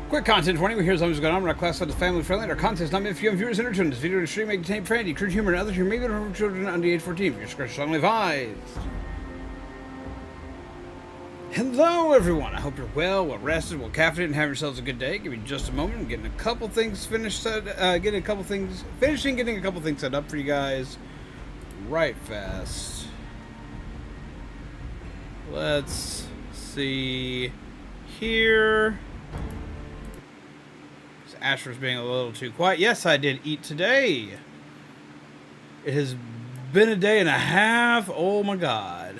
Quick content warning, here's what's going on. We're not classified as family friendly, and our content is not meant for young viewers and children. This video is stream may contain profanity, crude humor, and other humor may be for children under the age 14. Your discretion is strongly advised. Hello everyone, I hope you're well rested, well caffeinated, and having yourselves a good day. Give me just a moment, I'm getting a couple things finished, getting a couple things set up for you guys right fast. Let's see here. Asher's being a little too quiet. Yes, I did eat today. It has been a day and a half. Oh my god.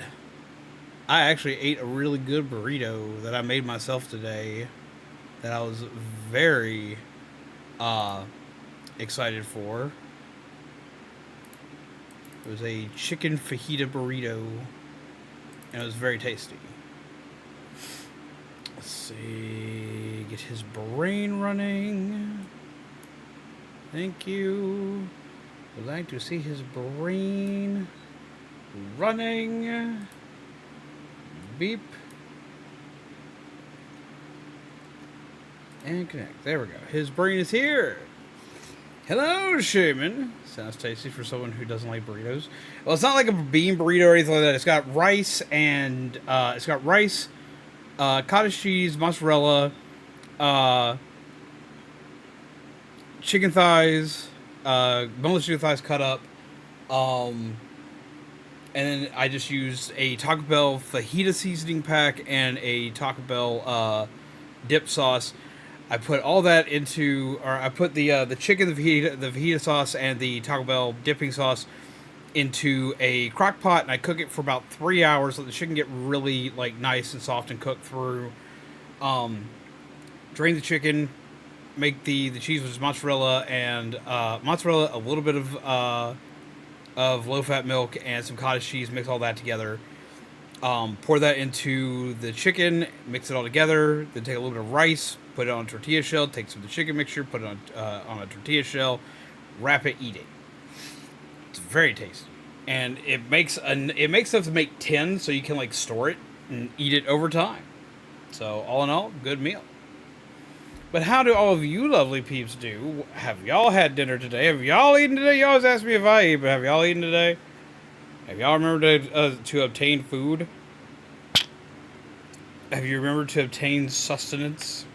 I actually ate a really good burrito that I made myself today that I was very excited for. It was a chicken fajita burrito and it was very tasty. Let's see, get his brain running. Thank you. Would like to see his brain running. Beep. And connect. There we go. His brain is here. Hello, Shaman. Sounds tasty for someone who doesn't like burritos. Well, it's not like a bean burrito or anything like that. It's got rice and cottage cheese, mozzarella, chicken thighs, boneless chicken thighs cut up, and then I just used a Taco Bell fajita seasoning pack and a Taco Bell dip sauce. I put all that into, or I put the chicken, the fajita sauce, and the Taco Bell dipping sauce into a crock pot, and I cook it for about 3 hours. Let the chicken get really like nice and soft and cooked through. Drain the chicken, make the cheese, which is mozzarella and a little bit of low-fat milk and some cottage cheese. Mix all that together. Pour that into the chicken, mix it all together. Then take a little bit of rice, put it on a tortilla shell. Take some of the chicken mixture, put it on a tortilla shell, wrap it, eat it. It's very tasty, and it makes stuff to make tins, so you can like store it and eat it over time. So all in all, good meal. But how do all of you lovely peeps do? Have y'all had dinner today? Have y'all eaten today? You always ask me if I eat, but have y'all eaten today? Have y'all remembered to obtain food? Have you remembered to obtain sustenance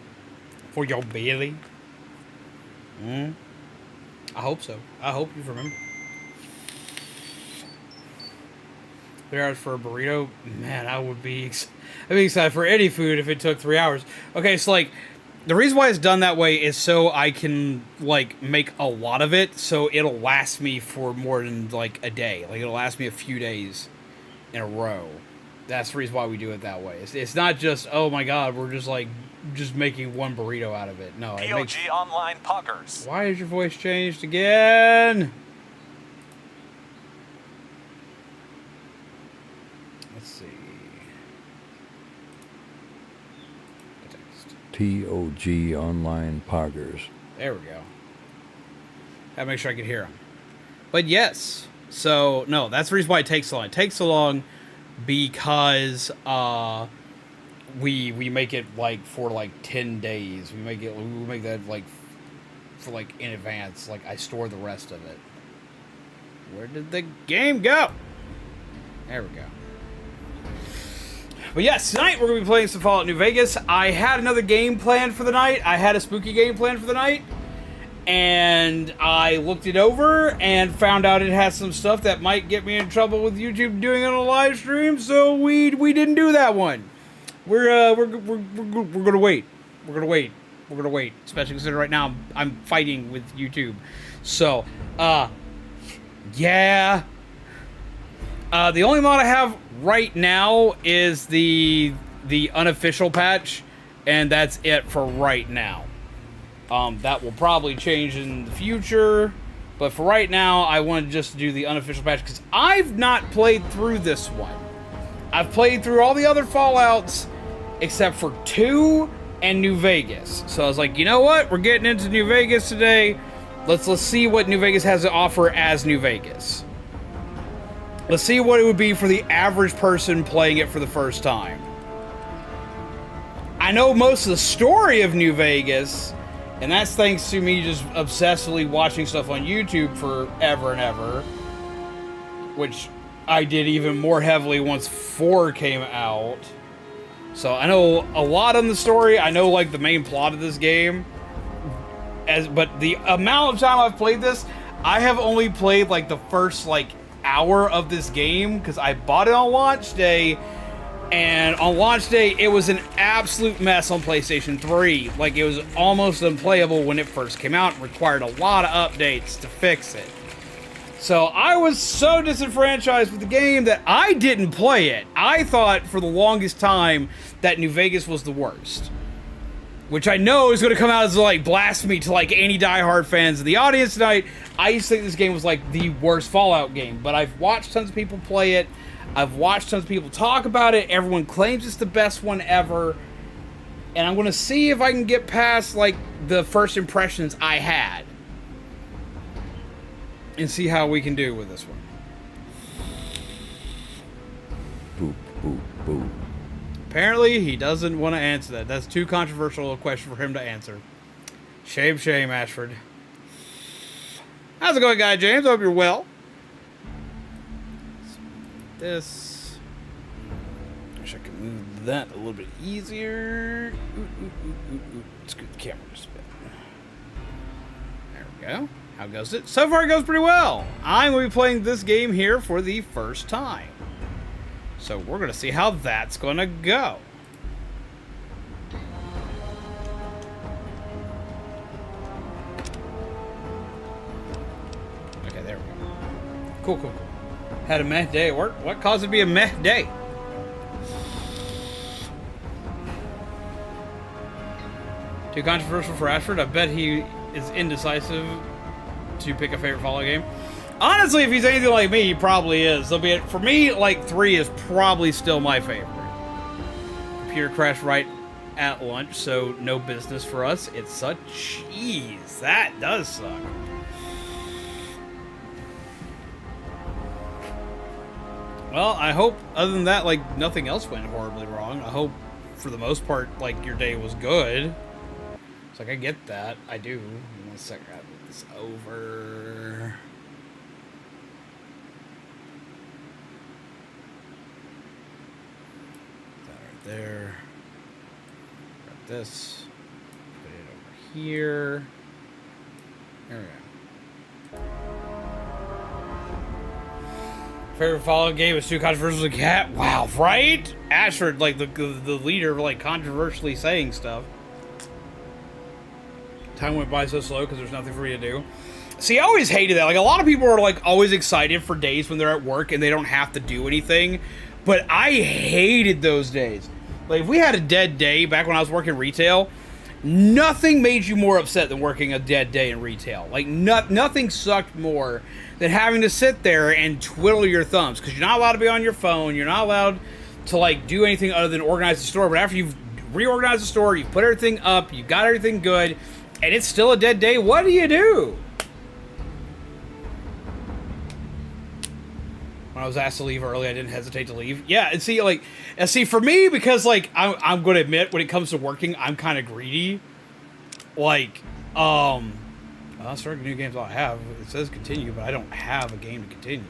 for your belly? I hope so. I hope you've remembered. 3 hours for a burrito? Man, I'd be excited for any food if it took 3 hours. Okay, so like, the reason why it's done that way is so I can like make a lot of it, so it'll last me for more than like a day. Like, it'll last me a few days in a row. That's the reason why we do it that way. It's not just, oh my god, we're just making one burrito out of it. No, POG Online Poggers. Why has your voice changed again? Let's see. TOG Online Poggers. There we go. Gotta make sure I can hear him. But yes, so no, that's the reason why it takes so long. It takes so long because we make it like for like 10 days. We make that like for like in advance. Like, I store the rest of it. Where did the game go? There we go. But yes, tonight we're going to be playing some Fallout New Vegas. I had another game planned for the night. I had a spooky game planned for the night. And I looked it over and found out it has some stuff that might get me in trouble with YouTube doing it on a live stream. So we didn't do that one. We're gonna wait. We're gonna wait. Especially considering right now I'm fighting with YouTube. So yeah. The only mod I have right now is the unofficial patch, and that's it for right now. That will probably change in the future, but for right now, I wanted just to do the unofficial patch because I've not played through this one. I've played through all the other Fallouts except for 2 and New Vegas. So I was like, you know what? We're getting into New Vegas today. Let's see what New Vegas has to offer as New Vegas. Let's see what it would be for the average person playing it for the first time. I know most of the story of New Vegas, and that's thanks to me just obsessively watching stuff on YouTube forever and ever, which I did even more heavily once 4 came out. So I know a lot on the story. I know like the main plot of this game. But the amount of time I've played this, I have only played like the first like hour of this game because I bought it on launch day, and on launch day it was an absolute mess on PlayStation 3. Like, it was almost unplayable when it first came out. It required a lot of updates to fix it. So I was so disenfranchised with the game that I didn't play it. I thought for the longest time that New Vegas was the worst. Which I know is going to come out as like blasphemy to like any diehard fans of the audience tonight. I used to think this game was like the worst Fallout game, but I've watched tons of people play it. I've watched tons of people talk about it. Everyone claims it's the best one ever. And I'm going to see if I can get past like the first impressions I had. And see how we can do with this one. Boop, boop, boop. Apparently, he doesn't want to answer that. That's too controversial a question for him to answer. Shame, shame, Ashford. How's it going, Guy James? Hope you're well. This. Wish I could move that a little bit easier. Scoot the camera just a bit. There we go. How goes it? So far, it goes pretty well. I'm going to be playing this game here for the first time. So we're going to see how that's going to go. Okay, there we go. Cool, cool, cool. Had a meh day at work. What caused it to be a meh day? Too controversial for Ashford. I bet he is indecisive to pick a favorite Fallout game. Honestly, if he's anything like me, he probably is. So be it. For me, like 3 is probably still my favorite. Computer crashed right at lunch, so no business for us. It's such cheese. That does suck. Well, I hope, other than that, like, nothing else went horribly wrong. I hope, for the most part, like, your day was good. It's like, I get that. I do. 1 second. I move this over. There. Grab this. Put it over here. There we go. Favorite Fallout game is too controversial to cat. Wow, right? Ashford, like the leader of like controversially saying stuff. Time went by so slow because there's nothing for me to do. See, I always hated that. Like, a lot of people are like always excited for days when they're at work and they don't have to do anything. But I hated those days. Like, if we had a dead day back when I was working retail, nothing made you more upset than working a dead day in retail. Like, nothing sucked more than having to sit there and twiddle your thumbs. Because you're not allowed to be on your phone. You're not allowed to, like, do anything other than organize the store. But after you've reorganized the store, you've put everything up, you've got everything good, and it's still a dead day, what do? When I was asked to leave early, I didn't hesitate to leave. Yeah, and see, for me, because, like, I'm going to admit, when it comes to working, I'm kind of greedy. Like, starting new games I have. It says continue, but I don't have a game to continue.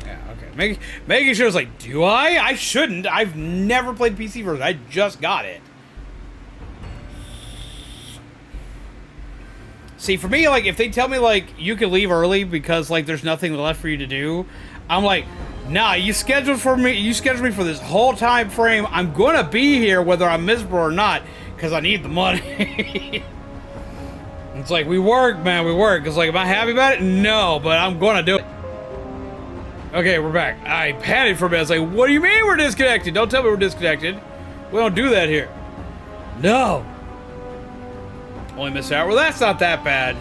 Yeah, okay. Making sure it's like, do I? I shouldn't. I've never played PC version. I just got it. See, for me, like, if they tell me, like, you can leave early because, like, there's nothing left for you to do, I'm like, nah, you scheduled me for this whole time frame. I'm gonna be here whether I'm miserable or not because I need the money. It's like, we work, man, we work. It's like, am I happy about it? No, but I'm gonna do it. Okay, we're back. I panicked for a minute. I was like, what do you mean we're disconnected? Don't tell me we're disconnected. We don't do that here. No. Only missed out. Well, that's not that bad.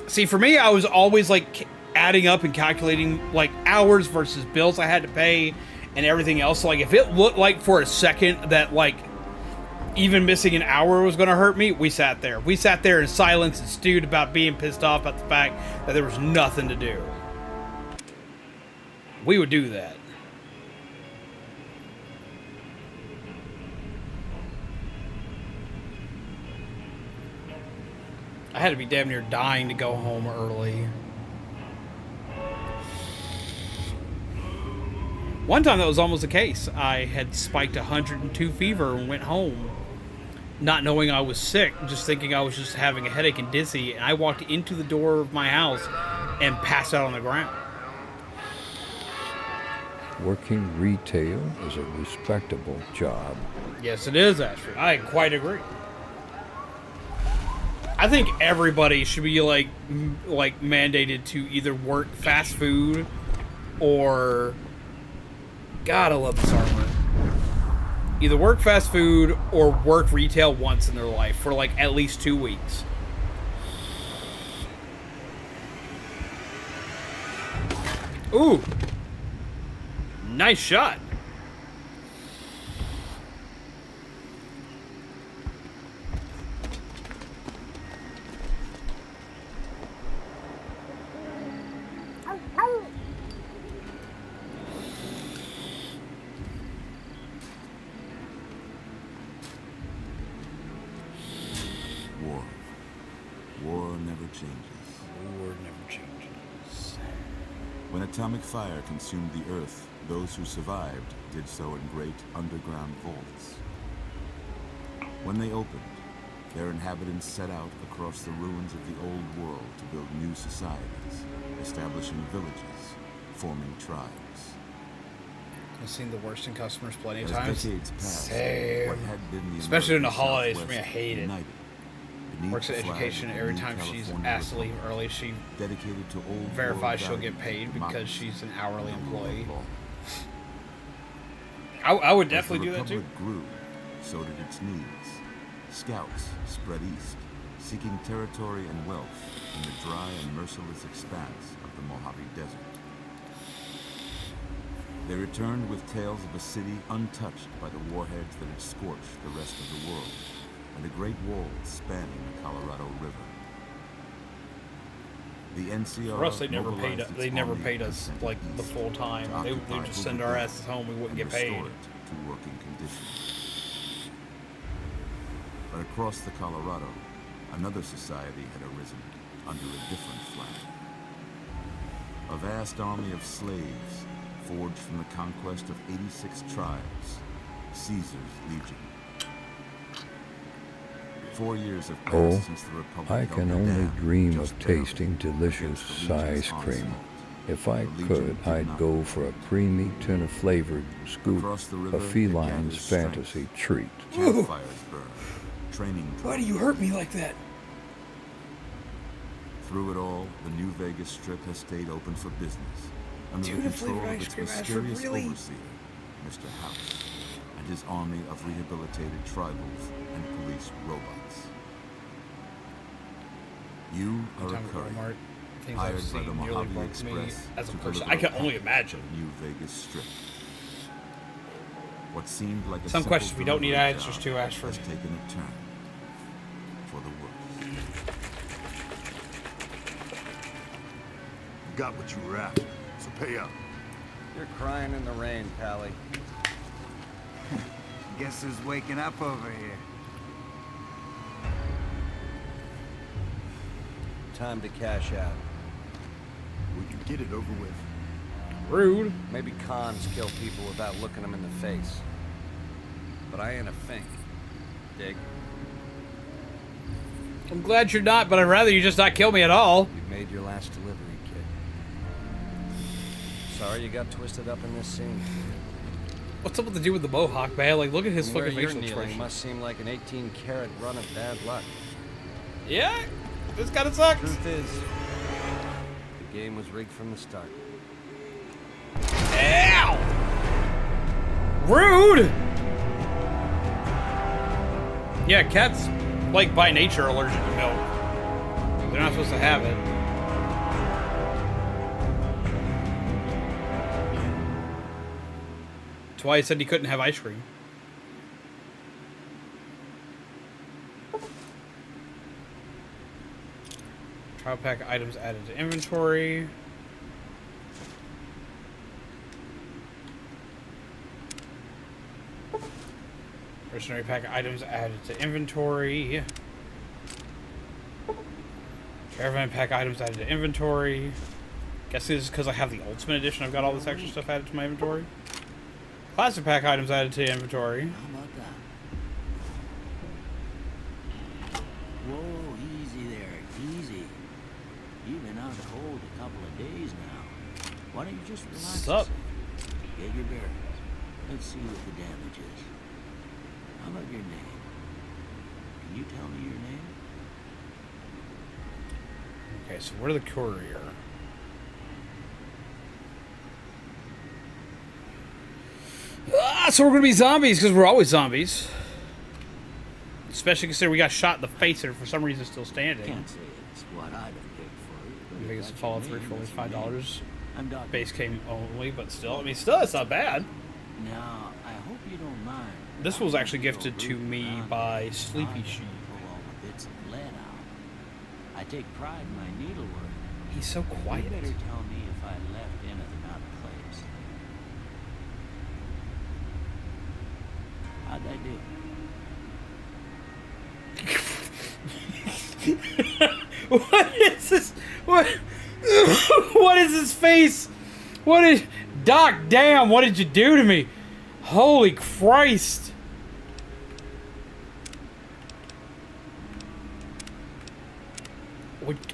See, for me, I was always, like, adding up and calculating, like, hours versus bills I had to pay and everything else. So, like, if it looked like for a second that, like, even missing an hour was going to hurt me, we sat there. We sat there in silence and stewed about being pissed off about the fact that there was nothing to do. We would do that. I had to be damn near dying to go home early. One time that was almost the case. I had spiked 102 fever and went home, not knowing I was sick, just thinking I was just having a headache and dizzy, and I walked into the door of my house and passed out on the ground. Working retail is a respectable job. Yes, it is, Ashford. I quite agree. I think everybody should be like mandated to either work fast food or, God, I love this armor. Either work fast food or work retail once in their life for like at least 2 weeks. Ooh. Nice shot. War never changes. War never changes. When atomic fire consumed the Earth, those who survived did so in great underground vaults. When they opened, their inhabitants set out across the ruins of the old world to build new societies, establishing villages, forming tribes. I've seen the worst in customers plenty of As times. decades passed, Same. what had been the Especially in the American holidays, for me, I Southwest hate it. united beneath Works the at flag education. of the Every new time she's California asked to leave Republic, early, she dedicated to old verifies world she'll get values, paid because democracy, she's an hourly and the rule of employee. law. I would As the definitely do that too. Republic grew, so did its needs. Scouts spread east, seeking territory and wealth in the dry and merciless expanse of the Mojave Desert. They returned with tales of a city untouched by the warheads that had scorched the rest of the world, and a great wall spanning the Colorado River. The NCR For us, they never paid. mobilized its They never army paid and us sent like it the east full time. to They occupy would just send our Hoover asses home. We wouldn't and get paid. restore it to working conditions. But across the Colorado, another society had arisen under a different flag. A vast army of slaves forged from the conquest of 86 tribes, Caesar's Legion. 4 years have passed Oh, since the Republic I held can the only dam dream just of barely tasting delicious against the Legion's ice cream. onslaught. If I The Legion could, did I'd not go for a creamy, tuna-flavored scoop, Across the river, a it feline's gathers strength. fantasy treat. Campfires burn, training Why do drills. you hurt me like that? Through it all, the New Vegas Strip has stayed open for business, under the Tuna control flavored of ice its cream, Ashford, mysterious really? overseer, Mr. House, and his army of rehabilitated tribals and police robots. You are a Time at courier, Walmart, things hired I've by the seen nearly Mojave broke me Express as a to person. deliver I a can only package imagine. of New Vegas Strip. What seemed like a Some simple questions we don't need delivery answers job to, Ashford. has taken a turn for the worse. Got what you were after, so pay up. You're crying in the rain, Pally. Guess who's waking up over here? Time to cash out. Will you get it over with? Rude. Maybe cons kill people without looking them in the face. But I ain't a fink. Dig? I'm glad you're not, but I'd rather you just not kill me at all. You've made your last delivery, kid. Sorry you got twisted up in this scene. What's up with the dude with the mohawk, man? Like, look at his And where fucking you're facial kneeling expression. must seem like an 18-karat run of bad luck. Yeah, this kind of sucks. Truth is, the game was rigged from the start. Ow! Rude! Yeah, cats, like, by nature, are allergic to milk. They're not supposed to have it. That's why he said he couldn't have ice cream. Trial pack items added to inventory. Mercenary pack items added to inventory. Caravan pack items added to inventory. Guess this is because I have the Ultimate Edition. I've got all this extra stuff added to my inventory. Classic pack items added to inventory. How about that? Whoa, easy there, easy. You've been out cold a couple of days now. Why don't you just relax? What's up? Get your bearings. Let's see what the damage is. How about your name? Can you tell me your name? Okay, so we're the courier. So we're gonna be zombies because we're always zombies. Especially considering we got shot in the face and for some reason still standing. Can't say it's what I'd have picked for you. I think it's a Fallout 3 for only $5. I'm Dr. Base game only, but still, I mean, still, it's not bad. Now, I hope you don't mind. This was actually gifted to me by Sleepy Sheep. Pull all the bits of lead out. I take pride in my needlework. He's so quiet. You better tell me if I left anything out of place. How'd I do? What is this? What? What is his face? What is... Doc, damn, what did you do to me? Holy Christ.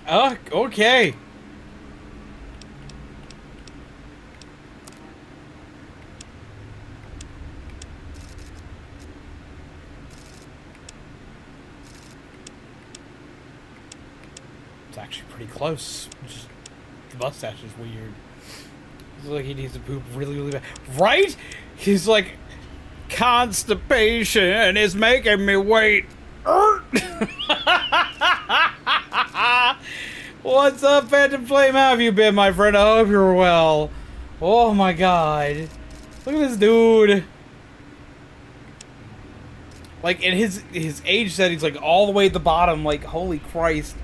Okay. It's actually pretty close. Just, the mustache is weird. Looks like he needs to poop really, really bad. Right? He's like, constipation is making me wait. What's up, Phantom Flame? How have you been, my friend? I hope you're well. Oh my god. Look at this dude. Like, in his age settings, like, all the way at the bottom, like, holy Christ.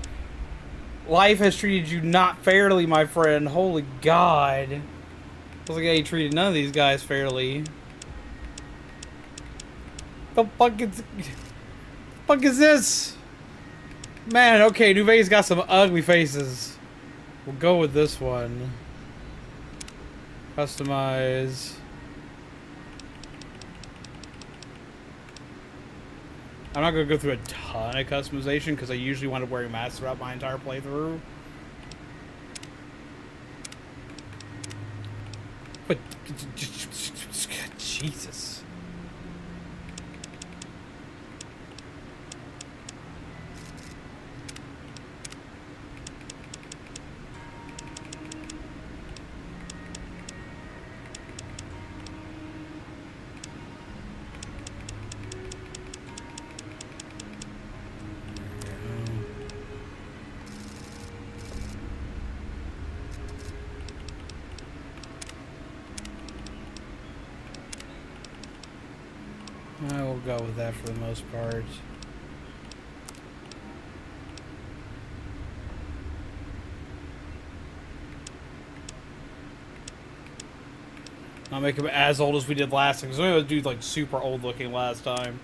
Life has treated you not fairly, my friend. Holy God. Looks like I ain't treated none of these guys fairly. The fuck is this? Man, okay, New Vegas got some ugly faces. We'll go with this one. Customize. I'm not going to go through a ton of customization because I usually wind up wearing masks throughout my entire playthrough. But, Jesus. I will go with that for the most part. Not make him as old as we did last time, because we had to do like super old looking last time.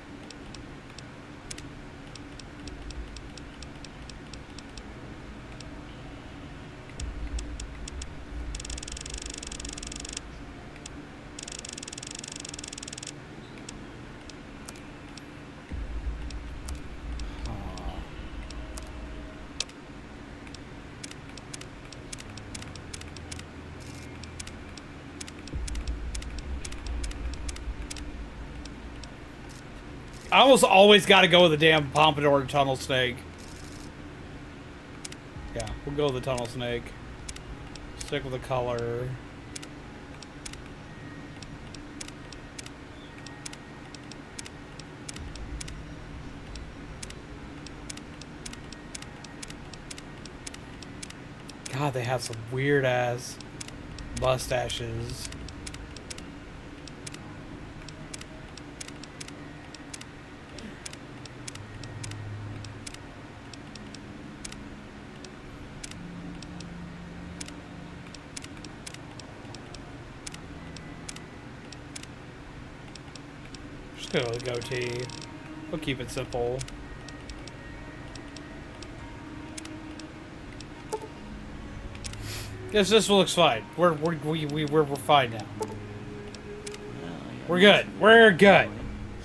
I almost always got to go with the damn pompadour tunnel snake. Yeah, we'll go with the tunnel snake. Stick with the color. God, they have some weird ass mustaches. Go with goatee. We'll keep it simple. Yes, this looks fine. We're fine now. Well, yeah, We're good. We're good.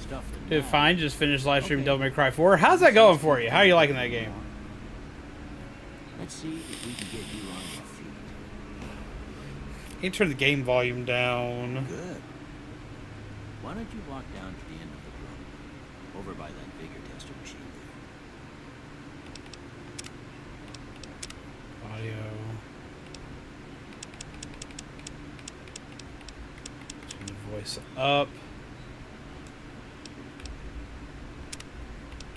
Stuff that Did matters. fine. Just finished live stream Okay. Devil May Cry 4. How's that going for you? How are you liking that game? Let's see if we can get you on your feet. Can you turn the game volume down? Good. Why don't you walk down to the end of the room, over by that vigor tester machine there. Audio. Turn the voice up.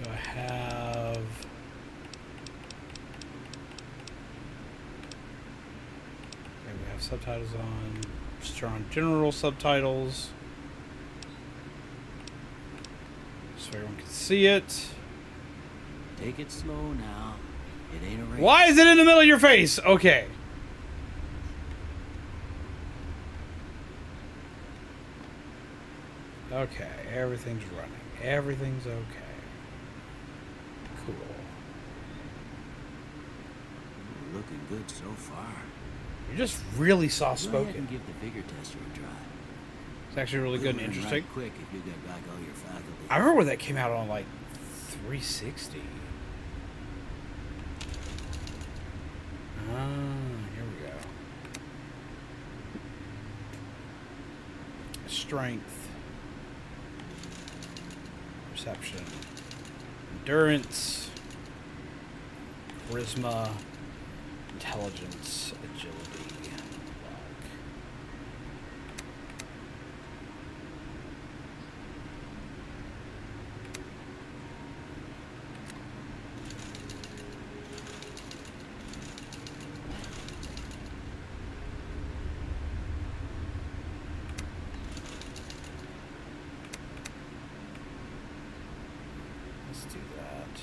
Do I have... Okay, we have subtitles on. Just turn on general subtitles. So everyone can see it. Take it slow now. It ain't a race. Why is it in the middle of your face? Okay. Okay, everything's running. Everything's okay. Cool. You're looking good so far. You're just really Go ahead and soft-spoken. give the vigor tester a try. It's actually really good and You'll learn interesting. Right quick if you get back all your faculties. I remember when that came out on, like, 360. Here we go. Strength. Perception. Endurance. Charisma. Intelligence. Agility. Luck. Let's do that.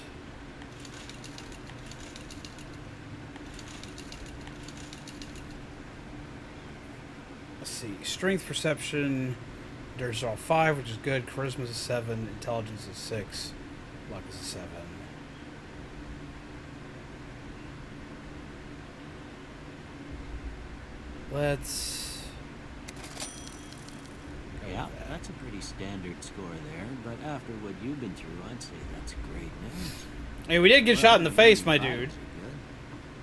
Let's see. Strength, perception, endurance are all 5, which is good. Charisma is a 7. Intelligence is 6. Luck is a 7. Let's. go Yeah, with that. that's a pretty standard score there, but after what you've been through, I'd say that's great news. Hey, we did get shot in the face, my dude.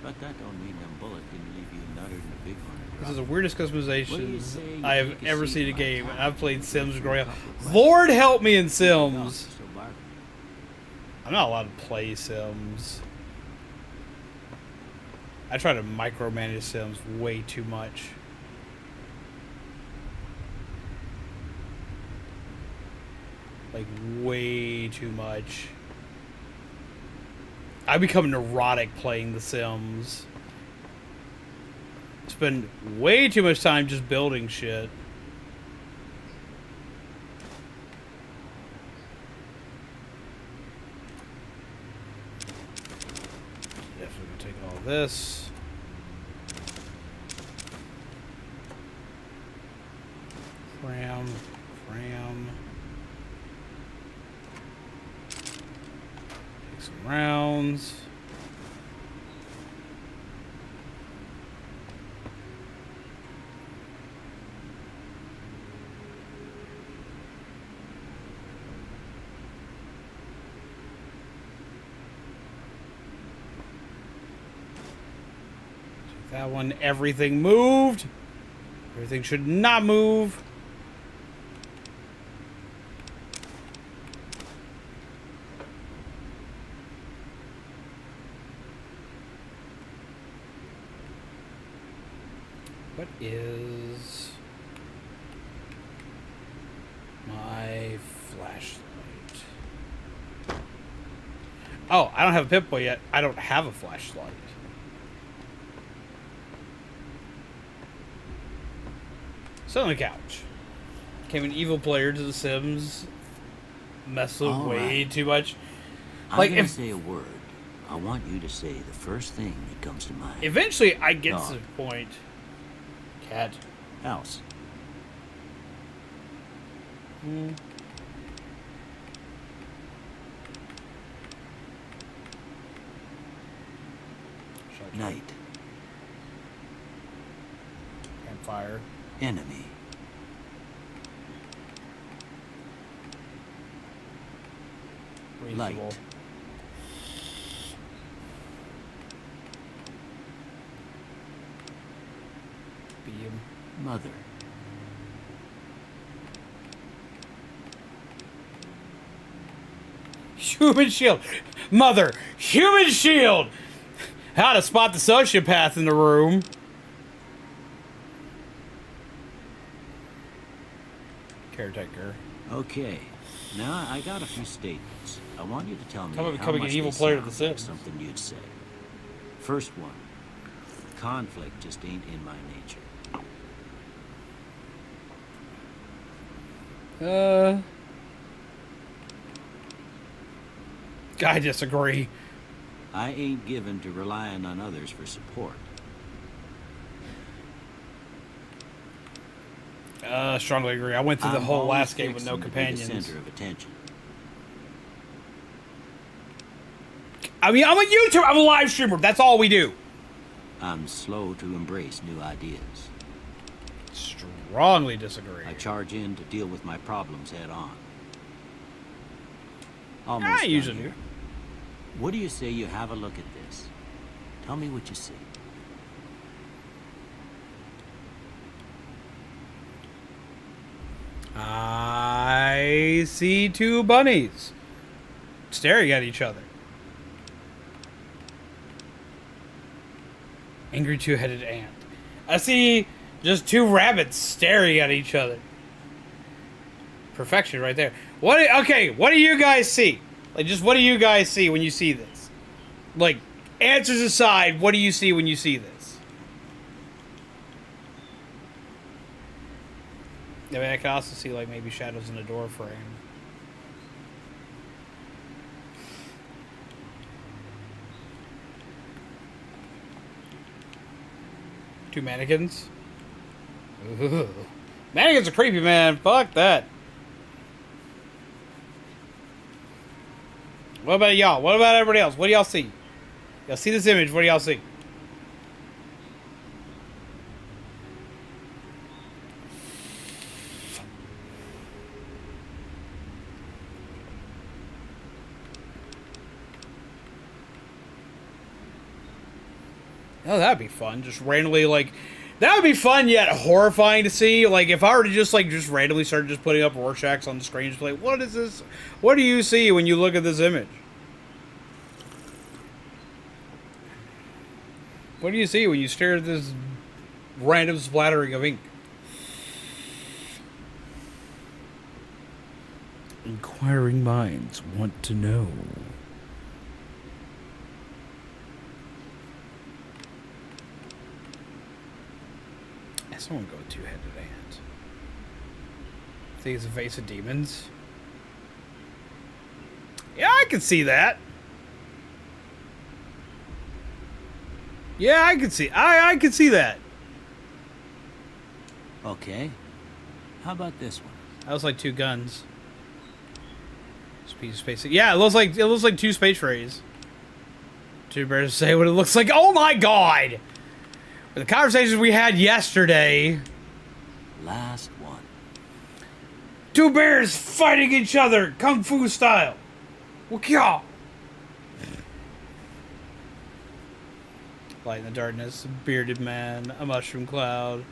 But that don't mean them bullets didn't leave you nuttered in a big one. This is the weirdest What do you customizations say you I have take a ever seat seen in a by game. the I've played fire? Sims We'll growing up. talk about Lord help me in it. Sims! So, Barbara, I'm not allowed to play Sims. I try to micromanage Sims way too much. Like, way too much. I become neurotic playing The Sims. Spend way too much time just building shit. Definitely gonna take all this. Cram. Take some rounds. Take that one. Everything moved. Everything should not move. What is my flashlight? Oh, I don't have a Pip-Boy yet. I don't have a flashlight. Sit on the couch. Became an evil player to The Sims. Messed with All way right. too much. I'm Like, gonna if say a word. I want you to say the first thing that comes to mind. eventually I get to Dog. the point. Cat. House. Shut up. Night. fire. Enemy. Reasonable. Light. Beam. Mother. Human shield. Mother. Human shield. How to spot the sociopath in the room. Caretaker. Okay. Now I got a few statements. I want you to tell me How about how becoming much an evil they player to sound The like Sims? something you'd say. First one. Conflict just ain't in my nature. I disagree. I ain't given to relying on others for support. Strongly agree. I went through the I'm whole always last game with no fixing to be the companions. center of attention. I mean, I'm a YouTuber. I'm a live streamer. That's all we do. I'm slow to embrace new ideas. Strongly disagree. I charge in to deal with my problems head on. Almost I done usually here. do. What do you say you have a look at this? Tell me what you see. I see two bunnies staring at each other. Angry two-headed ant. I see just two rabbits staring at each other. Perfection right there. Okay, what do you guys see? Like, just what do you guys see when you see this? Like, answers aside, what do you see when you see this? I mean, I could also see, like, maybe shadows in a door frame. Two mannequins? Ooh. Mannequins are creepy, man. Fuck that. What about y'all? What about everybody else? What do y'all see? Y'all see this image? What do y'all see? Oh, that'd be fun. Just randomly, like, that would be fun yet horrifying to see. Like, if I were to just randomly start just putting up Rorschachs on the screen, just like, what is this? What do you see when you look at this image? What do you see when you stare at this random splattering of ink? Inquiring minds want to know. Someone go two-headed ant. Think it's a vase of demons? Yeah, I can see that. Yeah, I can see. I can see that. Okay. How about this one? That was like two guns. Speed of space. Yeah, it looks like two space rays. Too bad to say what it looks like. Oh my god! The conversations we had yesterday. Last one. Two bears fighting each other, kung fu style. Wukya. Light in the darkness, bearded man, a mushroom cloud,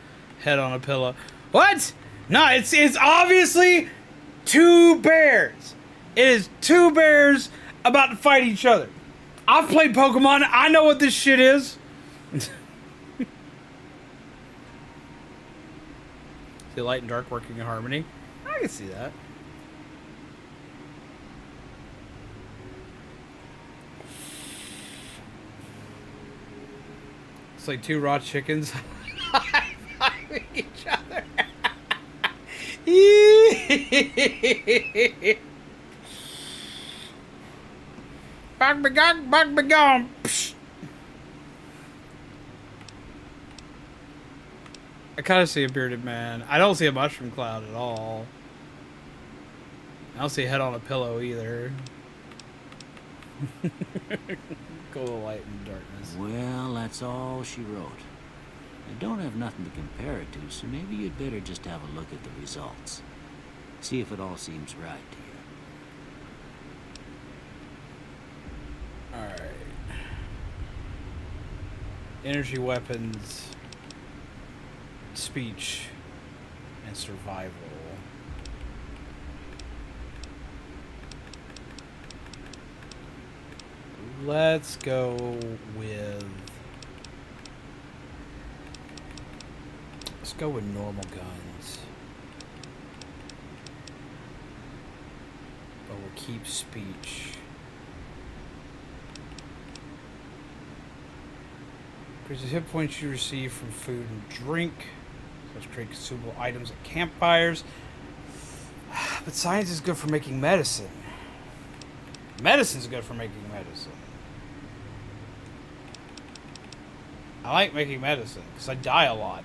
head on a pillow. What? No, it's obviously two bears. It is two bears about to fight each other. I've played Pokemon. I know what this shit is. See light and dark working in harmony. I can see that. It's like two raw chickens fighting each other. Bug me gone. I kind of see a bearded man. I don't see a mushroom cloud at all. I don't see a head on a pillow either. Cool light and darkness. Well, that's all she wrote. I don't have nothing to compare it to, so maybe you'd better just have a look at the results. See if it all seems right to you. Alright. Energy weapons, speech, and survival. Let's go with... Let's go with normal guns. But we'll keep speech. Increases hit points you receive from food and drink. Let's create consumable items at campfires. But science is good for making medicine. Medicine's good for making medicine. I like making medicine because I die a lot.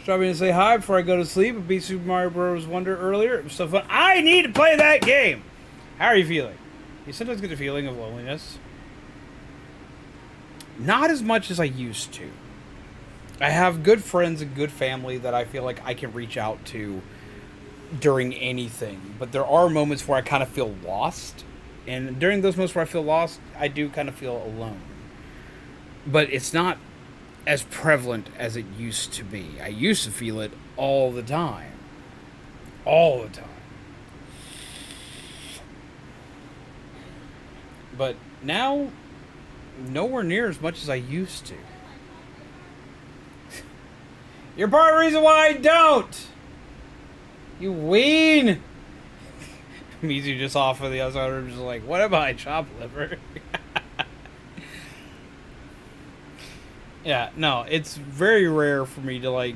Stopping to say hi before I go to sleep. I beat Super Mario Bros. Wonder earlier. It was so fun. I need to play that game. How are you feeling? You sometimes get the feeling of loneliness. Not as much as I used to. I have good friends and good family that I feel like I can reach out to during anything. But there are moments where I kind of feel lost. And during those moments where I feel lost, I do kind of feel alone. But it's not as prevalent as it used to be. I used to feel it all the time. All the time. But now, nowhere near as much as I used to. You're part of the reason why I don't! You ween! Means you just off of the other side, just like, what am I, chop liver? Yeah, no, it's very rare for me to, like,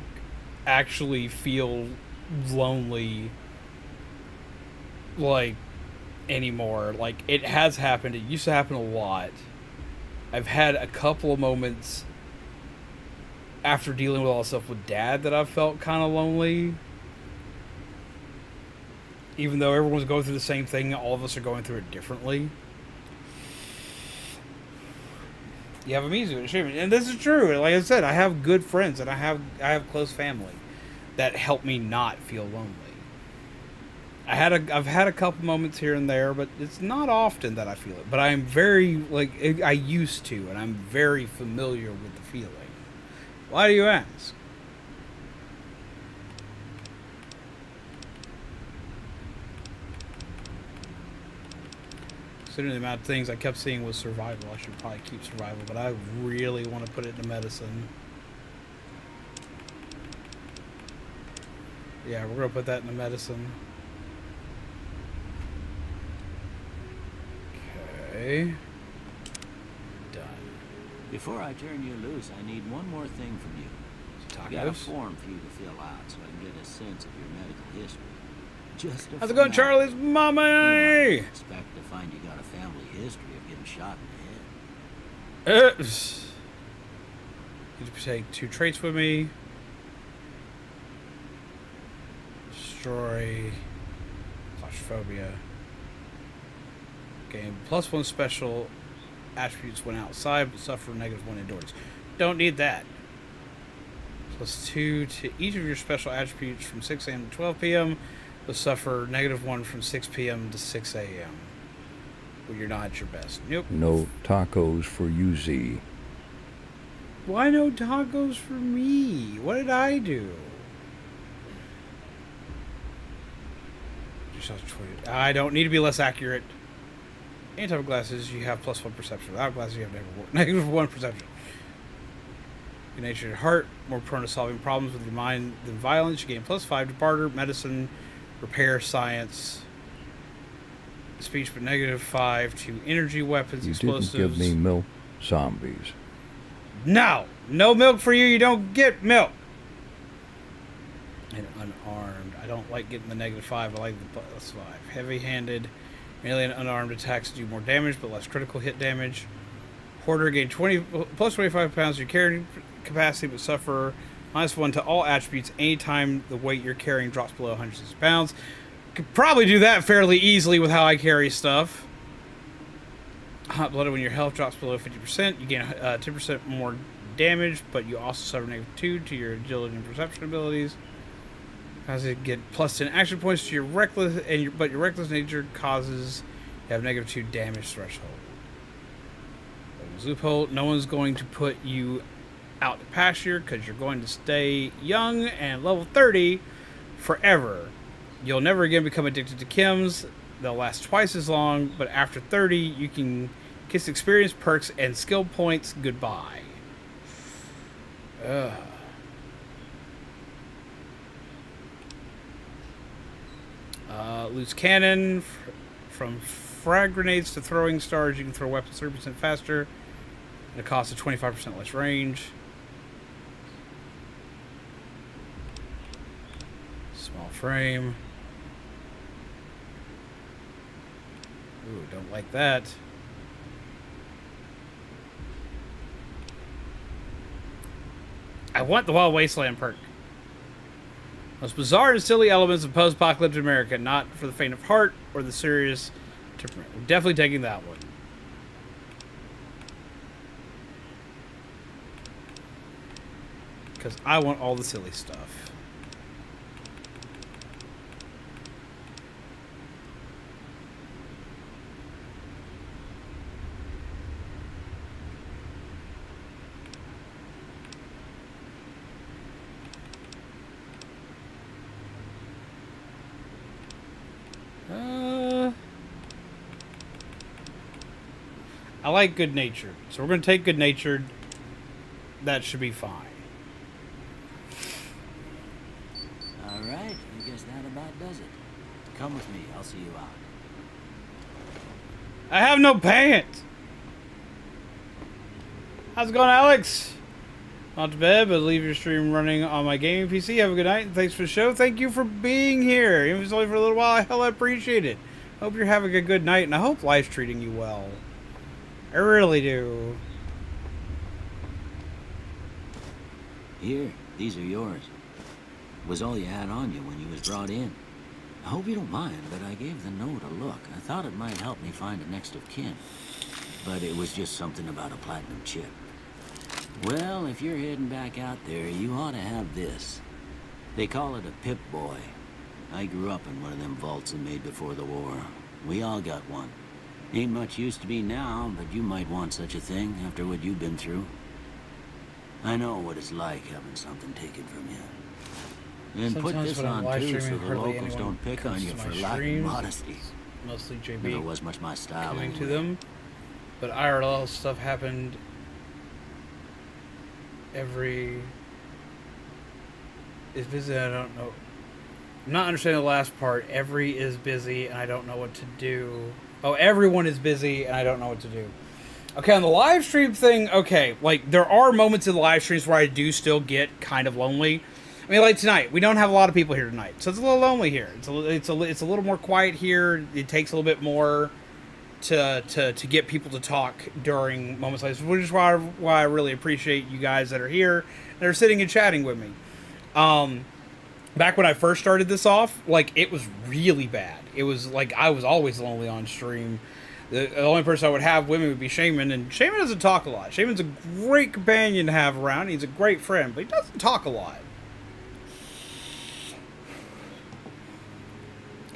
actually feel lonely, like, anymore. Like, it has happened. It used to happen a lot. I've had a couple of moments after dealing with all the stuff with Dad that I've felt kind of lonely. Even though everyone's going through the same thing, all of us are going through it differently. You have them easy with streaming, and this is true. Like I said, I have good friends and I have close family that help me not feel lonely. I've had a couple moments here and there, but it's not often that I feel it. But I'm very I used to, and I'm very familiar with the feeling. Why do you ask? Considering the amount of things I kept seeing was survival, I should probably keep survival, but I really want to put it into medicine. Yeah, we're going to put that into medicine. Okay. Done. Before I turn you loose, I need one more thing from you. I got a form for you to fill out so I can get a sense of your medical history. Just how's it going, Charlie's mommy? I expect to find you got a family history of getting shot in the head. You take 2 traits with me. Destroy. Claustrophobia. Gain +1 special attributes when outside, but suffer -1 indoors. Don't need that. +2 to each of your special attributes from 6 a.m. to 12 p.m. Will suffer -1 from 6 p.m. to 6 a.m. when you're not at your best. Nope. No tacos for you, Z. Why no tacos for me? What did I do? I don't need to be less accurate. Any type of glasses, you have +1 perception. Without glasses, you have -1 perception. Your nature and heart, more prone to solving problems with your mind than violence. You gain +5 to barter, medicine, repair, science, speech, but -5 to energy, weapons, you explosives. You didn't give me milk, zombies. No! No milk for you, you don't get milk! And unarmed. I don't like getting the -5, I like the +5. Heavy-handed, melee and unarmed attacks do more damage, but less critical hit damage. Hoarder, gain +25 pounds of your carrying capacity, but suffer -1 to all attributes anytime the weight you're carrying drops below 160 pounds. Could probably do that fairly easily with how I carry stuff. Hot-blooded, when your health drops below 50%, you gain 10% more damage, but you also suffer -2 to your agility and perception abilities. As it get +10 action points to your reckless, but your reckless nature causes you have -2 damage threshold. Loophole: no one's going to put you out to pasture because you're going to stay young and level 30 forever. You'll never again become addicted to chems. They'll last twice as long, but after 30, you can kiss experience, perks, and skill points goodbye. Loose cannon. From frag grenades to throwing stars, you can throw weapons 30% faster at a cost of 25% less range. Small frame. Ooh, don't like that. I want the Wild Wasteland perk. Most bizarre and silly elements of post-apocalyptic America, not for the faint of heart or the serious temperament. We're definitely taking that one. Because I want all the silly stuff. I like good-natured, so we're going to take good-natured. That should be fine. All right, I guess that about does it. Come with me, I'll see you out. I have no pants! How's it going, Alex? Not to bed, but leave your stream running on my gaming PC. Have a good night, and thanks for the show. Thank you for being here. Even if it's only for a little while, hell, I appreciate it. Hope you're having a good night, and I hope life's treating you well. I really do. Here, these are yours. Was all you had on you when you was brought in. I hope you don't mind, but I gave the note a look. I thought it might help me find a next of kin. But it was just something about a platinum chip. Well, if you're heading back out there, you ought to have this. They call it a Pip-Boy. I grew up in one of them vaults they made before the war. We all got one. Ain't much use to be now, but you might want such a thing after what you've been through. I know what it's like having something taken from you. And put Sometimes this when I'm on live too, so streaming, the hardly locals anyone don't pick comes on you to for my lack of streams. modesty. Mostly Never JB was much my style coming anyway. to them. But IRL stuff happened every... is busy, I don't know. I'm not understanding the last part. Every is busy and I don't know what to do. Oh, everyone is busy and I don't know what to do. Okay, on the live stream thing, okay, like, there are moments in the live streams where I do still get kind of lonely. I mean, like tonight, we don't have a lot of people here tonight, so it's a little lonely here. It's a little more quiet here. It takes a little bit more to get people to talk during moments like this, which is why I really appreciate you guys that are here and are sitting and chatting with me. Back when I first started this off, like, it was really bad. It was like I was always lonely on stream. The only person I would have with me would be Shaman, and Shaman doesn't talk a lot. Shaman's a great companion to have around. He's a great friend, but he doesn't talk a lot.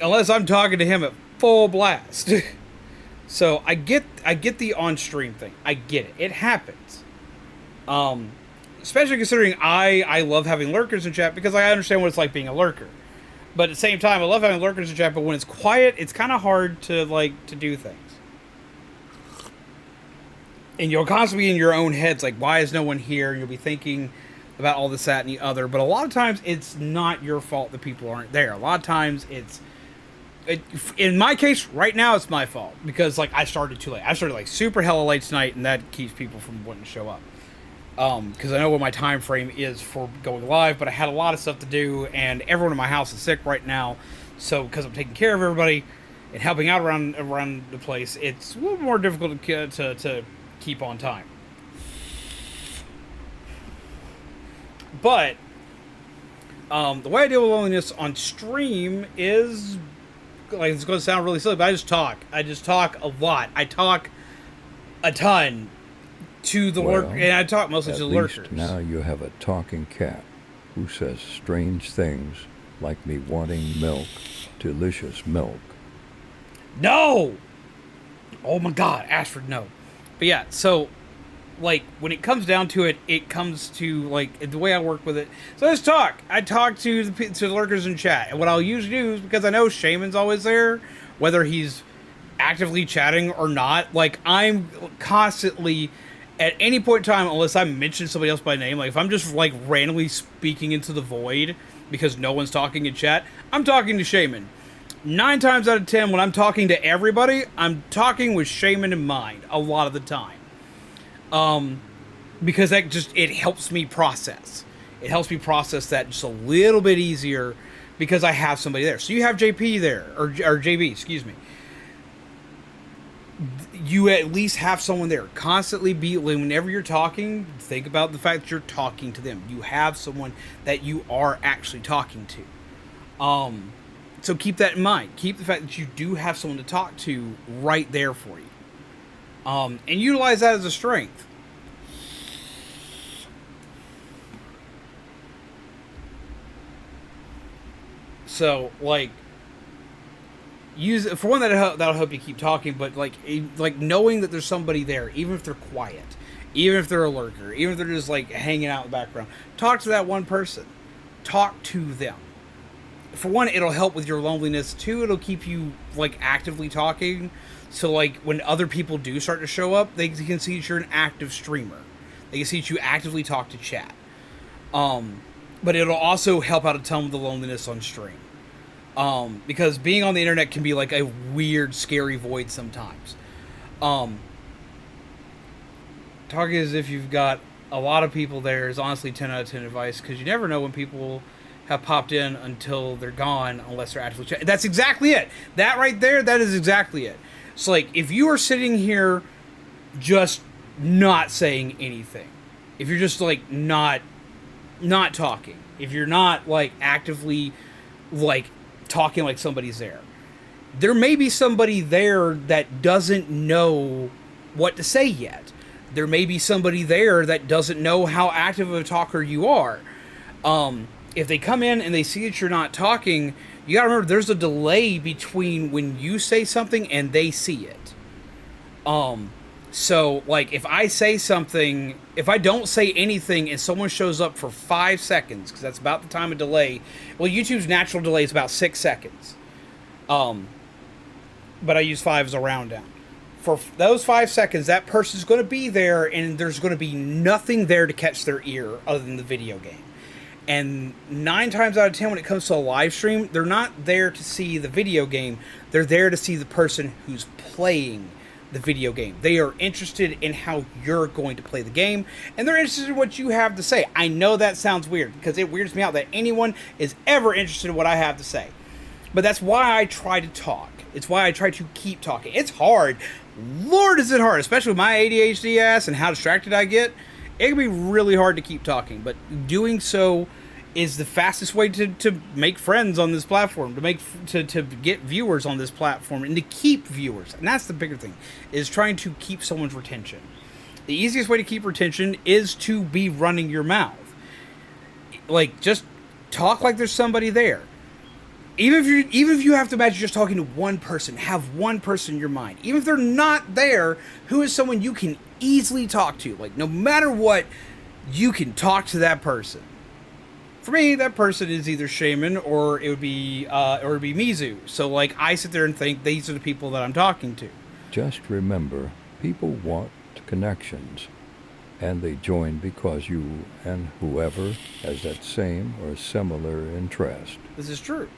Unless I'm talking to him at full blast. So I get the on-stream thing. I get it. It happens. Especially considering I love having lurkers in chat because I understand what it's like being a lurker. But at the same time, I love having lurkers in chat, but when it's quiet, it's kind of hard to do things. And you'll constantly be in your own heads, like, why is no one here? And you'll be thinking about all this, that, and the other. But a lot of times, it's not your fault that people aren't there. A lot of times, in my case, right now, it's my fault. Because, like, I started too late. I started, like, super hella late tonight, and that keeps people from wanting to show up. Because I know what my time frame is for going live, but I had a lot of stuff to do, and everyone in my house is sick right now. So, because I'm taking care of everybody and helping out around the place, it's a little more difficult to keep on time. But the way I deal with loneliness on stream is, like, it's going to sound really silly, but I just talk. I just talk a lot. I talk a ton to the Well, lurk, and I talk mostly At to the least lurkers. now you have a talking cat who says strange things like me wanting milk, delicious milk. No! Oh my god, Ashford, no. But yeah, so, like, when it comes down to it, it comes to, like, the way I work with it. So let's talk. I talk to the lurkers in chat. And what I'll usually do is, because I know Shaman's always there, whether he's actively chatting or not, like, I'm constantly, at any point in time, unless I mention somebody else by name, like, if I'm just, like, randomly speaking into the void because no one's talking in chat, I'm talking to Shaman. 9 times out of 10, when I'm talking to everybody, I'm talking with Shaman in mind a lot of the time. Because that just, it helps me process. It helps me process that just a little bit easier because I have somebody there. So you have JP there, or JB, excuse me. You at least have someone there. Constantly whenever you're talking, think about the fact that you're talking to them. You have someone that you are actually talking to. So keep that in mind. Keep the fact that you do have someone to talk to right there for you. And utilize that as a strength. So, like, use it for one, that'll help you keep talking, but like knowing that there's somebody there, even if they're quiet, even if they're a lurker, even if they're just like hanging out in the background, talk to that one person. Talk to them. For one, it'll help with your loneliness. 2, it'll keep you like actively talking. So like when other people do start to show up, they can see that you're an active streamer. They can see that you actively talk to chat. But it'll also help out a ton with the loneliness on stream. Because being on the internet can be like a weird, scary void sometimes. Talking as if you've got a lot of people there is honestly 10 out of 10 advice, because you never know when people have popped in until they're gone, unless they're actively chatting. That's exactly it. That right there, that is exactly it. So like, if you are sitting here just not saying anything, if you're just like not talking, if you're not like actively like talking like somebody's there may be somebody there that doesn't know what to say yet. There may be somebody there that doesn't know how active of a talker you are. If they come in and they see that you're not talking, you gotta remember there's a delay between when you say something and they see it. So like if I say something, if I don't say anything and someone shows up for 5 seconds, because that's about the time of delay. Well, YouTube's natural delay is about 6 seconds. But I use 5 as a round down. For those 5 seconds, that person's going to be there, and there's going to be nothing there to catch their ear other than the video game. And 9 times out of 10, when it comes to a live stream, they're not there to see the video game. They're there to see the person who's playing the video game. They are interested in how you're going to play the game, and they're interested in what you have to say. I know that sounds weird, because it weirds me out that anyone is ever interested in what I have to say. But that's why I try to talk. It's why I try to keep talking. It's hard. Lord, is it hard, especially with my ADHD ass and how distracted I get. It can be really hard to keep talking, but doing so is the fastest way to make friends on this platform, to get viewers on this platform, and to keep viewers. And that's the bigger thing, is trying to keep someone's retention. The easiest way to keep retention is to be running your mouth. Like, just talk like there's somebody there. Even if you have to imagine just talking to one person, have one person in your mind. Even if they're not there, who is someone you can easily talk to? Like, no matter what, you can talk to that person. For me, that person is either Shaman or it would be Mizu. So like, I sit there and think these are the people that I'm talking to. Just remember, people want connections, and they join because you and whoever has that same or similar interest. This is true.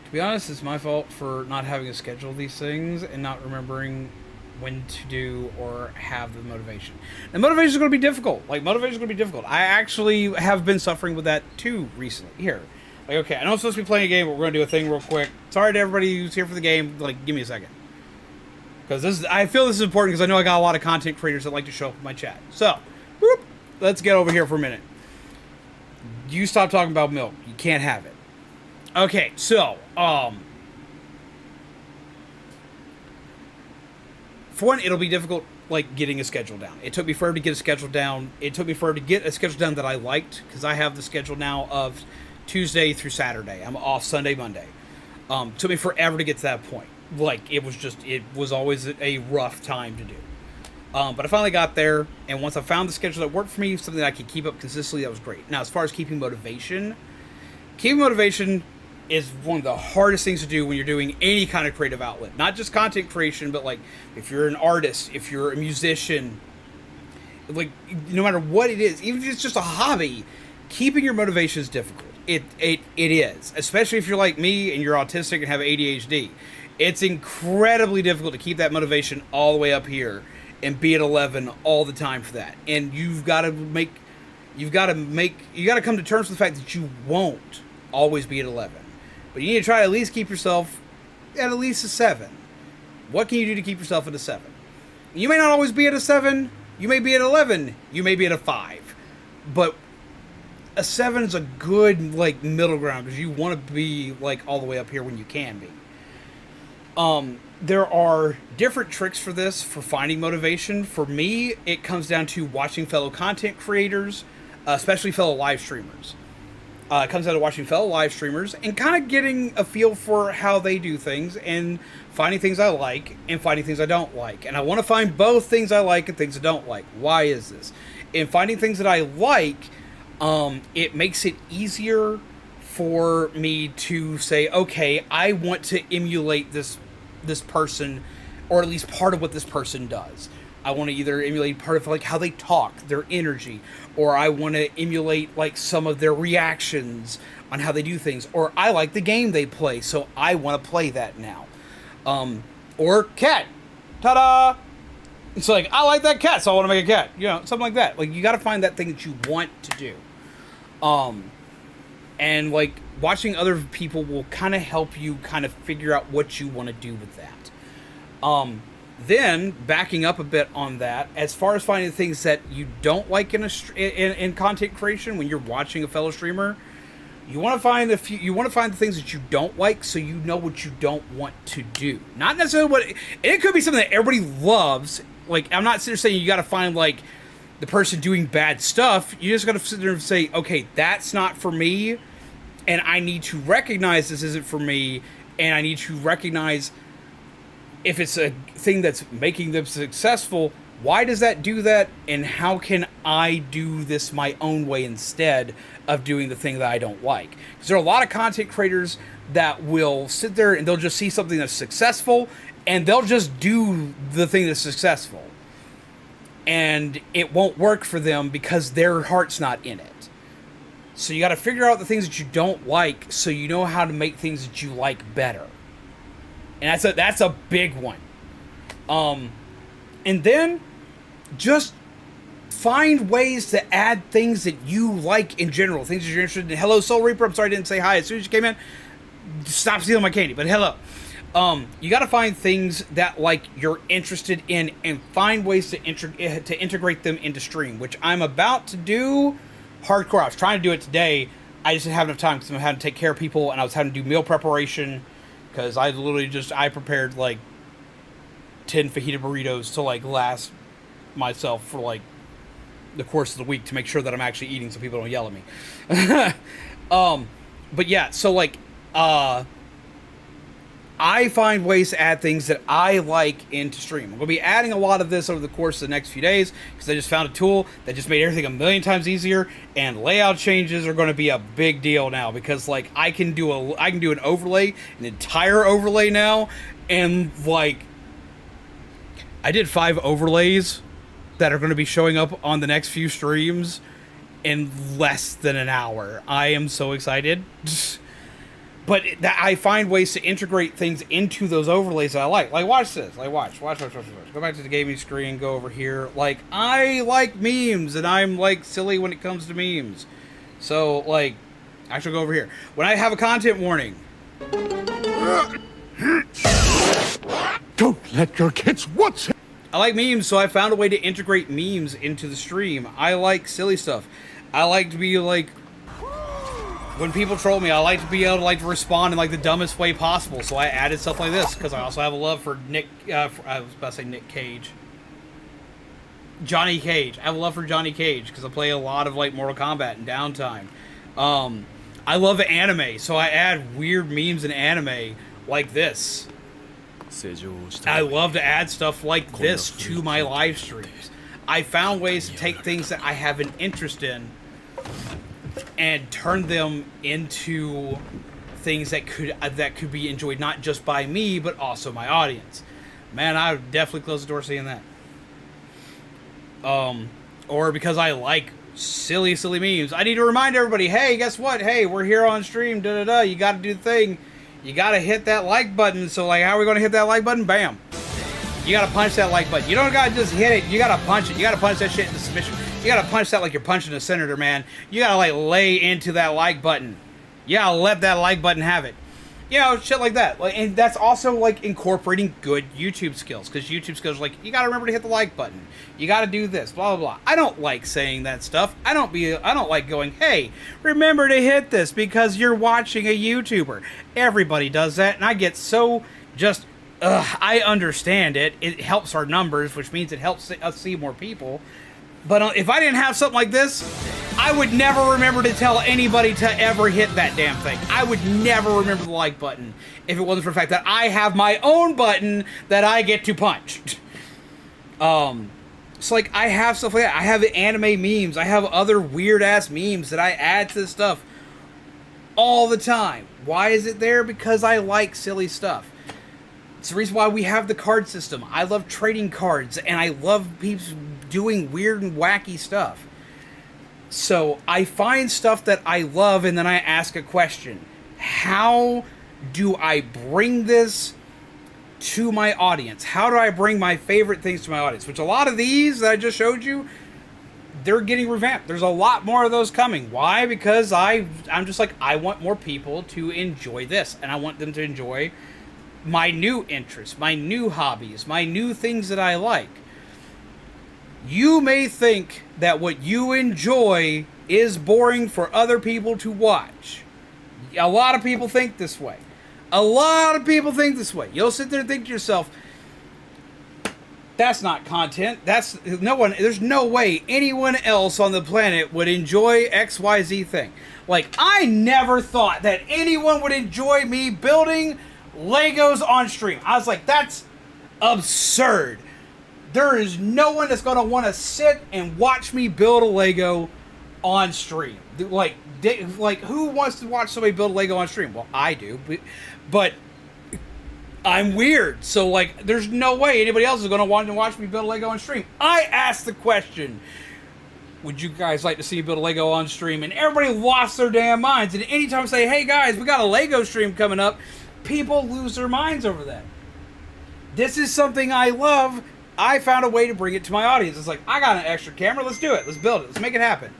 To be honest, it's my fault for not having a schedule of these things and not remembering when to do or have the motivation. The motivation is going to be difficult. I actually have been suffering with that too recently. Here. Like, okay, I know I'm supposed to be playing a game, but we're going to do a thing real quick. Sorry to everybody who's here for the game. Like, give me a second. Because I feel this is important, because I know I got a lot of content creators that like to show up in my chat. So, whoop, let's get over here for a minute. You stop talking about milk. You can't have it. Okay, so, for one, it'll be difficult like getting a schedule down. It took me forever to get a schedule down. It took me forever to get a schedule down that I liked, because I have the schedule now of Tuesday through Saturday. I'm off Sunday, Monday. Took me forever to get to that point. Like, it was always a rough time to do. But I finally got there, and once I found the schedule that worked for me, something that I could keep up consistently, that was great. Now, as far as keeping motivation is one of the hardest things to do when you're doing any kind of creative outlet. Not just content creation, but like if you're an artist, if you're a musician, like no matter what it is, even if it's just a hobby, keeping your motivation is difficult. It is, especially if you're like me and you're autistic and have ADHD. It's incredibly difficult to keep that motivation all the way up here and be at 11 all the time for that. And you've got to come to terms with the fact that you won't always be at 11. But you need to try to at least keep yourself at least a 7. What can you do to keep yourself at a 7? You may not always be at a 7. You may be at 11. You may be at a 5. But a 7 is a good, like, middle ground, because you want to be, like, all the way up here when you can be. There are different tricks for this, for finding motivation. For me, it comes down to watching fellow content creators, especially fellow live streamers. It comes down to watching fellow live streamers and kind of getting a feel for how they do things, and finding things I like and finding things I don't like. And I want to find both things I like and things I don't like. Why is this? In finding things that I like, it makes it easier for me to say, okay, I want to emulate this person, or at least part of what this person does. I want to either emulate part of like how they talk, their energy, or I want to emulate like some of their reactions on how they do things, or I like the game they play, so I want to play that now. Or cat, ta-da! It's like, I like that cat, so I want to make a cat. You know, something like that. Like, you got to find that thing that you want to do. And like watching other people will kind of help you kind of figure out what you want to do with that. Then backing up a bit on that, as far as finding things that you don't like in content creation, when you're watching a fellow streamer, you want to find the things that you don't like, so you know what you don't want to do. Not necessarily it could be something that everybody loves. Like, I'm not sitting there saying you got to find like the person doing bad stuff. You just got to sit there and say, okay, that's not for me, and I need to recognize this isn't for me, and I need to recognize if it's a thing that's making them successful, why does that do that, and how can I do this my own way instead of doing the thing that I don't like? Because there are a lot of content creators that will sit there and they'll just see something that's successful, and they'll just do the thing that's successful. And it won't work for them because their heart's not in it. So you got to figure out the things that you don't like, so you know how to make things that you like better. And that's a big one. And then just find ways to add things that you like in general, things that you're interested in. Hello, Soul Reaper. I'm sorry I didn't say hi as soon as you came in. Stop stealing my candy, but hello. You got to find things that like you're interested in, and find ways to integrate them into stream, which I'm about to do hardcore. I was trying to do it today. I just didn't have enough time because I had to take care of people, and I was having to do meal preparation. Because I prepared like 10 fajita burritos to like last myself for like the course of the week, to make sure that I'm actually eating so people don't yell at me. But yeah, so like, I find ways to add things that I like into stream. I'm going to be adding a lot of this over the course of the next few days, because I just found a tool that just made everything a million times easier, and layout changes are going to be a big deal now, because like I can do an overlay, an entire overlay now, and like I did 5 overlays that are going to be showing up on the next few streams in less than an hour. I am so excited. But I find ways to integrate things into those overlays that I like. Like, watch this. Like, watch. Go back to the gaming screen. Go over here. Like, I like memes, and I'm, like, silly when it comes to memes. So, like, I should go over here. When I have a content warning. Don't let your kids watch it. I like memes, so I found a way to integrate memes into the stream. I like silly stuff. I like to be, like... When people troll me, I like to be able to like respond in like the dumbest way possible. So I added stuff like this, because I also have a love for Nick. I was about to say Nick Cage. Johnny Cage. I have a love for Johnny Cage because I play a lot of like Mortal Kombat in downtime. I love anime, so I add weird memes in anime like this. I love to add stuff like this to my live streams. I found ways to take things that I have an interest in and turn them into things that could be enjoyed not just by me but also my audience. Man, I would definitely close the door seeing that. Or because I like silly memes. I need to remind everybody, hey, guess what? Hey, we're here on stream, you gotta do the thing. You gotta hit that like button. So, like, how are we gonna hit that like button? Bam. You gotta punch that like button. You don't gotta just hit it. You gotta punch it. You gotta punch that shit into submission. You gotta punch that like you're punching a senator, man. You gotta, like, lay into that like button. You gotta let that like button have it. You know, shit like that. Like, and that's also, like, incorporating good YouTube skills. Because YouTube skills are like, you gotta remember to hit the like button. You gotta do this, blah, blah, blah. I don't like saying that stuff. I don't like going, hey, remember to hit this because you're watching a YouTuber. Everybody does that, and I get so just, I understand it. It helps our numbers, which means it helps us see more people. But if I didn't have something like this, I would never remember to tell anybody to ever hit that damn thing. I would never remember the like button if it wasn't for the fact that I have my own button that I get to punch. So, like, I have stuff like that. I have anime memes. I have other weird-ass memes that I add to this stuff all the time. Why is it there? Because I like silly stuff. It's the reason why we have the card system. I love trading cards, and I love people doing weird and wacky stuff. So I find stuff that I love, and then I ask a question. How do I bring this to my audience? How do I bring my favorite things to my audience? Which a lot of these that I just showed you, they're getting revamped. There's a lot more of those coming. Why? Because I'm just like, I want more people to enjoy this, and I want them to enjoy my new interests, my new hobbies, my new things that I like. You may think that what you enjoy is boring for other people to watch. A lot of people think this way. You'll sit there and think to yourself, that's not content. There's no way anyone else on the planet would enjoy XYZ thing. Like, I never thought that anyone would enjoy me building Legos on stream. I was like, that's absurd. There is no one that's going to want to sit and watch me build a Lego on stream. Like, who wants to watch somebody build a Lego on stream? Well, I do, but I'm weird. So, like, there's no way anybody else is going to want to watch me build a Lego on stream. I asked the question, would you guys like to see me build a Lego on stream? And everybody lost their damn minds. And anytime I say, hey guys, we got a Lego stream coming up, people lose their minds over that. This is something I love. I found a way to bring it to my audience. It's like, I got an extra camera, let's do it. Let's build it. Let's make it happen.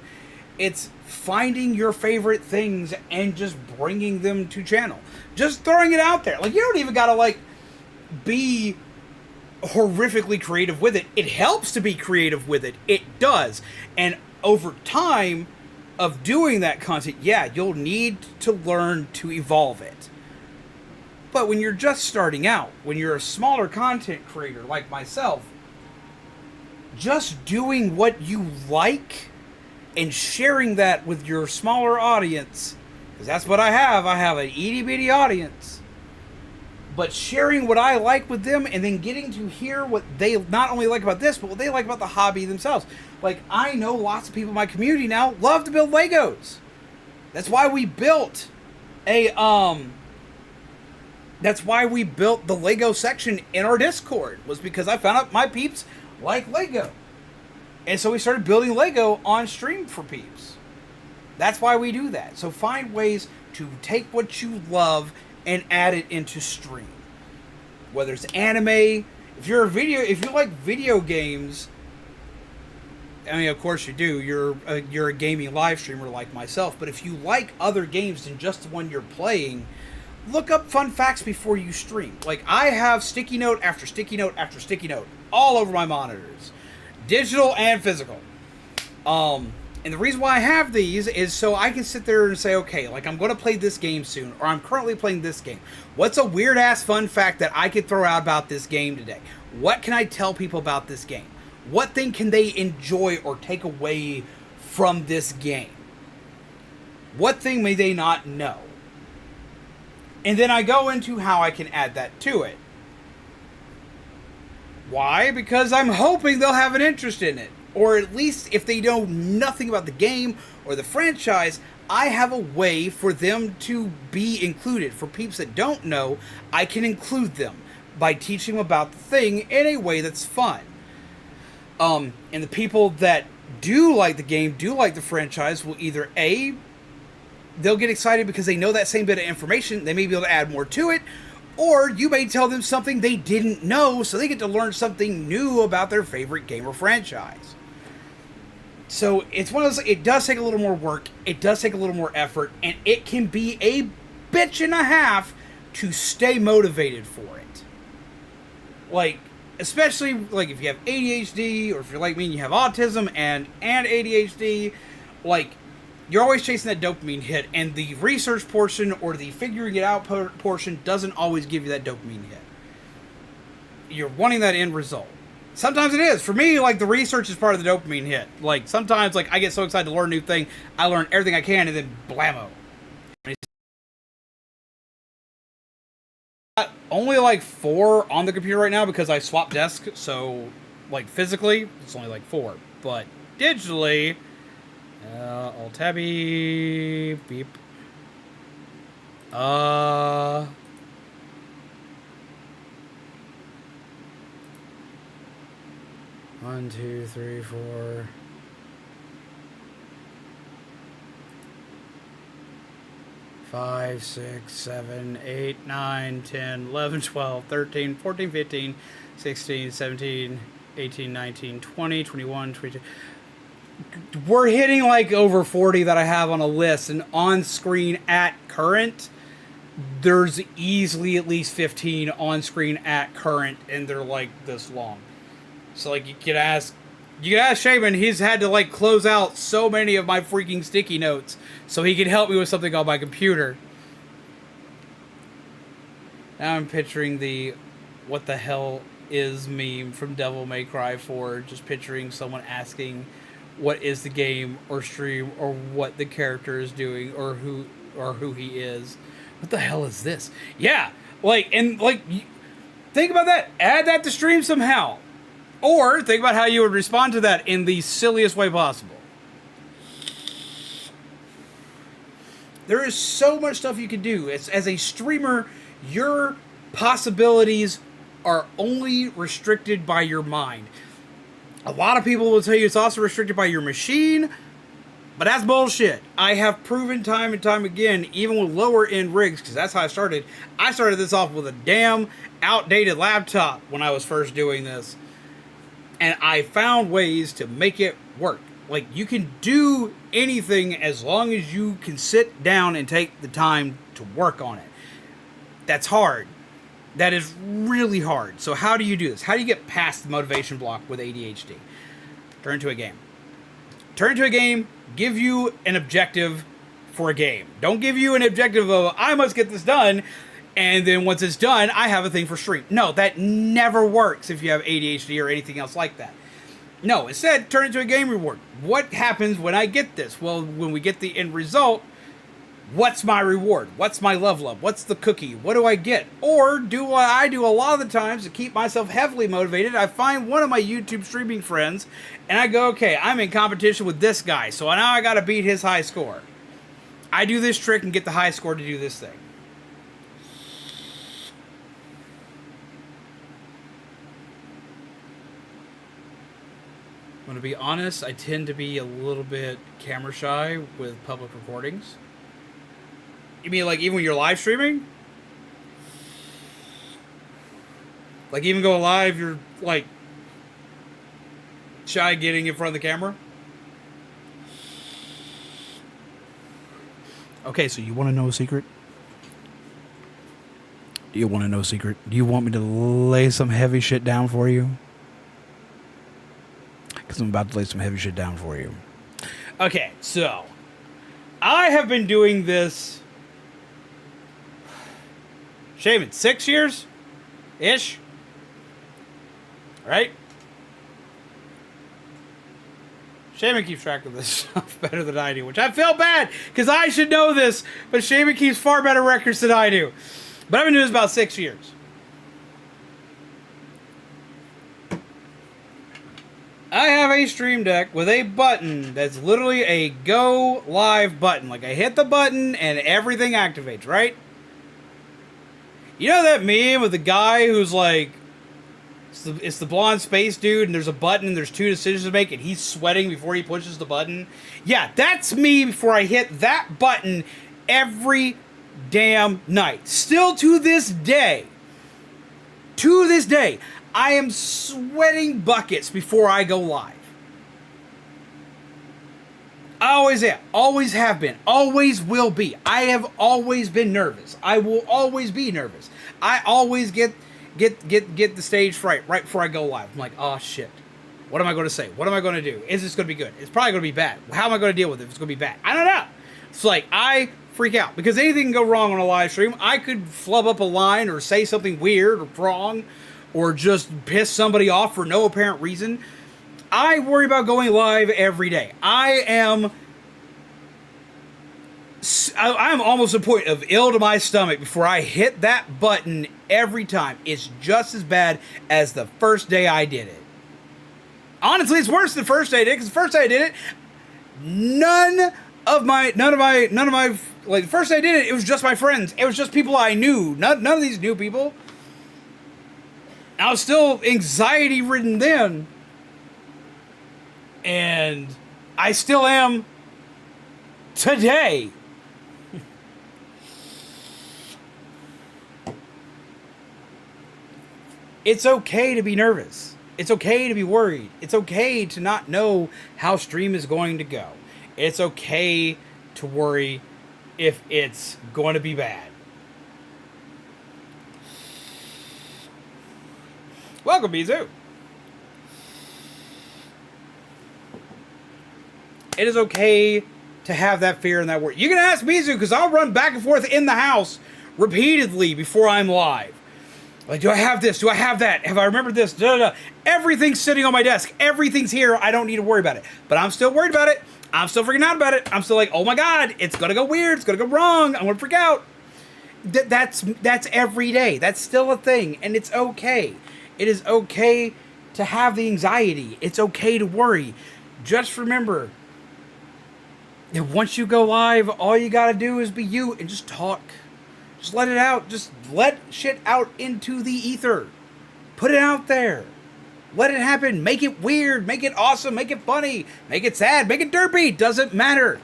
It's finding your favorite things and just bringing them to channel. Just throwing it out there. Like, you don't even gotta, like, be horrifically creative with it. It helps to be creative with it. It does. And over time of doing that content, yeah, you'll need to learn to evolve it. But when you're just starting out, when you're a smaller content creator like myself, just doing what you like and sharing that with your smaller audience, because that's what I have. I have an itty-bitty audience. But sharing what I like with them and then getting to hear what they not only like about this, but what they like about the hobby themselves. Like, I know lots of people in my community now love to build Legos. That's why we built That's why we built the Lego section in our Discord, was because I found out my peeps like Lego. And so we started building Lego on stream for peeps. That's why we do that. So find ways to take what you love and add it into stream. Whether it's anime, if you like video games, I mean, of course you do. You're a gaming live streamer like myself. But if you like other games than just the one you're playing, look up fun facts before you stream. Like, I have sticky note after sticky note after sticky note all over my monitors, digital and physical. And the reason why I have these is so I can sit there and say, okay, like, I'm going to play this game soon, or I'm currently playing this game. What's a weird ass fun fact that I could throw out about this game today? What can I tell people about this game? What thing can they enjoy or take away from this game? What thing may they not know? And then I go into how I can add that to it. Why? Because I'm hoping they'll have an interest in it. Or at least if they know nothing about the game or the franchise, I have a way for them to be included. For peeps that don't know, I can include them by teaching them about the thing in a way that's fun. And the people that do like the game, do like the franchise, will either A, they'll get excited because they know that same bit of information, they may be able to add more to it, or you may tell them something they didn't know, so they get to learn something new about their favorite game or franchise. So it's one of those, it does take a little more work, it does take a little more effort, and it can be a bitch and a half to stay motivated for it. Like, especially like if you have ADHD, or if you're like me and you have autism and ADHD, like, you're always chasing that dopamine hit, and the research portion or the figuring it out portion doesn't always give you that dopamine hit. You're wanting that end result. Sometimes it is. For me, like, the research is part of the dopamine hit. Like, sometimes, like, I get so excited to learn a new thing, I learn everything I can, and then blammo. Only, like, 4 on the computer right now because I swapped desks, so, like, physically, it's only, like, 4. But digitally, Alt tabby, beep. 1, 2, 3, 4. 5, 6, 7, 8, 9, 10, 11, 12, 13, 14, 15, 16, 17, 18, 19, 20, 21, 22. We're hitting like over 40 that I have on a list, and on screen at current, there's easily at least 15 on screen at current, and they're like this long. So like you could ask Shaman, he's had to like close out so many of my freaking sticky notes so he could help me with something on my computer. Now I'm picturing the what the hell is meme from Devil May Cry 4, just picturing someone asking what is the game or stream or what the character is doing or who he is. What the hell is this? Yeah, like, and like, think about that. Add that to stream somehow. Or think about how you would respond to that in the silliest way possible. There is so much stuff you can do. As a streamer, your possibilities are only restricted by your mind. A lot of people will tell you it's also restricted by your machine, but that's bullshit. I have proven time and time again, even with lower end rigs, because that's how I started. I started this off with a damn outdated laptop when I was first doing this. And I found ways to make it work. Like, you can do anything as long as you can sit down and take the time to work on it. That's hard. That is really hard. So how do you do this? How do you get past the motivation block with ADHD? Turn to a game. Turn to a game, give you an objective for a game. Don't give you an objective of, I must get this done, and then once it's done, I have a thing for stream. No, that never works if you have ADHD or anything else like that. No, instead, turn it into a game reward. What happens when I get this? Well, when we get the end result, what's my reward? What's my level up? What's the cookie? What do I get? Or do what I do a lot of the times to keep myself heavily motivated. I find one of my YouTube streaming friends, and I go, okay, I'm in competition with this guy, so now I got to beat his high score. I do this trick and get the high score to do this thing. I'm going to be honest, I tend to be a little bit camera shy with public recordings. You mean like even when you're live streaming? Like even going live, you're like shy getting in front of the camera? Okay, so you want to know a secret? Do you want to know a secret? Do you want me to lay some heavy shit down for you? Because I'm about to lay some heavy shit down for you. Okay, so I have been doing this, Shaman, 6 years ish, right? Shaman keeps track of this stuff better than I do, which I feel bad, because I should know this, but Shaman keeps far better records than I do. But I've been doing this about 6 years. I have a stream deck with a button that's literally a go live button. Like, I hit the button and everything activates, right? You know that meme with the guy who's like, it's the blonde space dude, and there's a button, and there's 2 decisions to make, and he's sweating before he pushes the button? Yeah, that's me before I hit that button every damn night. Still to this day, I am sweating buckets before I go live. I always am. Always have been. Always will be. I have always been nervous. I will always be nervous. I always get the stage fright right before I go live. I'm like, oh shit. What am I going to say? What am I going to do? Is this going to be good? It's probably going to be bad. How am I going to deal with it if it's going to be bad? I don't know. It's like, I freak out because anything can go wrong on a live stream. I could flub up a line or say something weird or wrong or just piss somebody off for no apparent reason. I worry about going live every day. I'm almost at a point of ill to my stomach before I hit that button every time. It's just as bad as the first day I did it. Honestly, it's worse than the first day I did it, because the first day I did it, none of my, like, the first day I did it, it was just my friends. It was just people I knew. None of these new people. I was still anxiety-ridden then. And I still am today. It's okay to be nervous. It's okay to be worried. It's okay to not know how stream is going to go. It's okay to worry if it's going to be bad. Welcome, Mizu. It is okay to have that fear and that worry. You can ask Mizu, because I'll run back and forth in the house repeatedly before I'm live. Like, do I have this? Do I have that? Have I remembered this? Da, da, da. Everything's sitting on my desk. Everything's here. I don't need to worry about it. But I'm still worried about it. I'm still freaking out about it. I'm still like, oh my God, it's going to go weird. It's going to go wrong. I'm going to freak out. That's every day. That's still a thing. And it's okay. It is okay to have the anxiety. It's okay to worry. Just remember, that once you go live, all you got to do is be you and just talk. Just let it out. Just let shit out into the ether. Put it out there. Let it happen. Make it weird. Make it awesome. Make it funny. Make it sad. Make it derpy. Doesn't matter.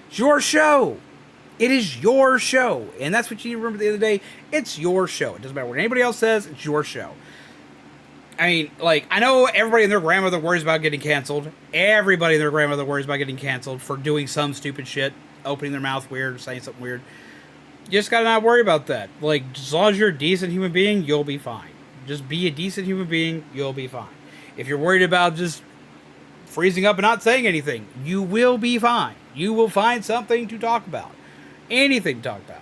It's your show. It is your show. And that's what you need to remember at the end of the day. It's your show. It doesn't matter what anybody else says. It's your show. I mean, like, I know everybody and their grandmother worries about getting canceled. Everybody and their grandmother worries about getting canceled for doing some stupid shit. Opening their mouth weird or saying something weird. You just gotta not worry about that. Like, as long as you're a decent human being, you'll be fine. Just be a decent human being, you'll be fine. If you're worried about just freezing up and not saying anything, you will be fine. You will find something to talk about. Anything to talk about.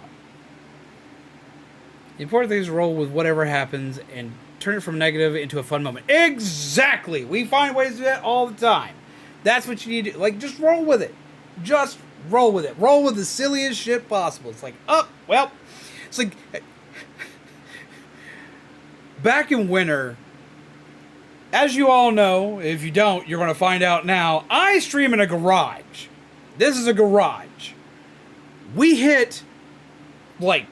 The important thing is to roll with whatever happens and turn it from negative into a fun moment. Exactly! We find ways to do that all the time. That's what you need to do. Like, just roll with it. Just roll with it. Roll with the silliest shit possible. It's like, oh, well. It's like, back in winter, as you all know, if you don't, you're going to find out now, I stream in a garage. This is a garage. We hit, like,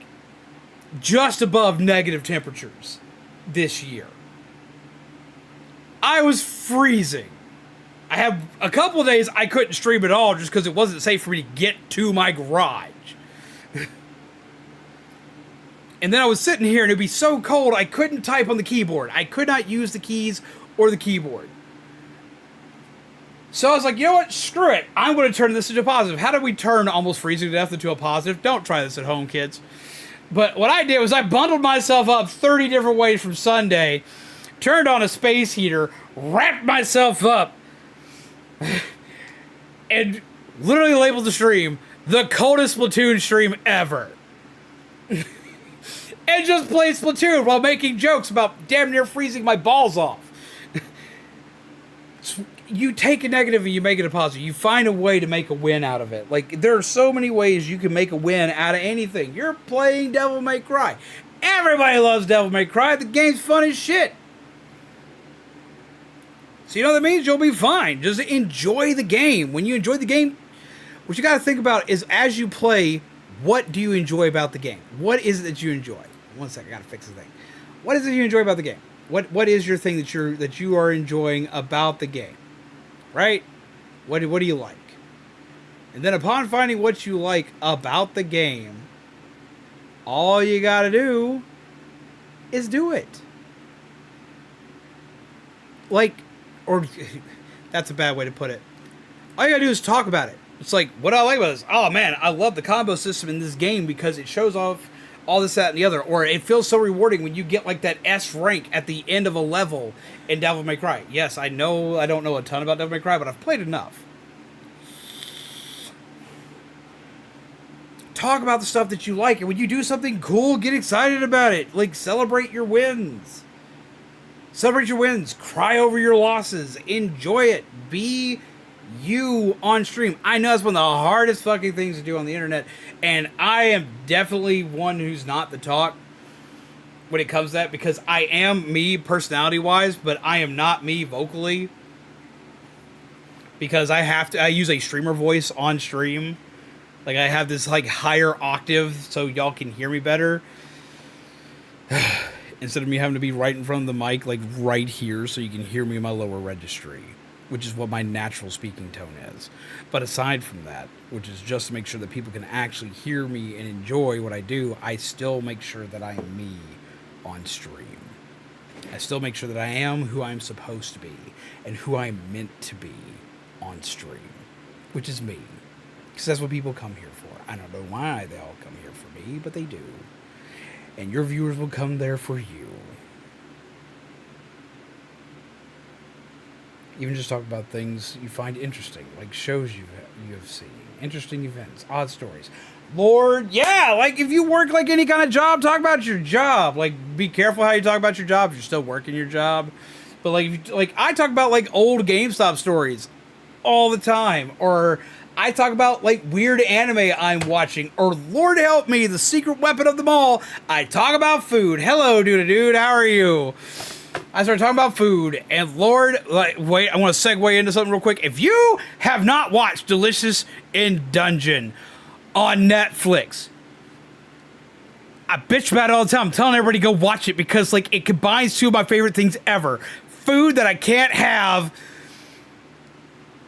just above negative temperatures this year. I was freezing. I have a couple of days I couldn't stream at all just because it wasn't safe for me to get to my garage. And then I was sitting here and it'd be so cold I couldn't type on the keyboard. I could not use the keys or the keyboard. So I was like, you know what? Screw it. I'm going to turn this into a positive. How do we turn almost freezing to death into a positive? Don't try this at home, kids. But what I did was I bundled myself up 30 different ways from Sunday, turned on a space heater, wrapped myself up, and literally labeled the stream the coldest Splatoon stream ever. And just played Splatoon while making jokes about damn near freezing my balls off. you take a negative and you make it a positive. You find a way to make a win out of it. Like, there are so many ways you can make a win out of anything. You're playing Devil May Cry. Everybody loves Devil May Cry. The game's fun as shit. So you know what that means? You'll be fine. Just enjoy the game. When you enjoy the game, what you got to think about is as you play, what do you enjoy about the game? What is it that you enjoy? One second, I got to fix the thing. What is it you enjoy about the game? What is your thing that you are enjoying about the game? Right? What do you like? And then upon finding what you like about the game, all you got to do is do it. Like, or that's a bad way to put it. All you gotta do is talk about it. It's like, what I like about this, oh man, I love the combo system in this game because it shows off all this, that, and the other. Or it feels so rewarding when you get like that S rank at the end of a level in Devil May Cry. Yes, I know I don't know a ton about Devil May Cry, but I've played enough. Talk about the stuff that you like, and when you do something cool, get excited about it. Like, celebrate your wins. Celebrate your wins. Cry over your losses. Enjoy it. Be you on stream. I know it's one of the hardest fucking things to do on the internet, and I am definitely one who's not the talk when it comes to that, because I am me personality-wise, but I am not me vocally, because I use a streamer voice on stream. Like, I have this, like, higher octave so y'all can hear me better. Instead of me having to be right in front of the mic, like, right here so you can hear me in my lower registry, which is what my natural speaking tone is. But aside from that, which is just to make sure that people can actually hear me and enjoy what I do, I still make sure that I am me on stream. I still make sure that I am who I'm supposed to be and who I'm meant to be on stream, which is me. Because that's what people come here for. I don't know why they all come here for me, but they do. And your viewers will come there for you. Even just talk about things you find interesting, like shows you have seen, interesting events, odd stories. Lord, yeah, like if you work like any kind of job, talk about your job. Like, be careful how you talk about your job if you're still working your job. But like I talk about like old GameStop stories all the time, or I talk about like weird anime I'm watching, or Lord help me, the secret weapon of them all, I talk about food. Hello, dude, how are you? I started talking about food, and Lord, like, wait, I want to segue into something real quick. If you have not watched Delicious in Dungeon on Netflix, I bitch about it all the time. I'm telling everybody to go watch it because like it combines two of my favorite things ever: food that I can't have,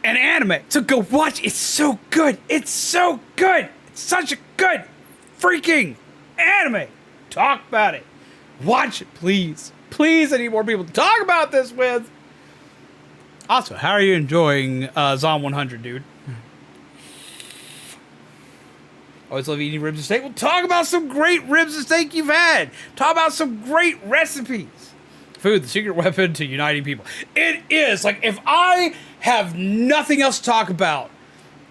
and anime. So go watch. It's so good. It's so good. It's such a good freaking anime. Talk about it. Watch it, please. Please, I need more people to talk about this with. Also, how are you enjoying Zom 100, dude? Always love eating ribs and steak. Well, talk about some great ribs and steak you've had. Talk about some great recipes. Food, the secret weapon to uniting people. It is. Like, if I have nothing else to talk about,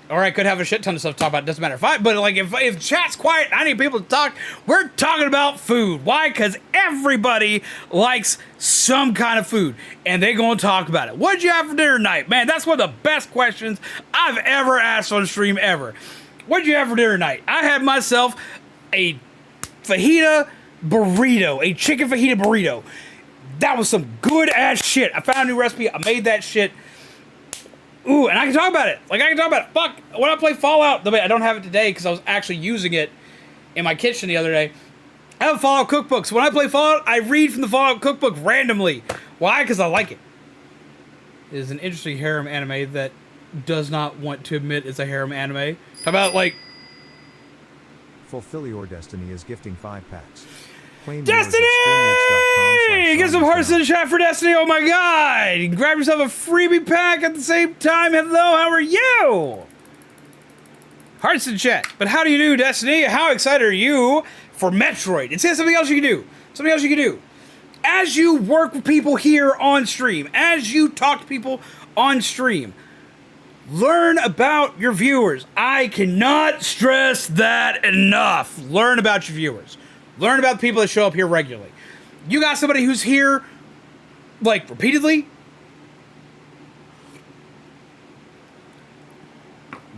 or I could have a shit ton of stuff to talk about, it doesn't matter. If chat's quiet, I need people to talk, we're talking about food. Why? Because everybody likes some kind of food, and they're going to talk about it. What'd you have for dinner tonight? Man, that's one of the best questions I've ever asked on stream ever. What'd you have for dinner tonight? I had myself a fajita burrito, a chicken fajita burrito. That was some good ass shit. I found a new recipe. I made that shit. Ooh, and I can talk about it. Like, I can talk about it. Fuck, when I play Fallout, I don't have it today because I was actually using it in my kitchen the other day. I have a Fallout cookbook, so when I play Fallout, I read from the Fallout cookbook randomly. Why? Because I like it. It is an interesting harem anime that does not want to admit it's a harem anime. How about, like... Fulfill your destiny is gifting 5 packs. Destiny! Get some hearts in the chat for Destiny. Oh my god! Grab yourself a freebie pack at the same time. Hello, how are you? Hearts in the chat. But how do you do, Destiny? How excited are you for Metroid? It's something else you can do. Something else you can do. As you work with people here on stream, as you talk to people on stream, learn about your viewers. I cannot stress that enough. Learn about your viewers. Learn about the people that show up here regularly. You got somebody who's here, like, repeatedly.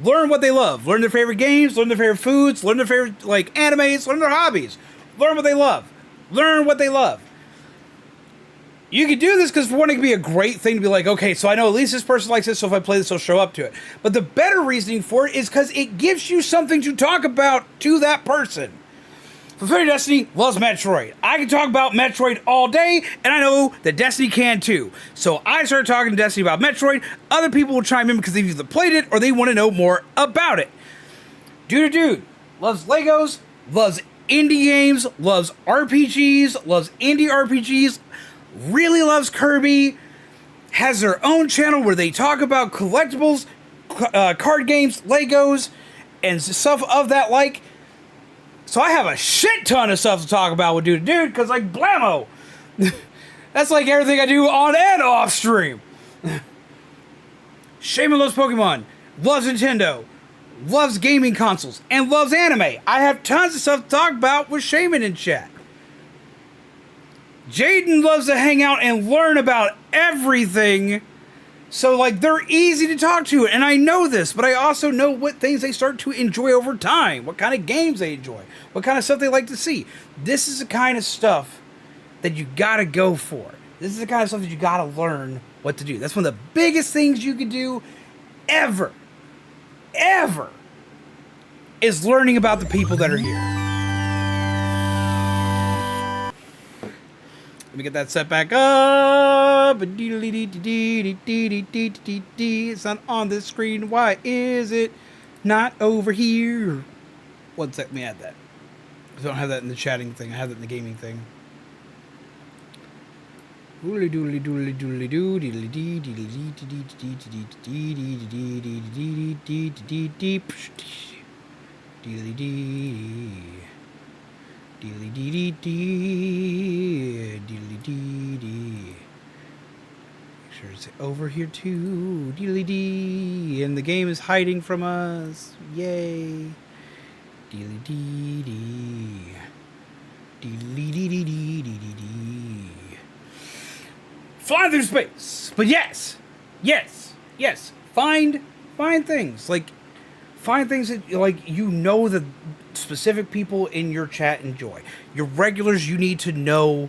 Learn what they love. Learn their favorite games. Learn their favorite foods. Learn their favorite like animes. Learn their hobbies. Learn what they love. Learn what they love. You can do this because for one, it can be a great thing to be like, okay, so I know at least this person likes this, so if I play this, I'll show up to it. But the better reasoning for it is because it gives you something to talk about to that person. Fulfilling Destiny loves Metroid. I can talk about Metroid all day, and I know that Destiny can too. So I started talking to Destiny about Metroid. Other people will chime in because they've either played it or they want to know more about it. Dude loves Legos, loves indie games, loves RPGs, loves indie RPGs, really loves Kirby, has their own channel where they talk about collectibles, card games, Legos, and stuff of that like. So I have a shit ton of stuff to talk about with Dude, because like blammo. That's like everything I do on and off stream. Shaman loves Pokemon, loves Nintendo, loves gaming consoles, and loves anime. I have tons of stuff to talk about with Shaman in chat. Jaden loves to hang out and learn about everything. So, like, they're easy to talk to. And I know this, but I also know what things they start to enjoy over time. What kind of games they enjoy. What kind of stuff they like to see. This is the kind of stuff that you gotta go for. This is the kind of stuff that you gotta learn what to do. That's one of the biggest things you could do ever, is learning about the people that are here. Let me get that set back up. It's not on the screen. Why is it not over here? 1 sec, let me add that. I don't have that in the chatting thing. I have it in the gaming thing. Doodly doodly doodly doodly doo diddly dee diddly dee dee dee dee diddly dee. Deedly dee dee dee, deedly dee dee. Make sure it's over here too. Deedly dee, and the game is hiding from us. Yay! Deedly dee dee, deedly dee dee dee dee dee. Flying through space, but yes. Find things like. Find things that, like, you know that specific people in your chat enjoy. Your regulars, you need to know,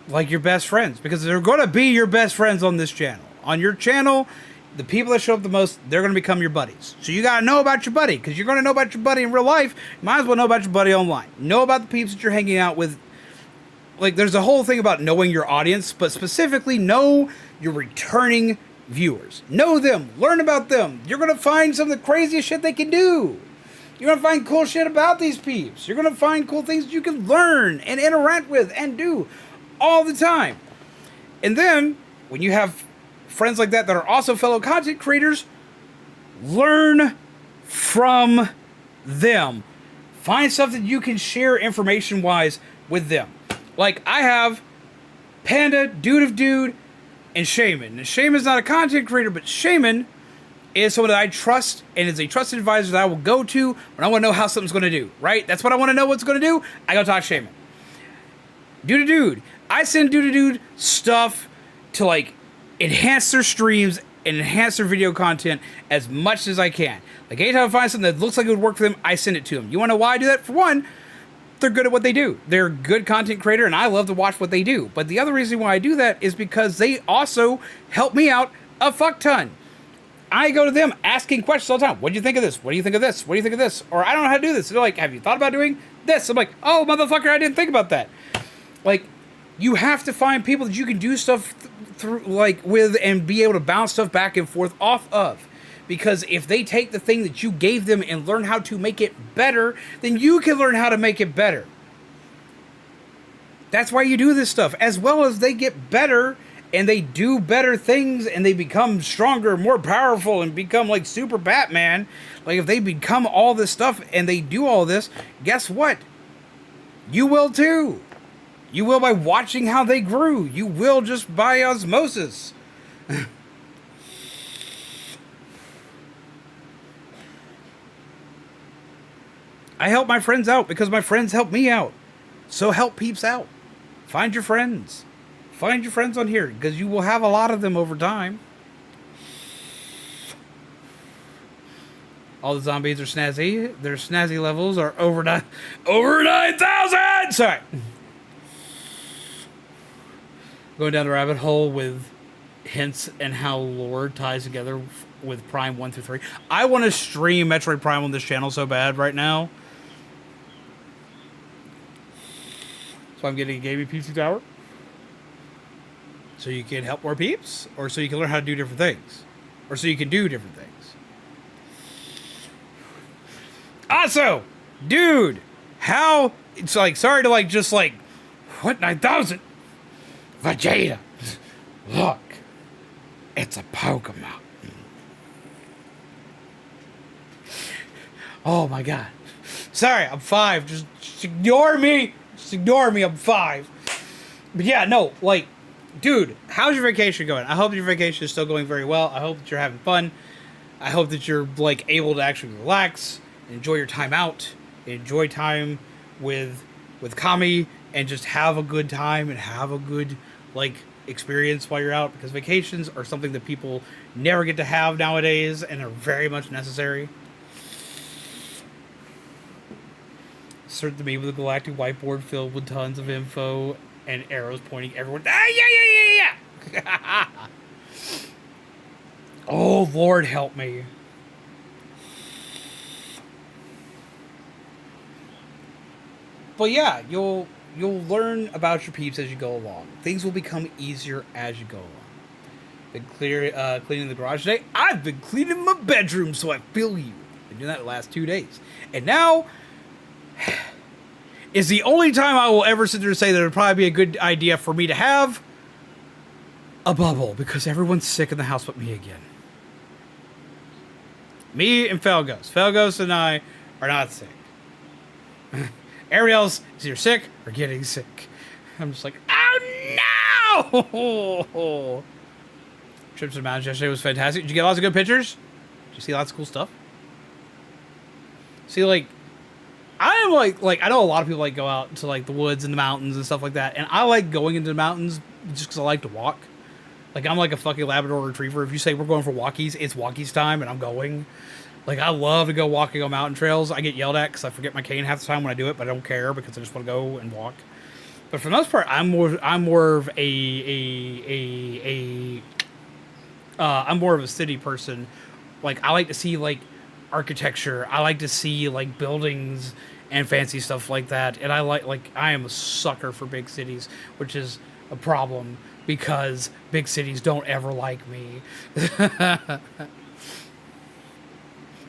like, your best friends. Because they're going to be your best friends on this channel. On your channel, the people that show up the most, they're going to become your buddies. So you got to know about your buddy. Because you're going to know about your buddy in real life. You might as well know about your buddy online. Know about the peeps that you're hanging out with. Like, there's a whole thing about knowing your audience. But specifically, know your returning viewers. Know them. Learn about them. You're going to find some of the craziest shit they can do. You're going to find cool shit about these peeps. You're going to find cool things you can learn and interact with and do all the time. And then, when you have friends like that are also fellow content creators, learn from them. Find stuff that you can share information-wise with them. Like, I have Panda, Dude, and Shaman. And Shaman's not a content creator, but Shaman is someone that I trust and is a trusted advisor that I will go to when I want to know how something's going to do, right? That's what I want to know what's going to do. I go talk to Shaman. Dude. I send Dude stuff to, like, enhance their streams and enhance their video content as much as I can. Like, anytime I find something that looks like it would work for them, I send it to them. You want to know why I do that? For one, they're good at what they do. They're a good content creator, and I love to watch what they do. But the other reason why I do that is because they also help me out a fuck ton. I go to them asking questions all the time. What do you think of this? What do you think of this? What do you think of this? Or I don't know how to do this. They're like, have you thought about doing this? I'm like, oh, motherfucker, I didn't think about that. Like, you have to find people that you can do stuff through, like, with, and be able to bounce stuff back and forth off of. Because if they take the thing that you gave them and learn how to make it better, then you can learn how to make it better. That's why you do this stuff. As well as they get better and they do better things and they become stronger, more powerful, and become like Super Batman. Like, if they become all this stuff and they do all this, guess what? You will too. You will by watching how they grew. You will just by osmosis. I help my friends out because my friends help me out. So help peeps out. Find your friends. Find your friends on here because you will have a lot of them over time. All the zombies are snazzy. Their snazzy levels are over 9,000. Sorry. Going down the rabbit hole with hints and how lore ties together with Prime 1 through 3. I want to stream Metroid Prime on this channel so bad right now. So I'm getting a gaming PC tower. So you can help more peeps, or so you can learn how to do different things, or so you can do different things. Also, dude, how it's like, sorry to like just like, what 9,000? Vegeta, look, it's a Pokemon. Oh my god. Sorry, I'm 5. Just ignore me. Just ignore me. I'm 5. But yeah, no, like, dude, how's your vacation going? I hope your vacation is still going very well. I hope that you're having fun. I hope that you're like able to actually relax, enjoy your time out, enjoy time with Kami, and just have a good time and have a good like experience while you're out, because vacations are something that people never get to have nowadays and are very much necessary. Insert the meme with a galactic whiteboard filled with tons of info and arrows pointing everyone. Ah, yeah. Oh, Lord help me. But yeah, you'll learn about your peeps as you go along. Things will become easier as you go along. Been cleaning the garage today. I've been cleaning my bedroom, so I feel you. Been doing that the last 2 days. And now is the only time I will ever sit there and say that it would probably be a good idea for me to have a bubble, because everyone's sick in the house but me again. Me and Felgos. Felgos and I are not sick. Everybody else is either sick or getting sick. I'm just like, oh no! Trip to the mountains yesterday was fantastic. Did you get lots of good pictures? Did you see lots of cool stuff? See, like, I am like I know a lot of people like go out to like the woods and the mountains and stuff like that, and I like going into the mountains just because I like to walk. Like, I'm like a fucking Labrador Retriever. If you say we're going for walkies, it's walkies time, and I'm going. Like, I love to go walking on mountain trails. I get yelled at because I forget my cane half the time when I do it, but I don't care because I just want to go and walk. But for the most part, I'm more of I'm more of a city person. Like, I like to see like architecture. I like to see like buildings and fancy stuff like that. And I am a sucker for big cities, which is a problem because big cities don't ever like me.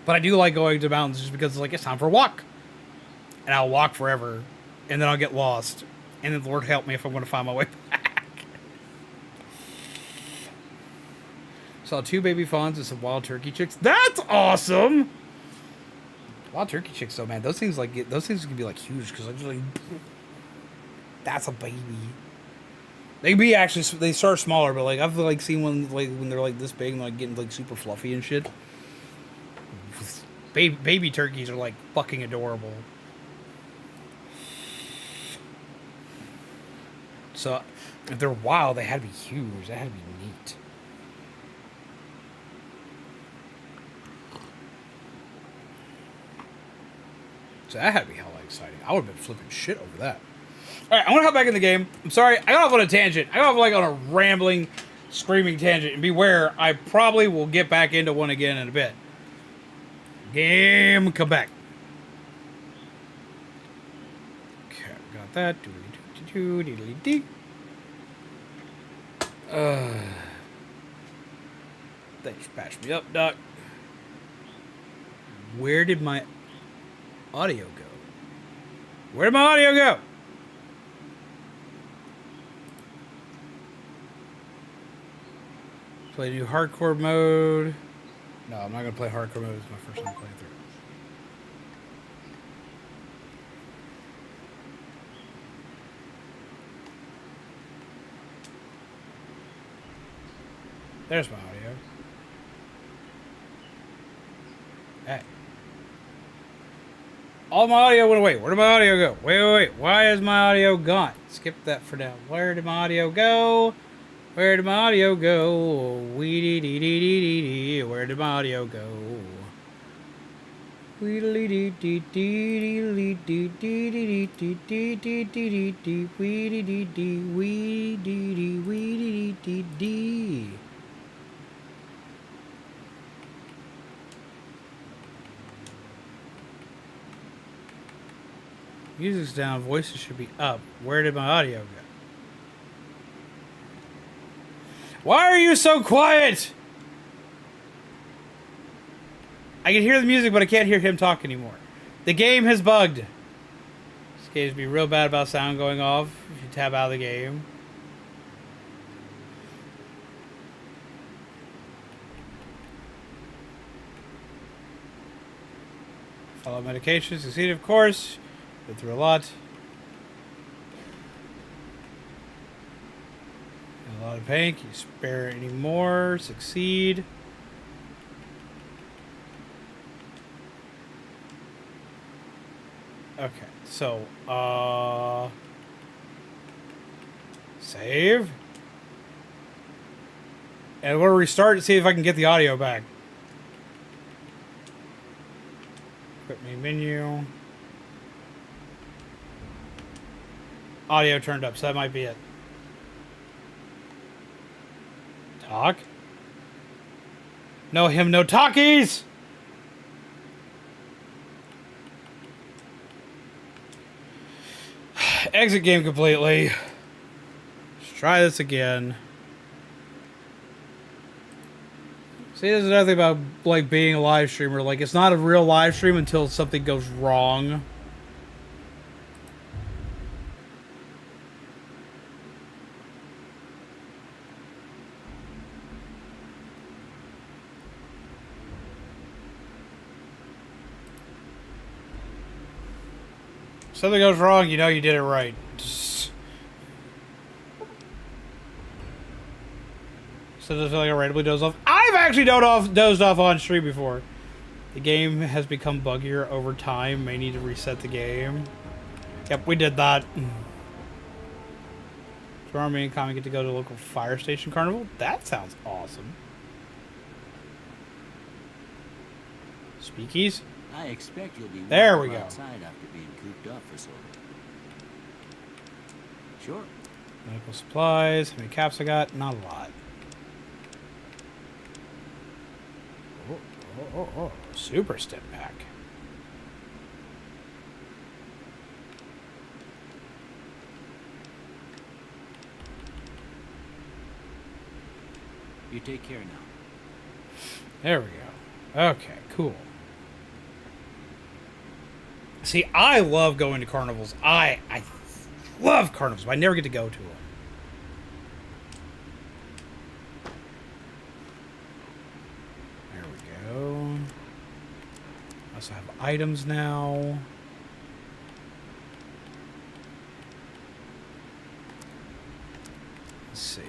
But I do like going to mountains just because it's like, it's time for a walk. And I'll walk forever. And then I'll get lost. And then Lord help me if I'm going to find my way back. Saw 2 baby fawns and some wild turkey chicks. That's awesome! Wild turkey chicks though, man. Those things can be like huge. Because I'm just like, that's a baby. They can be actually, they start smaller. But like, I've like seen one like when they're like this big and like getting like super fluffy and shit. Baby turkeys are like fucking adorable. So if they're wild, they had to be huge. That had to be neat. So that had to be hella exciting. I would have been flipping shit over that. All right, I want to hop back in the game. I'm sorry, I got off on a tangent. I got off like on a rambling, screaming tangent. And beware, I probably will get back into one again in a bit. Game, come back. Okay, got that. Thanks, patch me up, Doc. Where did my audio go? Where did my audio go? Play new hardcore mode. No, I'm not going to play hardcore mode. It's my first time playing through. There's my audio. Hey. All my audio went away. Where did my audio go? Wait. Why is my audio gone? Skip that for now. Where did my audio go? Where did my audio go? Where did my audio go? Music's down, voices should be up. Where did my audio go? Why are you so quiet? I can hear the music, but I can't hear him talk anymore. The game has bugged. This game's be real bad about sound going off if you tab out of the game. Follow medication, succeed, of course. Been through a lot. A lot of pain. Can you spare any more? Succeed. Okay, so, save. And we'll restart and see if I can get the audio back. Quit main menu. Audio turned up, so that might be it. Talk. No him, no talkies! Exit game completely. Let's try this again. See, there's nothing about like being a live streamer. Like, it's not a real live stream until something goes wrong. Something goes wrong, you know you did it right. So does it like I randomly doze off? I've actually dozed off on stream before. The game has become buggier over time. May need to reset the game. Yep, we did that. Tomorrow me and Kami get to go to a local fire station carnival. That sounds awesome. Speakies? I expect you'll be there we go. Outside after being cooped up for so long. Sure. Medical supplies. How many caps I got? Not a lot. Oh. Super stim pack. You take care now. There we go. Okay, cool. See, I love going to carnivals. I love carnivals, but I never get to go to them. There we go. I also have items now. Let's see.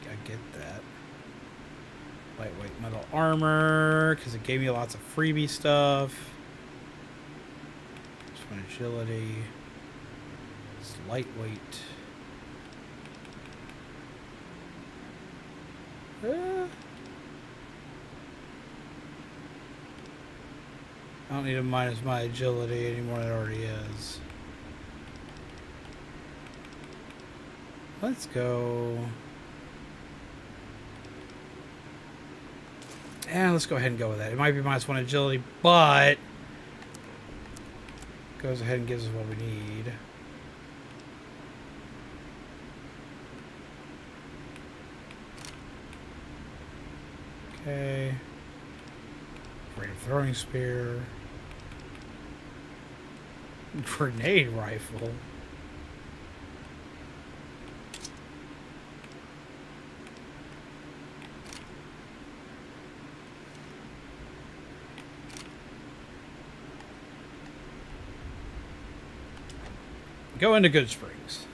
I get that. Lightweight metal armor, because it gave me lots of freebie stuff. Just one agility. It's lightweight. I don't need to minus my agility anymore than it already is. Let's go. Yeah, let's go ahead and go with that. It might be -1 agility, but goes ahead and gives us what we need. Okay. Rate of throwing spear. Grenade rifle. Go into Good Springs.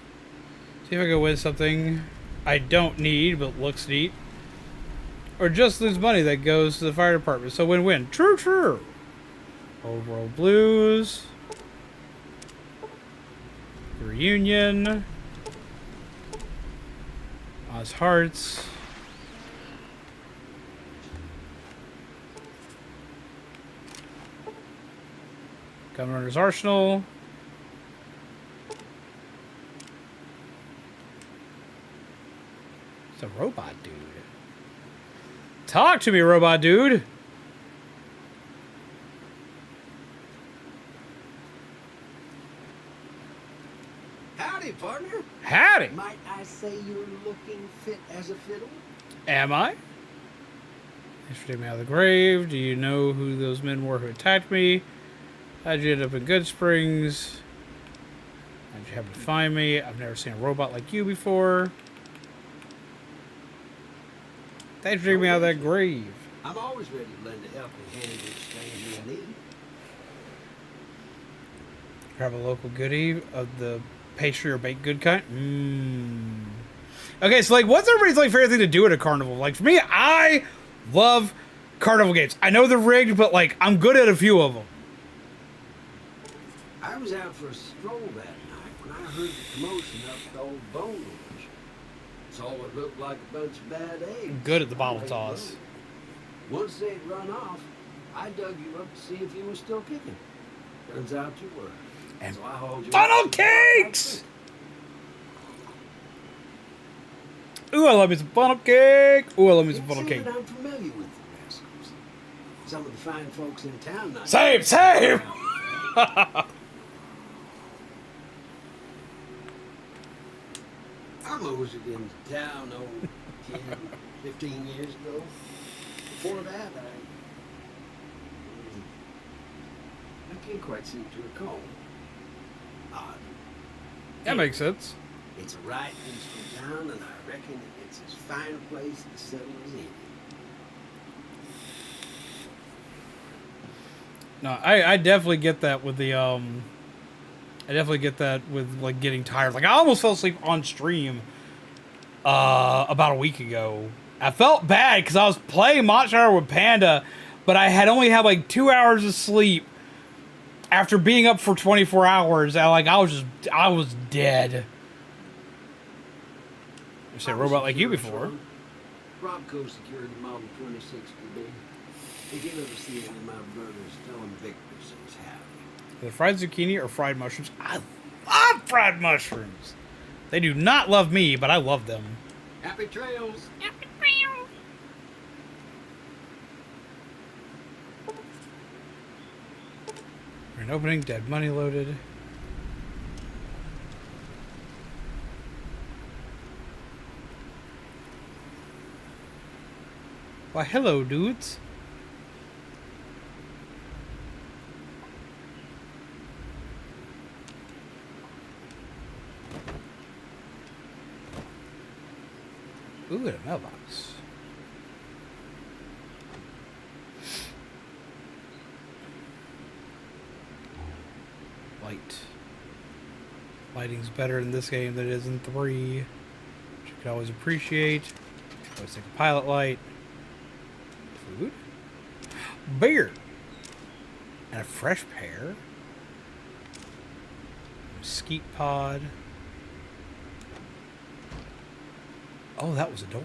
See if I can win something I don't need but looks neat. Or just lose money that goes to the fire department. So win-win. True. Old World Blues. Reunion. Oz Hearts. Gunrunner's Arsenal. It's a robot dude. Talk to me, robot dude. Howdy, partner. Howdy. Might I say you're looking fit as a fiddle? Am I? Thanks for taking me out of the grave. Do you know who those men were who attacked me? How'd you end up in Good Springs? How'd you happen to find me? I've never seen a robot like you before. Thanks for taking me out of that grave. I'm always ready to lend a helping hand to a stranger in need. Grab a local goodie of the pastry or baked good kind. Okay, so like, what's everybody's like favorite thing to do at a carnival? Like for me, I love carnival games. I know they're rigged, but like I'm good at a few of them. I was out for a stroll that night when I heard the commotion up the old bone ridge. Saw what looked like a bunch of bad eggs. Good at the bottle toss. Once they'd run off, I dug you up to see if you were still kicking. Turns out you were. And so I hauled you funnel up. cakes! Ooh, I love me some funnel cake. Ooh, I love me some funnel cake. I'm familiar with the rascals. Some of the fine folks in town. Same. I moseyed into town, 10, 15 years ago. Before that, I can't quite seem to recall. Odd. That makes sense. It's a right peaceful town, and I reckon it's as fine a place to settle as any. No, I definitely get that with the I definitely get that with like getting tired. Like I almost fell asleep on stream about a week ago. I felt bad because I was playing Monster Hunter with Panda, but I had only had like 2 hours of sleep after being up for 24 hours. I was dead. I said robot like you before. Robco secured the Model 26B. If you ever see any of my brothers, tell them Victor says howdy. The fried zucchini or fried mushrooms? I love fried mushrooms. They do not love me, but I love them. Happy trails. Happy trails. We're an opening, dead money loaded. Why, hello, dudes. Ooh, a mailbox. Light. Lighting's better in this game than it is in 3, which you can always appreciate. Always take a pilot light. Food. Beer. And a fresh pear. Mesquite pod. Oh, that was a door.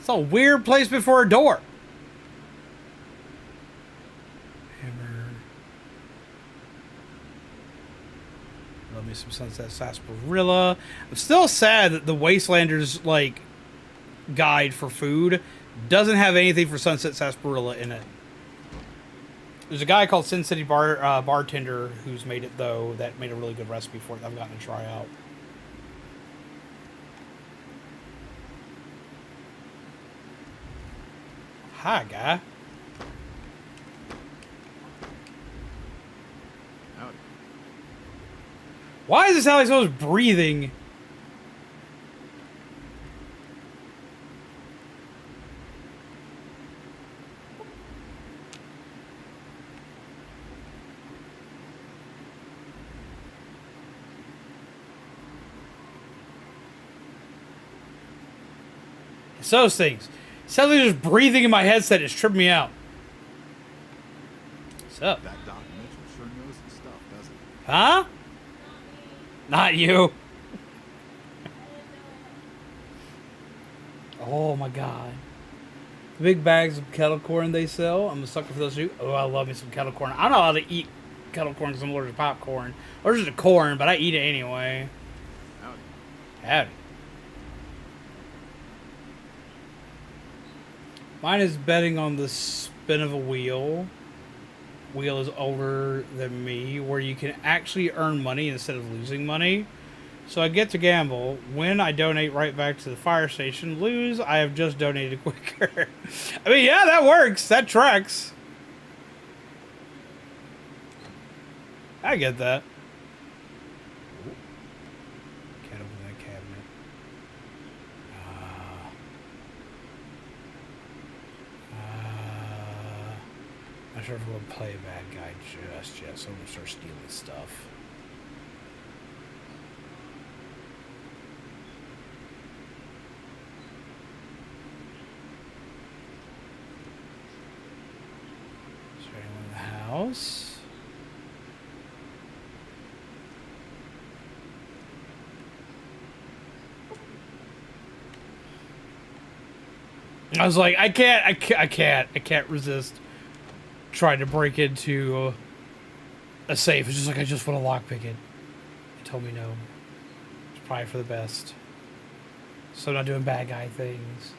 It's a weird placement for a door. Hammer. Love me some Sunset Sarsaparilla. I'm still sad that the Wastelanders like guide for food doesn't have anything for Sunset Sarsaparilla in it. There's a guy called Sin City Bartender who's made it, though, that made a really good recipe for it that I've gotten to try out. Hi, guy. Howdy. Why is this Alex always breathing? It's those things. Sounds like just breathing in my headset is tripping me out. What's up? That documentary sure knows his stuff, doesn't it? Huh? Not you. Oh my god. big bags of kettle corn they sell. I'm a sucker for those too. Oh, I love me some kettle corn. I'm not allowed to eat kettle corn because I'm allergic to popcorn. Allergic to corn, but I eat it anyway. Howdy. Mine is betting on the spin of a wheel. Wheel is older than me, where you can actually earn money instead of losing money. So I get to gamble. Win, I donate right back to the fire station. Lose, I have just donated quicker. I mean, yeah, that works. That tracks. I get that. Can't open that cabinet. Not sure if we'll play a bad guy just yet, so I'm gonna start stealing stuff. Is there anyone in the house? I was like, I can't resist trying to break into a safe. It's just like, I just want to lockpick it. It told me no. It's probably for the best. So I'm not doing bad guy things.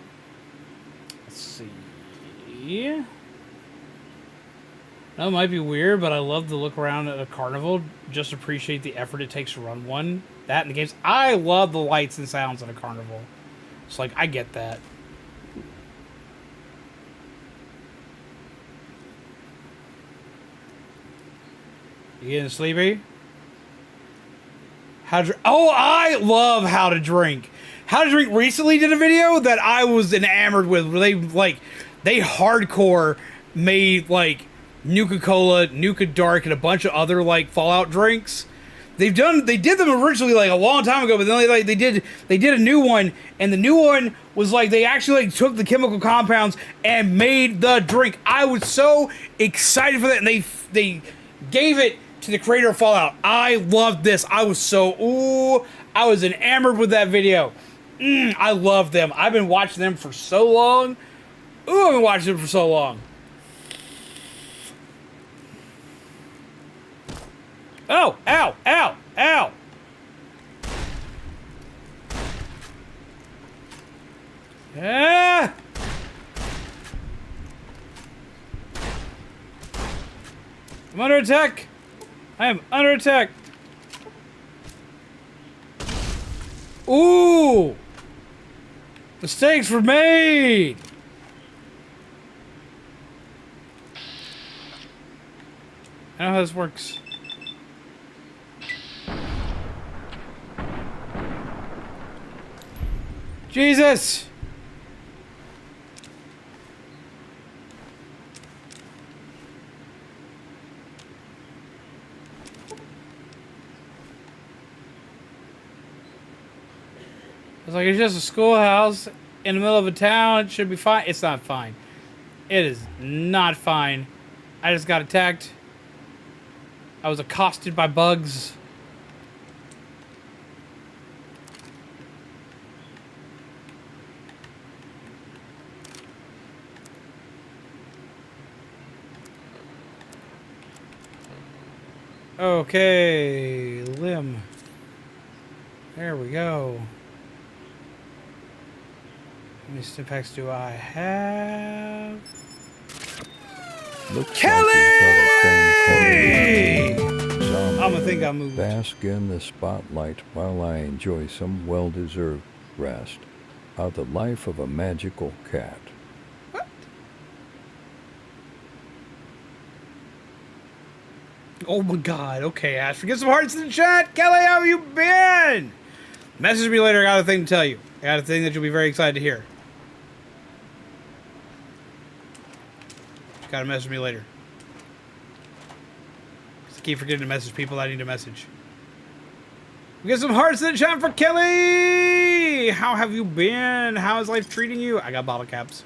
Let's see. That might be weird, but I love to look around at a carnival. Just appreciate the effort it takes to run one. That in the games. I love the lights and sounds at a carnival. It's like, I get that. You getting sleepy? I love How to Drink. How to Drink recently did a video that I was enamored with. Where they hardcore made like Nuka-Cola, Nuka Dark, and a bunch of other like Fallout drinks. They did them originally like a long time ago, but then they did a new one, and the new one was like they actually like took the chemical compounds and made the drink. I was so excited for that, and they gave it to the creator of Fallout. I loved this. I was enamored with that video. I love them. I've been watching them for so long. I've been watching them for so long. Oh, ow, ow, ow. Ah! I'm under attack. I am under attack. Ooh! Mistakes were made! I know how this works. Jesus! It's like, it's just a schoolhouse in the middle of a town. It should be fine. It's not fine. It is not fine. I just got attacked. I was accosted by bugs. Okay, limb. There we go. How many stimpaks do I have? Looks Kelly! Like I'm gonna think I moved. Bask in the spotlight while I enjoy some well-deserved rest. Of the life of a magical cat. What? Oh my god, okay, Asher. Get some hearts in the chat. Kelly, how have you been? Message me later, I got a thing to tell you. I got a thing that you'll be very excited to hear. Gotta message me later. I keep forgetting to message people I need to message. We get some hearts in the chat for Kelly! How have you been? How is life treating you? I got bottle caps.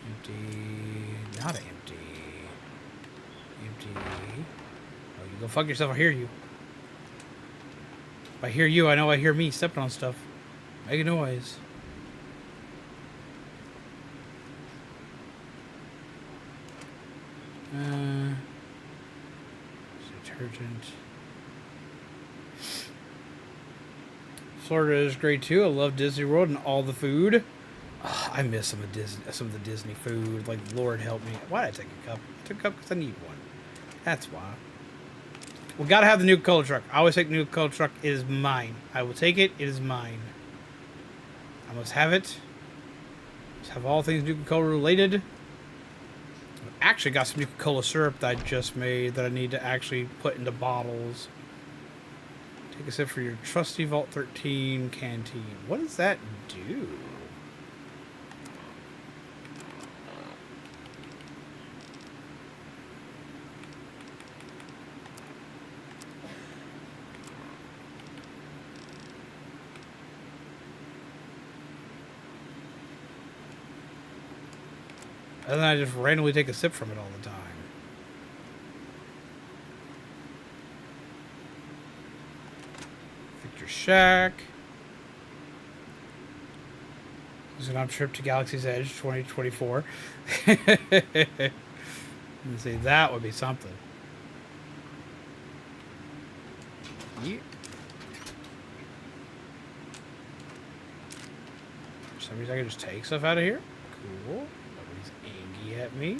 Empty. Not empty. Empty. Oh, you go fuck yourself. I hear you. If I hear you, I know I hear me stepping on stuff. Make a noise. Detergent. Florida is great too. I love Disney World and all the food. Oh, I miss some of the Disney food. Like, Lord help me. Why did I take a cup? I took a cup because I need one. That's why. We gotta have the new Cola truck. I always take the new Cola truck. It is mine. I will take it. It is mine. I must have it. Must have all things Nuka Cola related. I actually got some Nuka Cola syrup that I just made that I need to actually put into bottles. Take a sip for your trusty Vault 13 canteen. What does that do? And then I just randomly take a sip from it all the time. Victor Shack. This is an trip to Galaxy's Edge 2024. Let's see, that would be something. Yeah. For some reason I can just take stuff out of here. Cool. At me.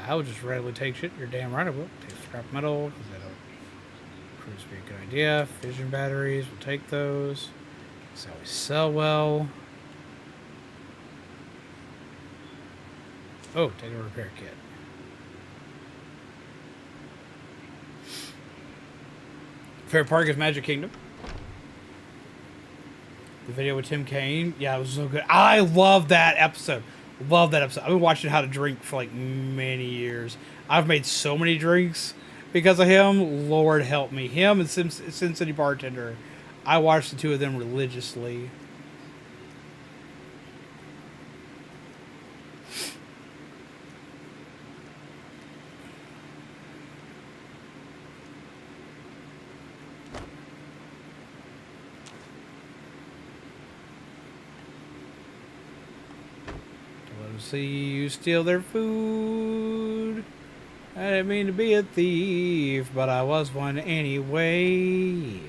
I would just randomly take shit. You're damn right I will. Take scrap metal because that'll prove to be a good idea. Fission batteries, we'll take those. They always sell well. Oh, take a repair kit. Fair Park is Magic Kingdom. The video with Tim Kaine. Yeah, it was so good. I love that episode. Love that episode. I've been watching How to Drink for like many years. I've made so many drinks because of him. Lord help me. Him and Sin City Bartender. I watched the two of them religiously. See you steal their food. I didn't mean to be a thief, but I was one anyway.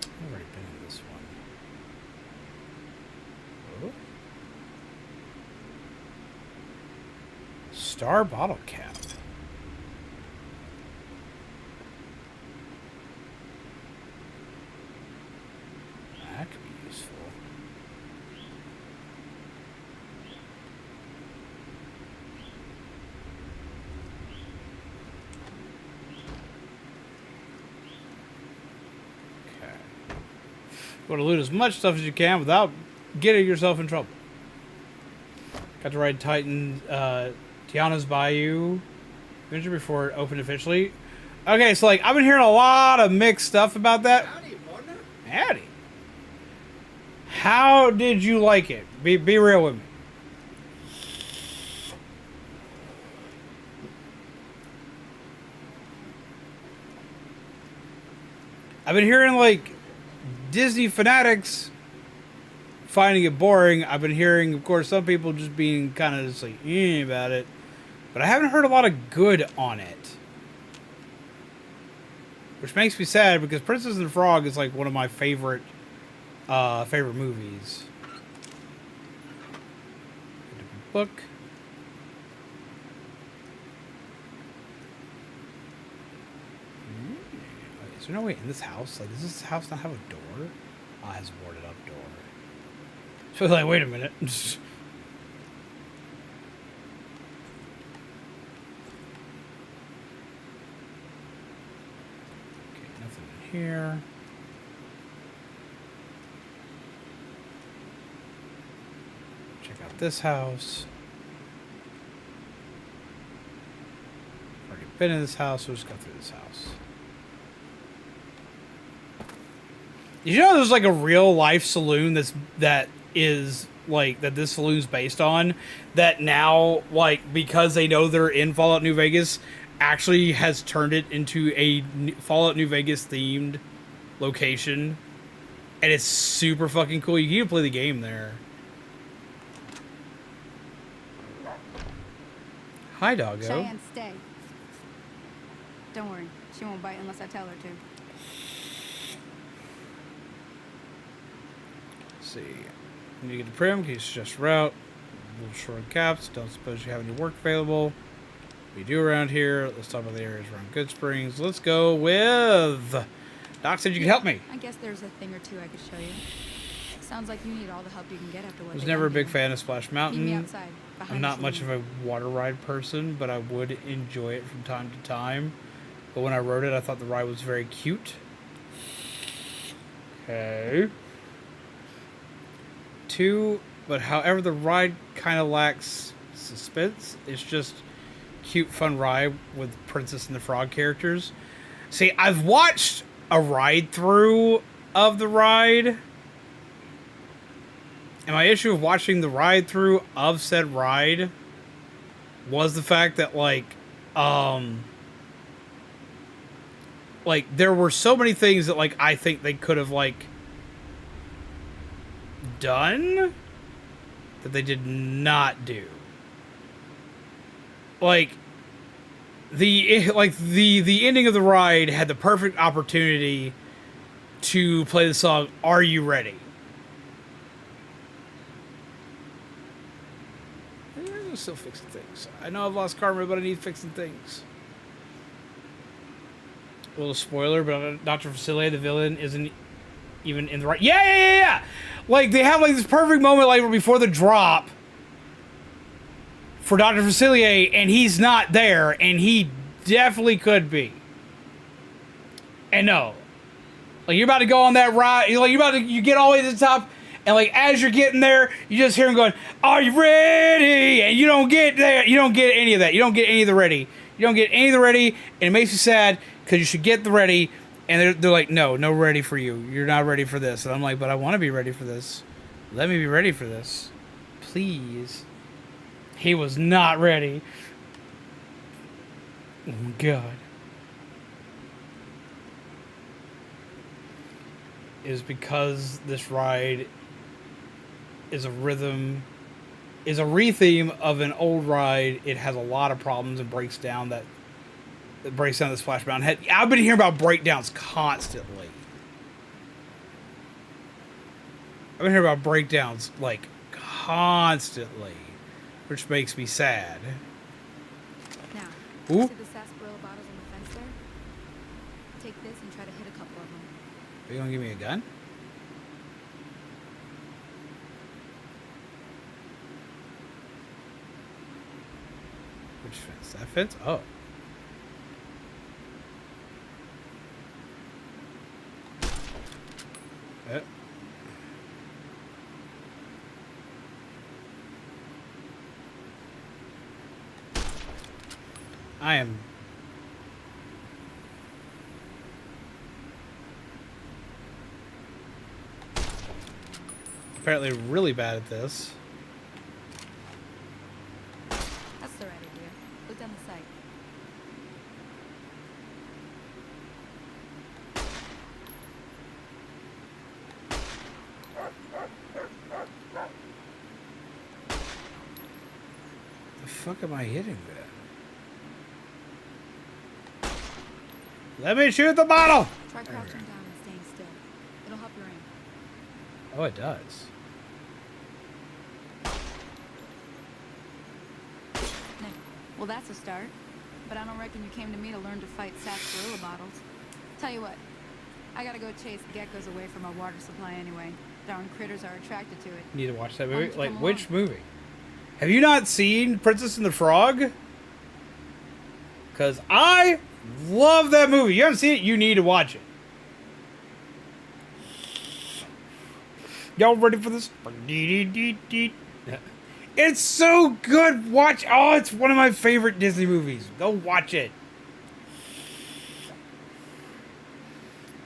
I've already been in this one. Oh. Star bottle cap. You want to loot as much stuff as you can without getting yourself in trouble. Got to ride Titan, Tiana's Bayou adventure before it opened officially. Okay, so like I've been hearing a lot of mixed stuff about that. Howdy, partner. Howdy. How did you like it? Be real with me. I've been hearing like Disney fanatics finding it boring. I've been hearing, of course, some people just being kind of just like about it, but I haven't heard a lot of good on it, which makes me sad because Princess and the Frog is like one of my favorite movies. Book. Is there no way in this house? Like, does this house not have a door? Oh, it has a boarded up door. So like, wait a minute. Okay, nothing in here. Check out this house. Already been in this house, so we'll just go through this house. You know there's like a real life saloon that is like that this saloon's based on, that now, like, because they know they're in Fallout New Vegas, actually has turned it into a Fallout New Vegas themed location, and it's super fucking cool. You can even play the game there. Hi, doggo. Cheyenne, stay. Don't worry, she won't bite unless I tell her to. Let's see. When you get to Prim, can you suggest a route? Little short caps. Don't suppose you have any work available. We do around here. Let's talk about the areas around Good Springs. Let's go with... Doc said you could help me. I guess there's a thing or two I could show you. Sounds like you need all the help you can get after what I was they never a done big here. fan of Splash Meet me Mountain. outside, behind I'm the not much of saloon. a water ride person, but I would enjoy it from time to time. But when I rode it, I thought the ride was very cute. Okay. 2, but however the ride kind of lacks suspense. It's just cute, fun ride with Princess and the Frog characters. See, I've watched a ride through of the ride. And my issue of watching the ride through of said ride was the fact that, like, there were so many things that, like, I think they could have, like, done that they did not do. Like, the ending of the ride had the perfect opportunity to play the song "Are You Ready?" I'm still fixing things. I know I've lost karma, but I need fixing things. A little spoiler, but Dr. Facilier, the villain, isn't even in the right. Yeah. Like, they have, like, this perfect moment, like, before the drop for Dr. Facilier, and he's not there, and he definitely could be. And no. Like, you're about to go on that ride, you get all the way to the top, and, like, as you're getting there, you just hear him going, "Are you ready?" And you don't get there. You don't get any of that. You don't get any of the ready. You don't get any of the ready, and it makes you sad, because you should get the ready, and they're like, no ready for you. You're not ready for this. And I'm like, but I want to be ready for this. Let me be ready for this. Please. He was not ready. Oh, my God. Is because this ride is a re-theme of an old ride. It has a lot of problems and breaks down the Splash Mountain. I've been hearing about breakdowns constantly. I've been hearing about breakdowns, like, constantly, which makes me sad. Now, Ooh. see the sarsaparilla bottles on the fence there? Take this and try to hit a couple of them. Are you gonna give me a gun? Which fence? That fence? Oh. I am apparently really bad at this. That's the right idea. Look down the site. The fuck am I hitting that? Let me shoot the bottle! Try crouching down and staying still. It'll help your aim. Oh, it does. Nick, well, that's a start. But I don't reckon you came to me to learn to fight sarsaparilla bottles. Tell you what, I gotta go chase geckos away from our water supply anyway. Darn critters are attracted to it. You need to watch that Why movie? don't you Like, come which along? movie? Have you not seen Princess and the Frog? Because I love that movie. You haven't seen it? You need to watch it. Y'all ready for this? It's so good. Watch. Oh, it's one of my favorite Disney movies. Go watch it.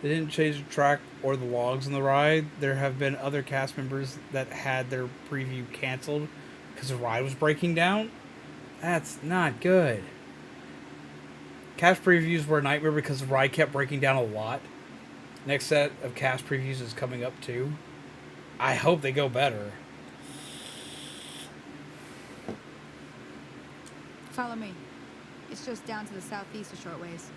They didn't change the track or the logs on the ride, there have been other cast members that had their preview canceled because the ride was breaking down. That's not good. Cast previews were a nightmare because the ride kept breaking down a lot. Next set of cast previews is coming up too. I hope they go better. Follow me. It's just down to the southeast a short ways.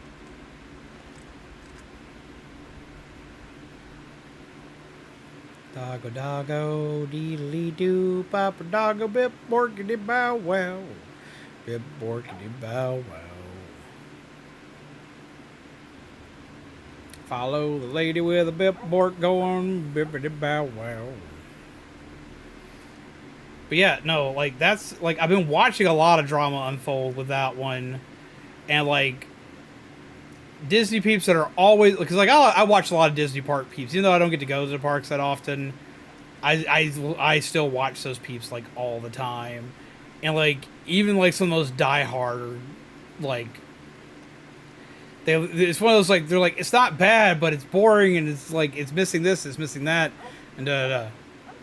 Doggo doggo deedly doo papa doggo bip borkity bow wow. Bip borkity bow wow. Follow the lady with a bip bork going bippity bow wow. But yeah, no, like that's like I've been watching a lot of drama unfold with that one, and like Disney peeps that are always because like I watch a lot of Disney park peeps, even though I don't get to go to the parks that often. I still watch those peeps like all the time, and like even like some of those diehard like it's one of those like they're like it's not bad but it's boring and it's like it's missing this, it's missing that, and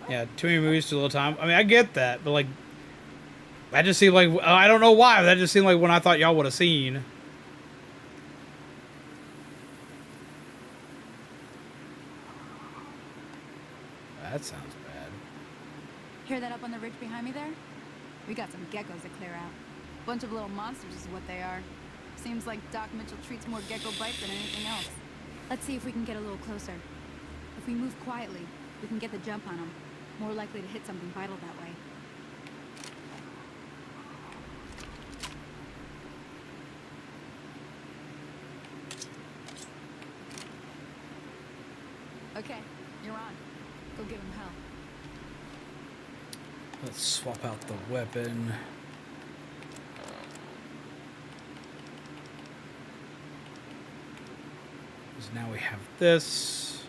yeah, too many movies, too little time. I mean, I get that, but like that just seemed like I don't know why, but that just seemed like when I thought y'all would have seen. That sounds bad. Hear that up on the ridge behind me there? We got some geckos to clear out. Bunch of little monsters is what they are. Seems like Doc Mitchell treats more gecko bites than anything else. Let's see if we can get a little closer. If we move quietly, we can get the jump on them. More likely to hit something vital that way. Okay, you're on. Go give him hell. Let's swap out the weapon. Because now we have this.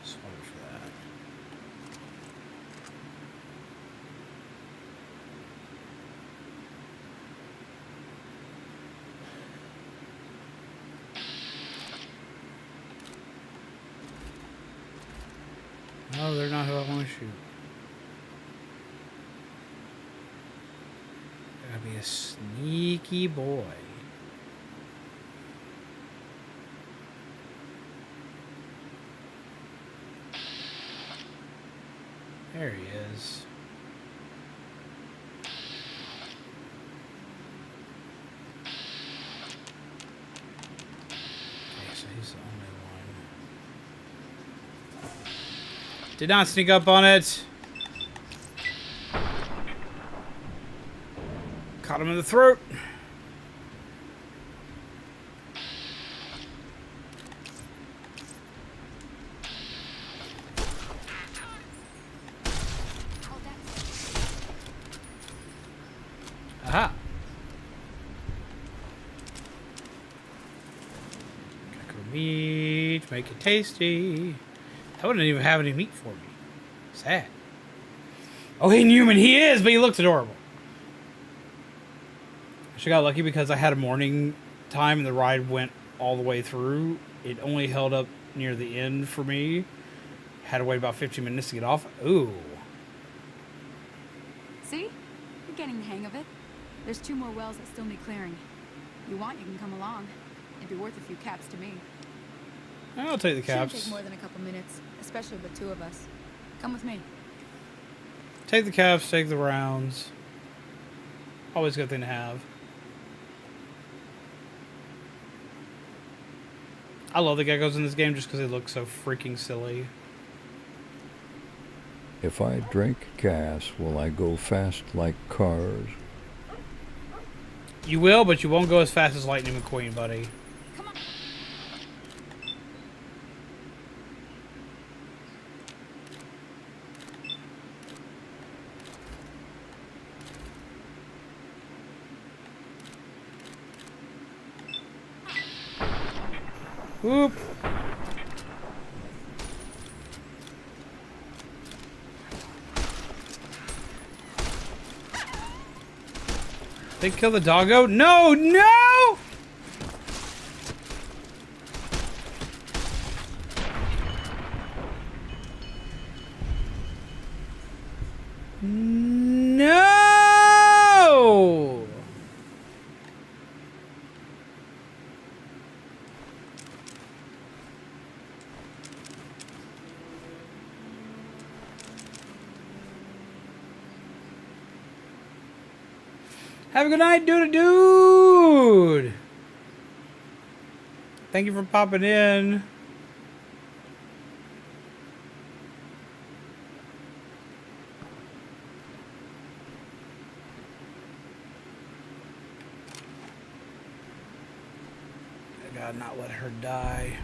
Swap it for that. No, they're not who I want to shoot. Gotta be a sneaky boy. There he is. Okay, so he's the only one. Did not sneak up on it. Caught him in the throat. Aha. Gecko meat, make it tasty. That wouldn't even have any meat for me. Sad. Oh, inhuman he is, but he looks adorable. I got lucky because I had a morning time and the ride went all the way through. It only held up near the end for me. Had to wait about 15 minutes to get off. Ooh. See? You're getting the hang of it. There's 2 more wells that still need clearing. If you want, you can come along. It'd be worth a few caps to me. I'll take the caps. Shouldn't take more than a couple minutes, especially with the 2 of us. Come with me. Take the caps, take the rounds. Always a good thing to have. I love the geckos in this game just because they look so freaking silly. If I drink gas, will I go fast like cars? You will, but you won't go as fast as Lightning McQueen, buddy. Come on. Whoop. They kill the doggo? No, no! No! Have a good night, dude. Thank you for popping in. I gotta not let her die.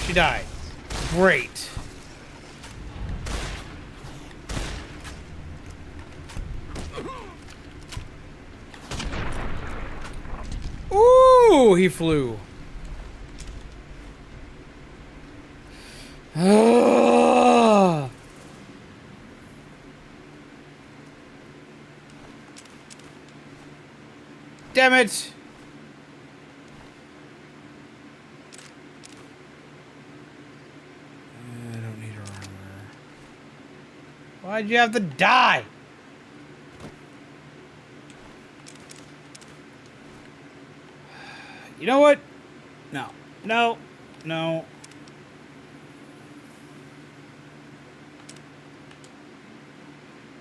She died. Great. Ooh, he flew. Ah. Damn it. I don't need her armor. Why'd you have to die? You know what? No. No. No.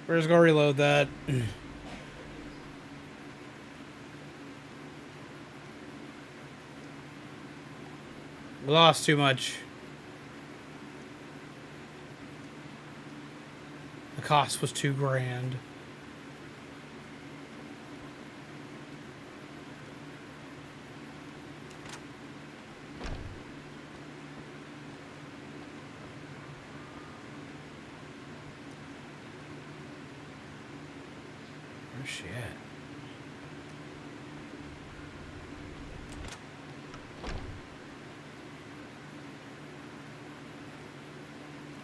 We're just gonna reload that. We lost too much. The cost was $2,000. Oh shit.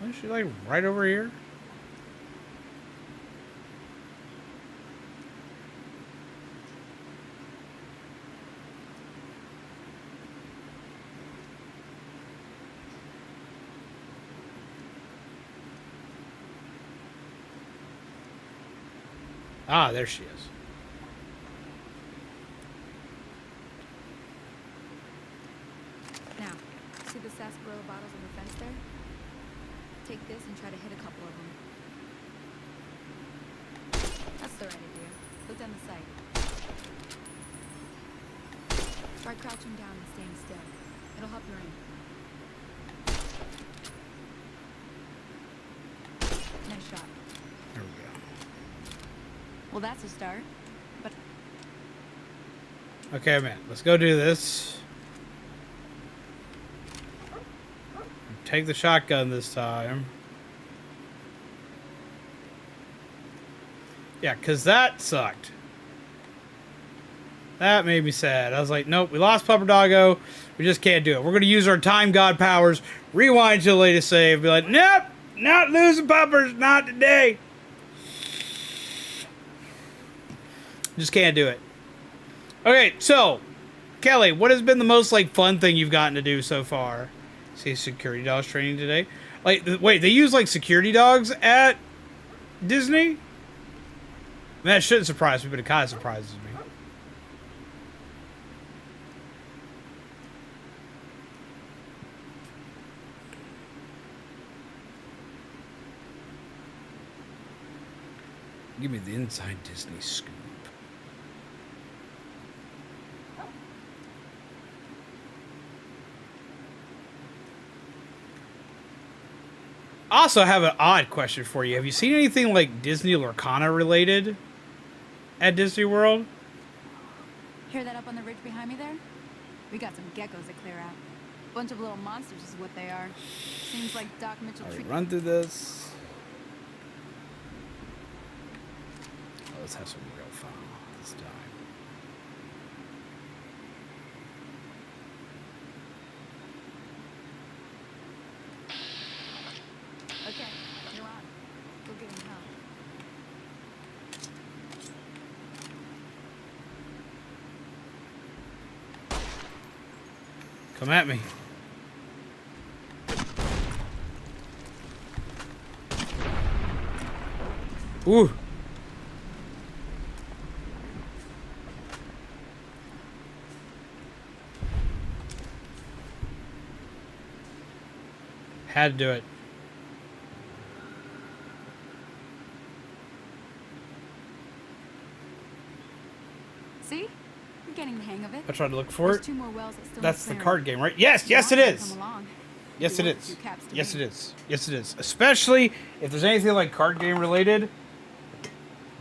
Is she like right over here? Ah, there she is. Now, see the sarsaparilla bottles on the fence there? Take this and try to hit a couple of them. That's the right idea. Look down the sight. Try crouching down and staying still. It'll help your aim. Nice shot. There we go. Well, that's a start. But Okay, man. Let's go do this. Take the shotgun this time. Yeah, because that sucked. That made me sad. I was like, nope, we lost Pupper Doggo. We just can't do it. We're going to use our time god powers, rewind to the latest save, be like, nope, not losing Puppers, not today. Just can't do it. Okay, so, Kelly, what has been the most, like, fun thing you've gotten to do so far? See security dogs training today? Like, wait, they use, like, security dogs at Disney? I mean, that shouldn't surprise me, but it kind of surprises me. Give me the inside Disney scoop. Also, I have an odd question for you. Have you seen anything like Disney Lorcana related at Disney World? hear that up on the ridge behind me there? We got some geckos to clear out. Bunch of little monsters is what they are. Seems like Doc Mitchell treated. Run through this. Oh, let's have some real fun this time. Okay, you're on. Go get him help. Come at me. Ooh. Had to do it. See? You're getting the hang of it. I tried to look for There's it. 2 more wells that still That's need the clearing. card game, right? Yes, If you yes it want, you can is. come along. Yes Maybe it worth a is. few caps to Yes me. it is. Yes it is. Especially if there's anything like card game related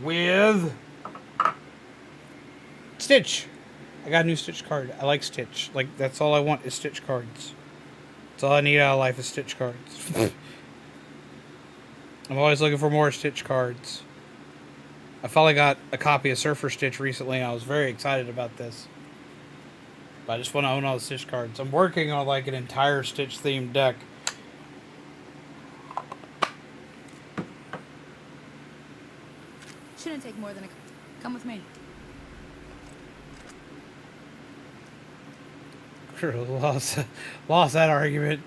with Stitch. I got a new Stitch card. I like Stitch. Like, that's all I want is Stitch cards. That's all I need out of life is Stitch cards. I'm always looking for more Stitch cards. I finally got a copy of Surfer Stitch recently, and I was very excited about this. But I just want to own all the Stitch cards. I'm working on like an entire Stitch themed deck. Shouldn't take more than a... Come with me. Lost that argument.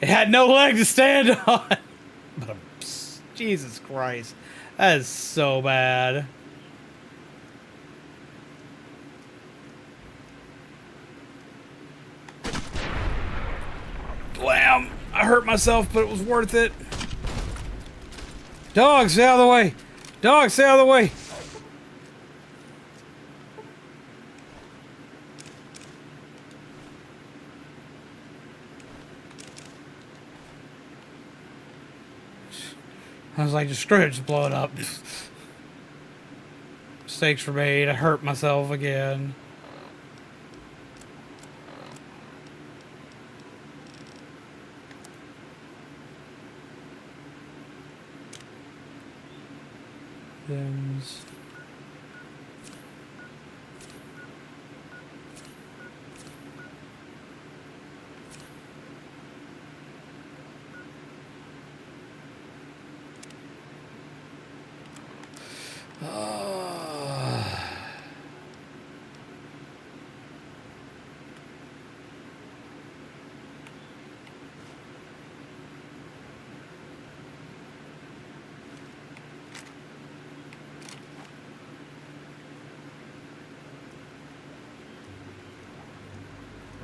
It had no leg to stand on. But Jesus Christ, that is so bad. Blam! I hurt myself, but it was worth it. Dog, stay out of the way. Dog, stay out of the way. I was like, just screw it, just blow it up. Mistakes were made. I hurt myself again. Them's.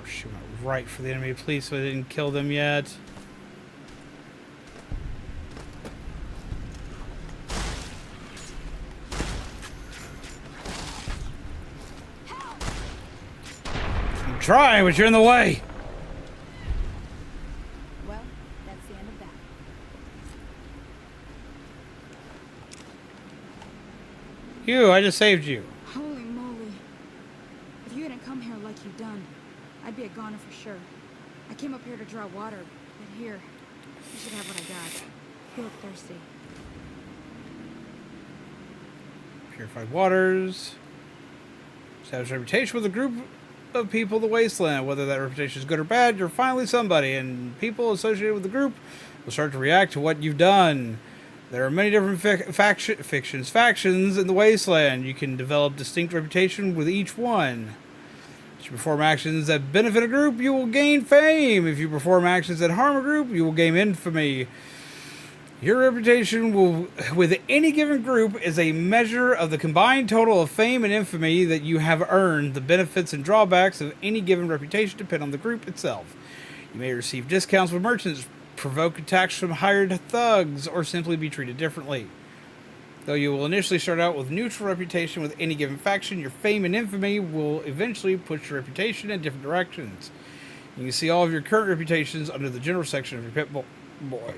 She went right for the enemy police, so I didn't kill them yet. I'm trying, but you're in the way. Well, that's the end of that. You, I just saved you. Holy moly. If you hadn't come here like you've done, I'd be a goner for sure. I came up here to draw water, but here, you should have what I got. You look thirsty. Purified waters. Establish a reputation with a group of people in the wasteland. Whether that reputation is good or bad, you're finally somebody, and people associated with the group will start to react to what you've done. There are many different factions in the wasteland. You can develop distinct reputation with each one. If you perform actions that benefit a group, you will gain fame. If you perform actions that harm a group, you will gain infamy. Your reputation with any given group is a measure of the combined total of fame and infamy that you have earned. The benefits and drawbacks of any given reputation depend on the group itself. You may receive discounts with merchants, provoke attacks from hired thugs, or simply be treated differently. Though you will initially start out with neutral reputation with any given faction, your fame and infamy will eventually push your reputation in different directions. You can see all of your current reputations under the general section of your pit boy.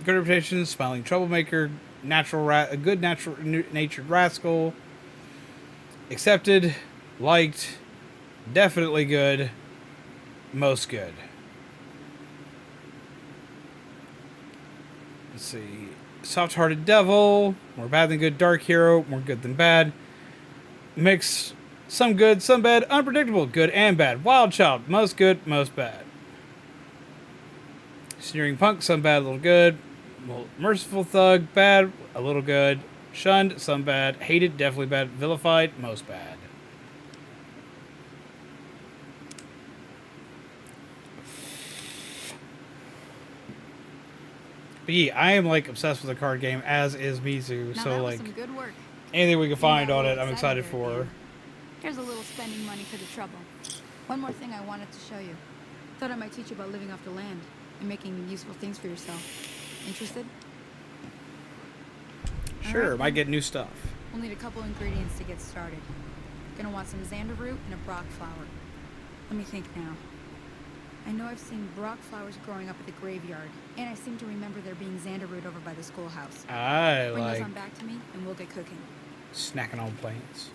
Good reputation, smiling troublemaker, a good natured rascal, accepted, liked, definitely good, most good. Let's see. Soft-hearted devil, more bad than good. Dark hero, more good than bad. Mix, some good, some bad. Unpredictable, good and bad. Wild child, most good, most bad. Sneering punk, some bad, a little good. Merciful thug, bad, a little good. Shunned, some bad. Hated, definitely bad. Vilified, most bad. But yeah, I am like obsessed with the card game, as is Mizu. Now So that was like some good work. anything we can You find got a on it, little I'm excited there at the for. end. Here's a little spending money for the trouble. One more thing I wanted to show you. Thought I might teach you about living off the land and making useful things for yourself. Interested? Sure, Alright, might then. get new stuff. We'll need a couple ingredients to get started. Gonna want some xander root and a brock flower. Let me think now. I know I've seen brock flowers growing up at the graveyard, and I seem to remember there being xander root over by the schoolhouse. I Bring those like on back to me, and we'll get cooking. snacking on plants.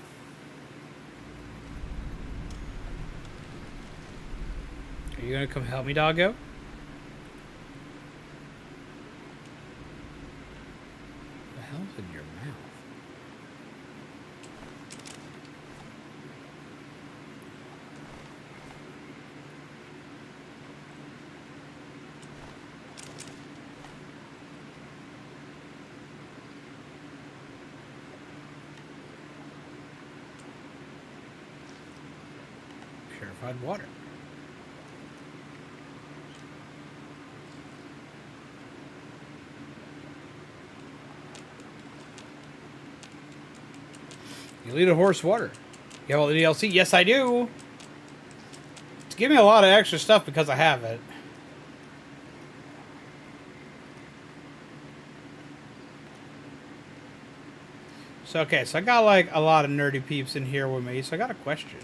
Are you gonna come help me, doggo? What the hell's in your mouth? Purified water. You lead a horse water. You have all the DLC? Yes, I do. It's giving me a lot of extra stuff because I have it. So, okay, so I got like a lot of nerdy peeps in here with me, so I got a question.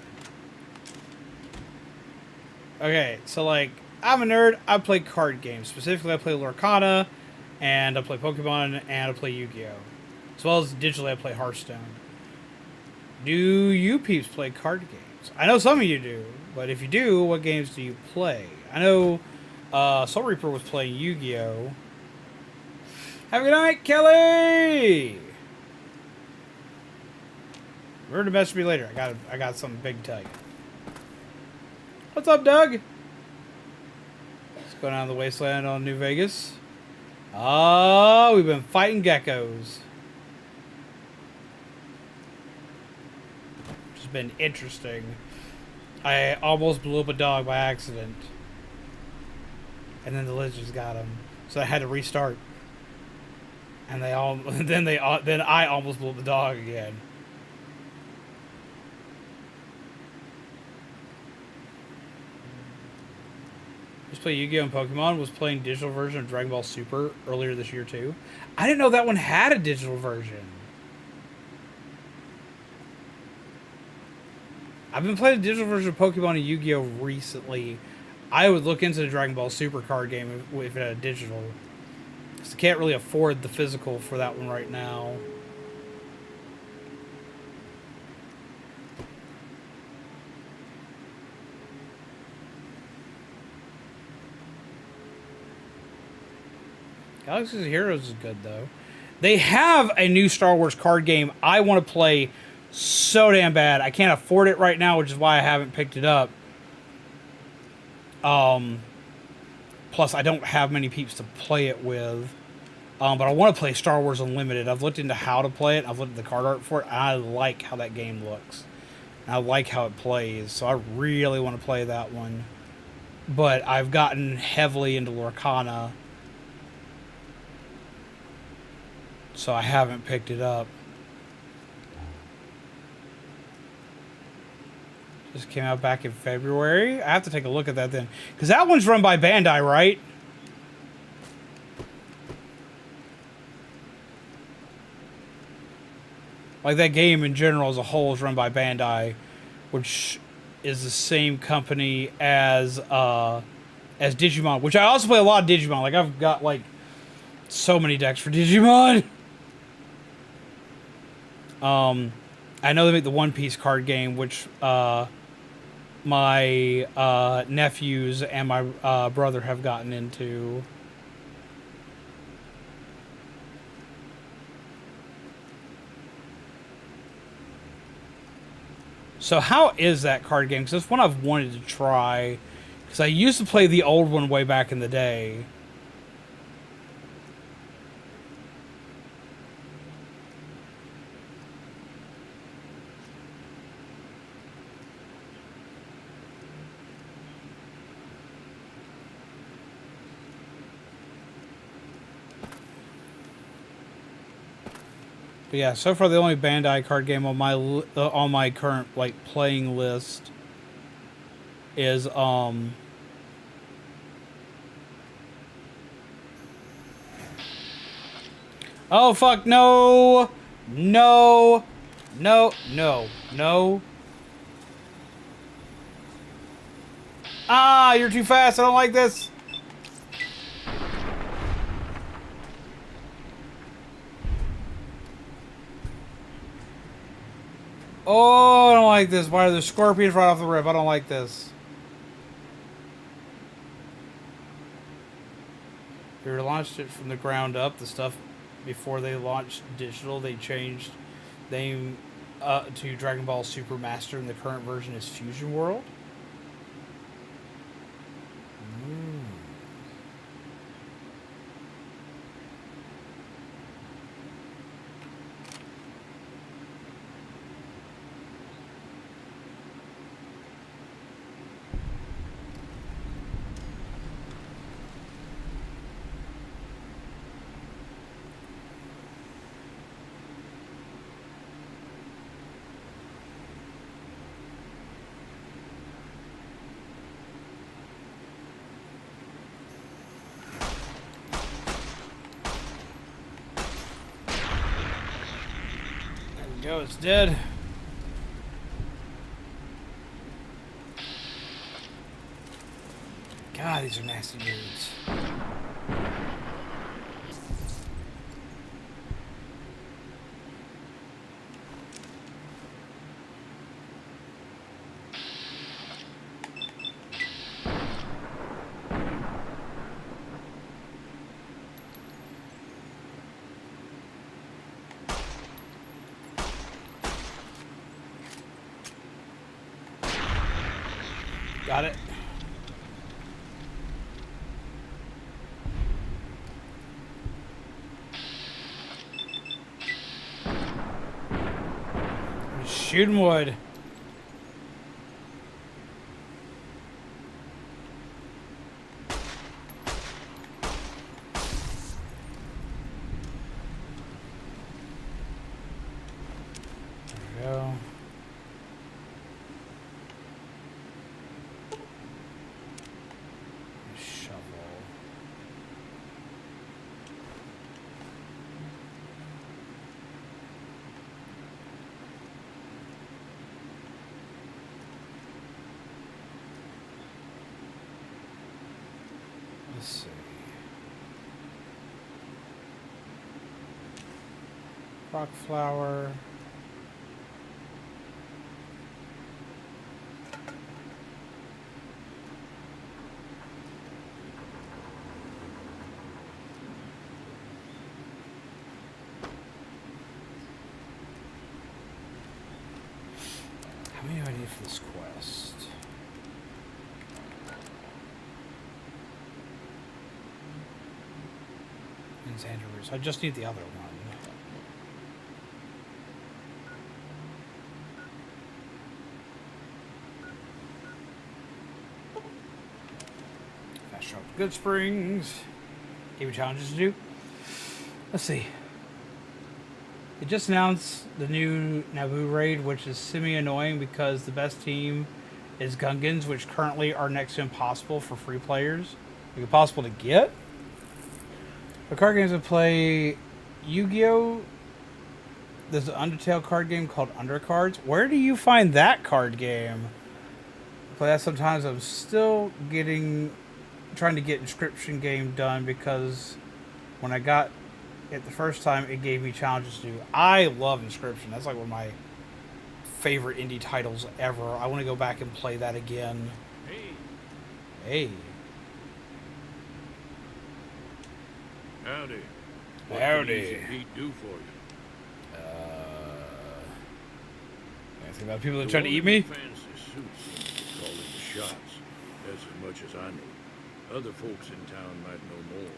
Okay, so like, I'm a nerd. I play card games. Specifically, I play Lorcana, and I play Pokemon, and I play Yu-Gi-Oh! As well as digitally, I play Hearthstone. Do you peeps play card games? I know some of you do, but if you do, what games do you play? I know Soul Reaper was playing Yu-Gi-Oh! Have a good night, Kelly! Remember to message me later. I got something big to tell you. What's up, Doug? Let's go down the wasteland on New Vegas. Oh, we've been fighting geckos. Which has been interesting. I almost blew up a dog by accident. And then the lizards got him. So I had to restart. And then I almost blew up the dog again. Just play Yu-Gi-Oh! And Pokemon. Was playing digital version of Dragon Ball Super earlier this year too. I didn't know that one had a digital version. I've been playing the digital version of Pokemon and Yu-Gi-Oh! Recently. I would look into the Dragon Ball Super card game if it had a digital. Because I can't really afford the physical for that one right now. Galaxy of Heroes is good, though. They have a new Star Wars card game I want to play so damn bad. I can't afford it right now, which is why I haven't picked it up. Plus, I don't have many peeps to play it with. But I want to play Star Wars Unlimited. I've looked into how to play it. I've looked at the card art for it. And I like how that game looks. And I like how it plays. So I really want to play that one. But I've gotten heavily into Lorcana. So I haven't picked it up. Just came out back in February. I have to take a look at that then. Because that one's run by Bandai, right? Like, that game in general as a whole is run by Bandai, which is the same company as Digimon, which I also play a lot of Digimon. Like, I've got, like, so many decks for Digimon. I know they make the One Piece card game, which my nephews and my brother have gotten into. So how is that card game? Because it's one I've wanted to try. Because I used to play the old one way back in the day. But yeah, so far the only Bandai card game on my current like playing list is oh fuck no. No. No, no, no. Ah, you're too fast. I don't like this. Oh, I don't like this. Why are there scorpions right off the rip? I don't like this. They launched it from the ground up. The stuff before they launched digital, they changed name to Dragon Ball Super Master, and the current version is Fusion World. Go, it's dead. God, these are nasty dudes. Got it. Shooting wood. There we go. Let's see. Rock flower. How many do I need for this quest? I just need the other one. Fast travel to Good Springs. Game challenges to do. Let's see. They just announced the new Naboo raid, which is semi-annoying because the best team is Gungans, which currently are next to impossible for free players. Like impossible to get. The card games that play Yu-Gi-Oh! There's an Undertale card game called Undercards. Where do you find that card game? I play that sometimes. I'm still trying to get Inscription game done because when I got it the first time, it gave me challenges to do. I love Inscription. That's like one of my favorite indie titles ever. I want to go back and play that again. Hey. Howdy. Howdy. What can Pete do for you? Anything about people that are trying to eat me? Fancy suits seems to be calling the shots. That's as much as I know. Other folks in town might know more.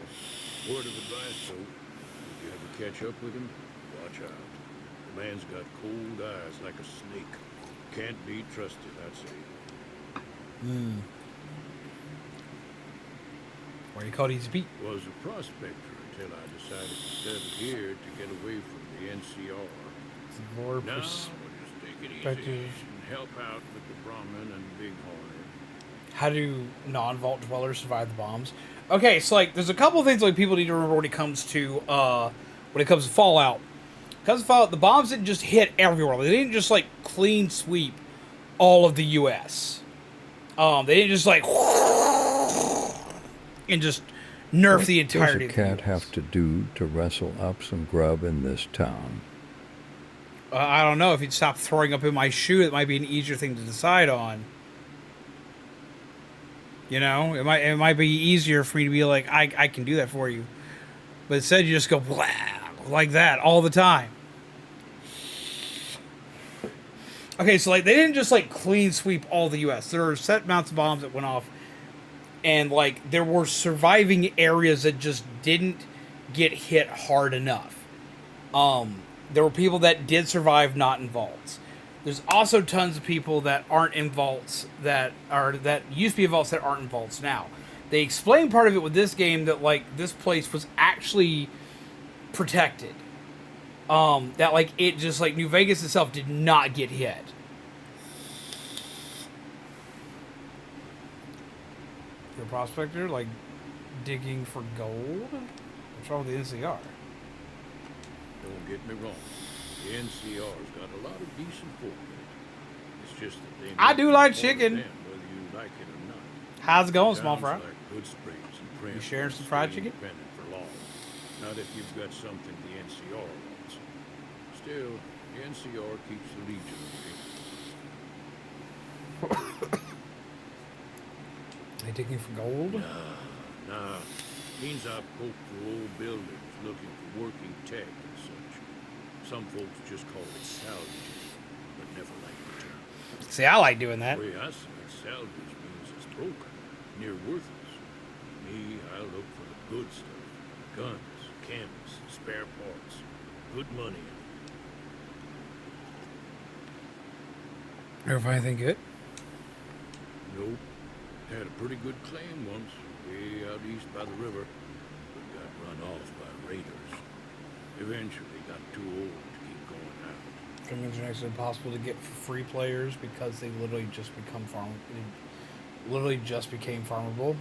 Word of advice, though. If you ever catch up with him, watch out. The man's got cold eyes like a snake. Can't be trusted, I'd say. Where you call these beat? Was a prospector, until I decided to settle here to get away from the NCR. More Now, we'll just take it easy and help out with the Brahmin and Bighorn. How do non-vault dwellers survive the bombs? Okay, so like, there's a couple of things like people need to remember when it comes to Fallout. Because of Fallout, the bombs didn't just hit everywhere. They didn't just like clean sweep all of the U.S. They didn't just like and just nerf the entirety. What does a cat have to do to wrestle up some grub in this town? I don't know. If you'd stop throwing up in my shoe, it might be an easier thing to decide on. You know, it might be easier for me to be like, I can do that for you. But instead, you just go blah, like that all the time. Okay, so like they didn't just like clean sweep all the U.S. There were set amounts of bombs that went off, and like there were surviving areas that just didn't get hit hard enough. There were people that did survive not in vaults. There's also tons of people that aren't in vaults that used to be in vaults that aren't in vaults now. They explain part of it with this game that like this place was actually protected. That like it just like New Vegas itself did not get hit. You're a prospector, like digging for gold? What's wrong with the NCR? Don't get me wrong. The NCR's got a lot of decent folk in it. It's just that they I do like support chicken. them, whether you like it or not. How's it going, small fry? Towns like Good Springs and Prince You sharing some won't fried stay chicken? independent for long. Not if you've got something the NCR wants. Still, the NCR keeps the Legion away. They digging for gold? Nah. Means I poke through old buildings looking for working tech and such. Some folks just call it salvaging, but never like the term. See, I like doing that. The way I see it, salvage means it's broken, near worthless. Me, I look for the good stuff. Guns, canvas, spare parts. Good money. Ever find anything good? Nope. Had a pretty good claim once, way out east by the river, but got run off by raiders. Eventually got too old to keep going out. Criminals are actually impossible to get for free players because they literally just become literally just became farmable.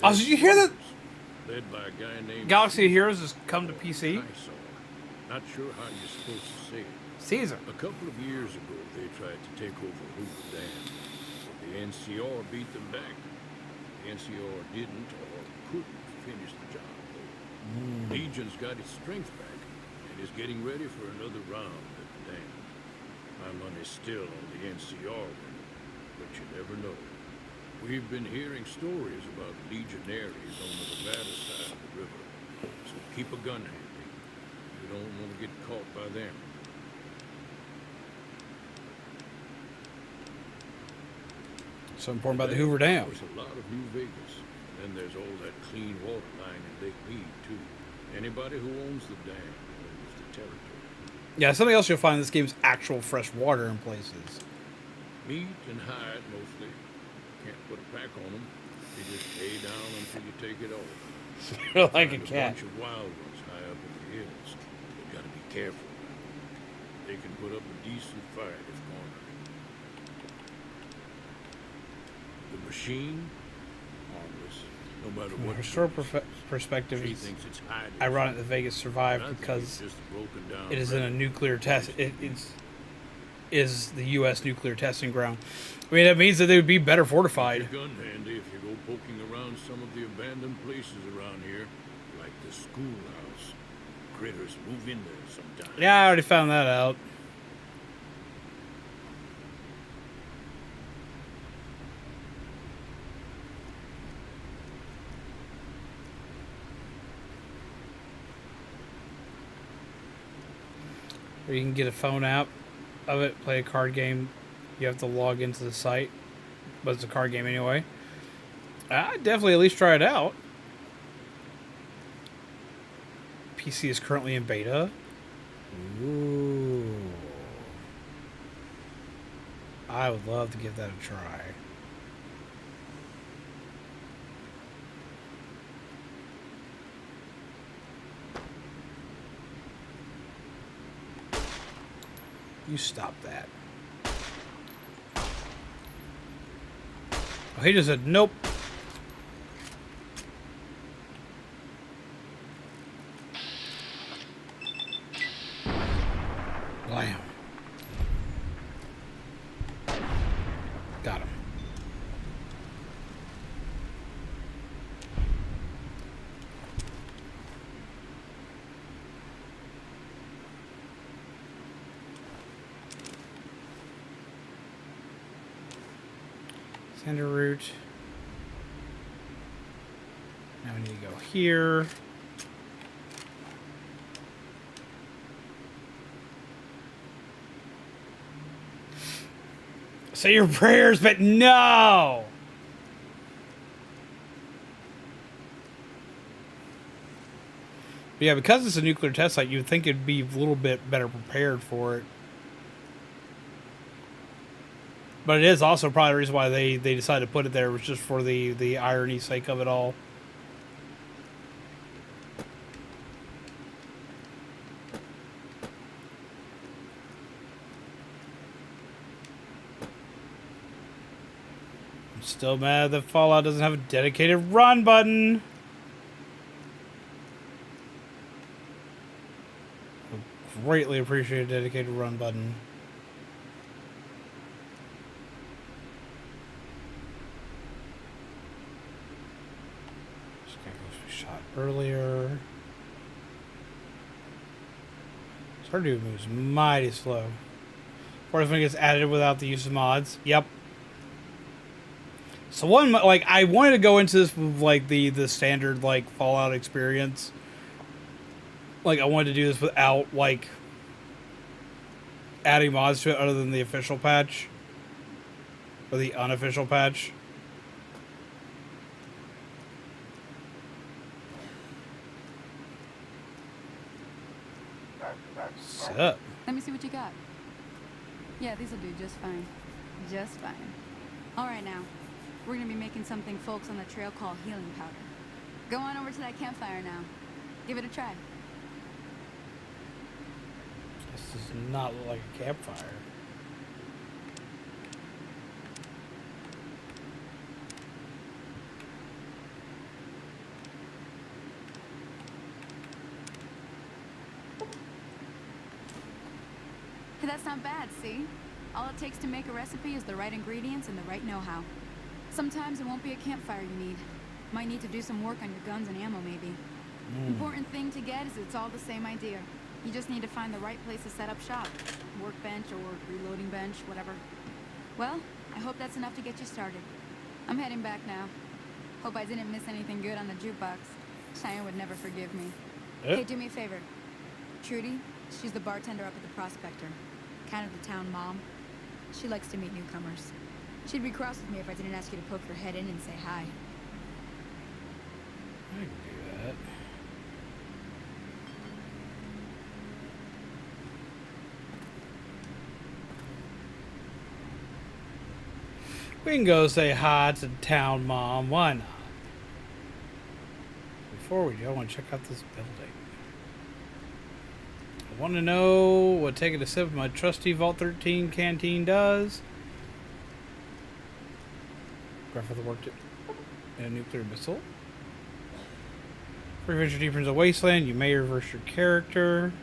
Oh, did you hear that? Led by a guy named Galaxy of Heroes has come to PC? Not sure how you're supposed to say it. Caesar. A couple of years ago, they tried to take over Hoover Dam. The NCR beat them back. The NCR didn't or couldn't finish the job, though. Legion's got its strength back and is getting ready for another round at the dam. My money's still on the NCR winning, but you never know. We've been hearing stories about legionaries on the Nevada side of the river, so keep a gun handy. You don't want to get caught by them. So important about the Hoover Dam. There's a lot of New Vegas. Then there's all that clean water line in Lake Mead, too. Anybody who owns the dam owns the territory. Yeah, something else you'll find in this game is actual fresh water in places. Meat and hide, mostly. Can't put a pack on them. You just lay down until you take it off. Like a Find cat. A bunch of wild ones high up in the hills. You gotta be careful. They can put up a decent fight if cornered. The machine, harmless, no matter From a what. historical perspective, She it's thinks it's hiding. ironic that Vegas survived I think because it's just broken down it is in a relic. nuclear test. It is the U.S. nuclear testing ground. I mean, that means that they would be better fortified. Keep your gun handy if you go poking around some of the abandoned places around here, like the schoolhouse. Critters move in there sometimes. Yeah, I already found that out. Or you can get a phone app of it, play a card game. You have to log into the site, but it's a card game anyway. I'd definitely at least try it out. PC is currently in beta. Ooh. I would love to give that a try. You stop that. Oh, he just said, nope. Blam. Got him. Center route. Now we need to go here. Say your prayers, but no! But yeah, because it's a nuclear test site, you'd think it'd be a little bit better prepared for it. But it is also probably the reason why they decided to put it there, was just for the irony sake of it all. I'm still mad that Fallout doesn't have a dedicated run button. I greatly appreciate a dedicated run button. Earlier. Stardew moves mighty slow. Of course, when it gets added without the use of mods. Yep. So one, like, I wanted to go into this with like the standard like Fallout experience. Like, I wanted to do this without like adding mods to it other than the official patch or the unofficial patch. Up. Let me see what you got. Yeah, these will do just fine. Just fine. All right, now. We're going to be making something folks on the trail call healing powder. Go on over to that campfire now. Give it a try. This does not look like a campfire. That's not bad, see? All it takes to make a recipe is the right ingredients and the right know-how. Sometimes it won't be a campfire you need. Might need to do some work on your guns and ammo, maybe. Important thing to get is it's all the same idea. You just need to find the right place to set up shop. Workbench or reloading bench, whatever. Well, I hope that's enough to get you started. I'm heading back now. Hope I didn't miss anything good on the jukebox. Cheyenne would never forgive me. Hey, do me a favor. Trudy, she's the bartender up at the Prospector. Kind of the town mom. She likes to meet newcomers. She'd be cross with me if I didn't ask you to poke your head in and say hi. I can do that. We can go say hi to the town mom. Why not? Before we do, I want to check out this building. I want to know what taking a sip of my trusty Vault 13 canteen does. Grandfather worked in a nuclear missile. If you venture deeper into the wasteland, you may reverse your character.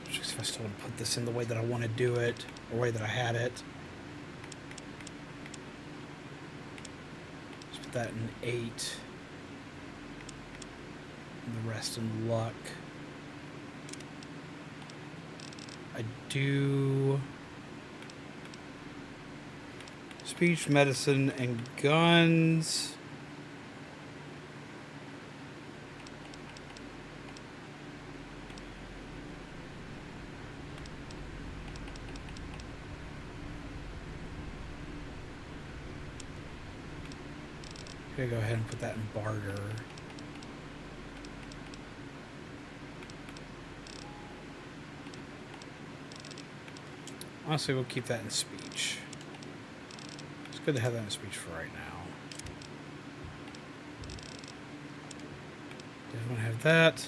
If I still want to put this in the way that I want to do it, or the way that I had it. Let's put that in 8. And the rest in luck. I do speech, medicine, and guns. gonna go ahead and put that in barter. Honestly, we'll keep that in speech. It's good to have that in speech for right now. Definitely want to have that.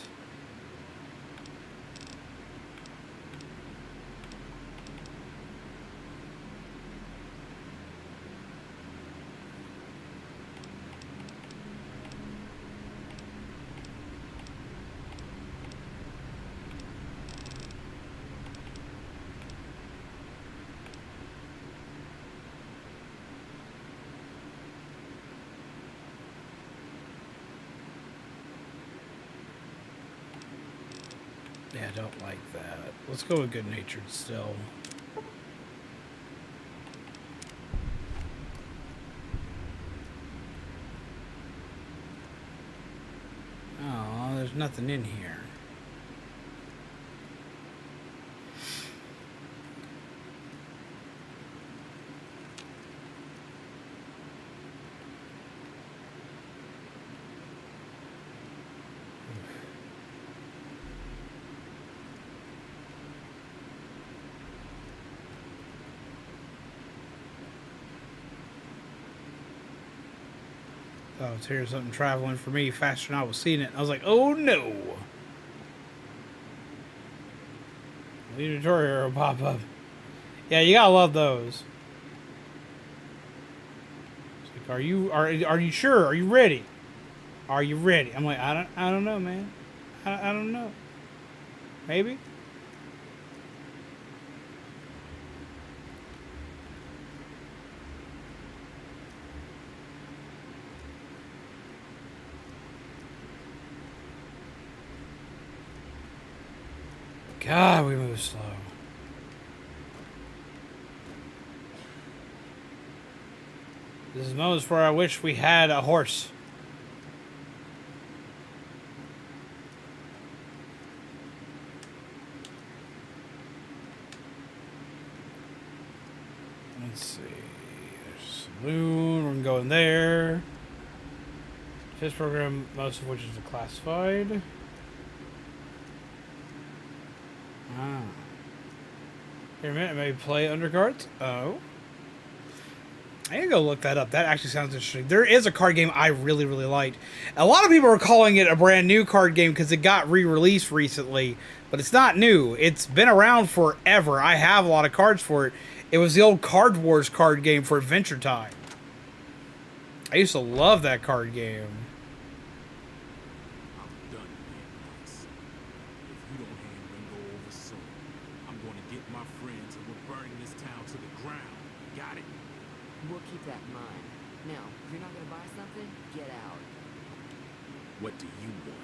Yeah, I don't like that. Let's go with good-natured still. Oh, there's nothing in here. Oh, it's here something traveling for me faster than I was seeing it. I was like, oh no! Leader Tour will pop up. Yeah, you gotta love those. It's like, are you sure? Are you ready? Are you ready? I'm like, I don't know, man. I don't know. Maybe. God, we move slow. This is moments where I wish we had a horse. Let's see. There's a saloon. We're gonna go in there. This program, most of which is classified. Ah. Here a minute, maybe play undercards? Oh. I need to go look that up. That actually sounds interesting. There is a card game I really, really liked. A lot of people are calling it a brand new card game because it got re-released recently, but it's not new. It's been around forever. I have a lot of cards for it. It was the old Card Wars card game for Adventure Time. I used to love that card game. We'll keep that in mind. Now, if you're not gonna buy something, get out. What do you want?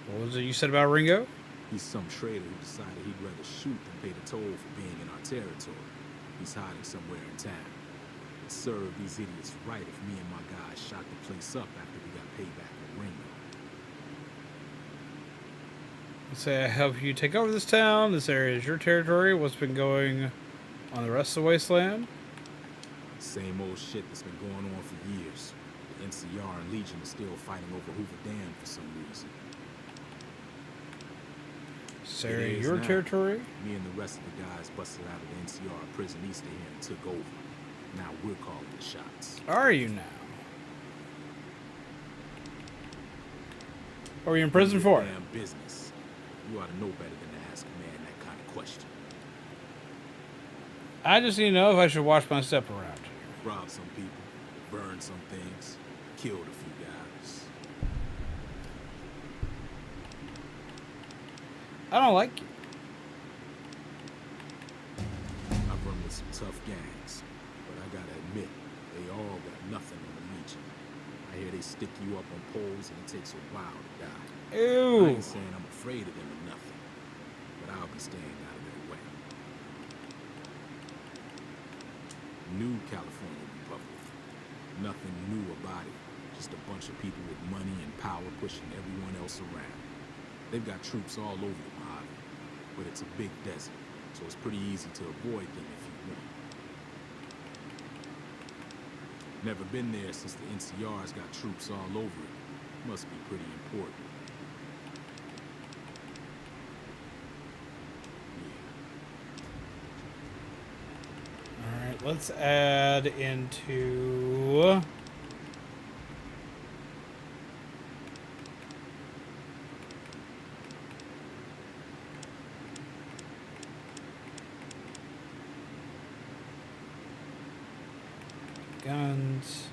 What was it you said about Ringo? He's some trader who decided he'd rather shoot than pay the toll for being in our territory. He's hiding somewhere in town. It'd serve these idiots right if me and my guys shot the place up after we got payback with Ringo. Let's say I help you take over this town. This area is your territory. What's been going on the rest of the wasteland? Same old shit that's been going on for years. The NCR and Legion are still fighting over Hoover Dam for some reason. This area your territory? Me and the rest of the guys busted out of the NCR prison east of here and took over. Now we're calling the shots. Are you now? What were you in prison for? Damn business. You ought to know better than to ask a man that kind of question. I just need to know if I should watch my step around here. Robbed some people, burned some things, killed a few guys. I don't like you. I've run with some tough gangs, but I gotta admit, they all got nothing on the Legion. I hear they stick you up on poles and it takes a while to die. Ew. I ain't saying I'm afraid of them or nothing, but I'll be staying out of their way. New California Republic. Nothing new about it. Just a bunch of people with money and power pushing everyone else around. They've got troops all over the Mojave, but it's a big desert, so it's pretty easy to avoid them if you want. Never been there since the NCR's got troops all over it. Must be pretty important. Alright, let's add into... guns.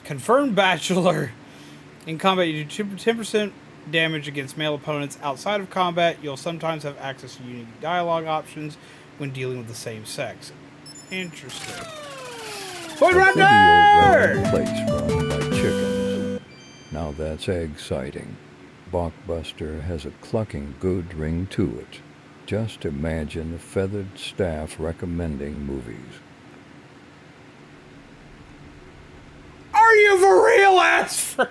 Confirmed bachelor. In combat, you do 10% damage against male opponents. Outside of combat, you'll sometimes have access to unique dialogue options when dealing with the same sex. Interesting. Point A Raptor! video place run by chickens. Now that's exciting. Blockbuster has a clucking good ring to it. Just imagine the feathered staff recommending movies. Are you for real, ass for...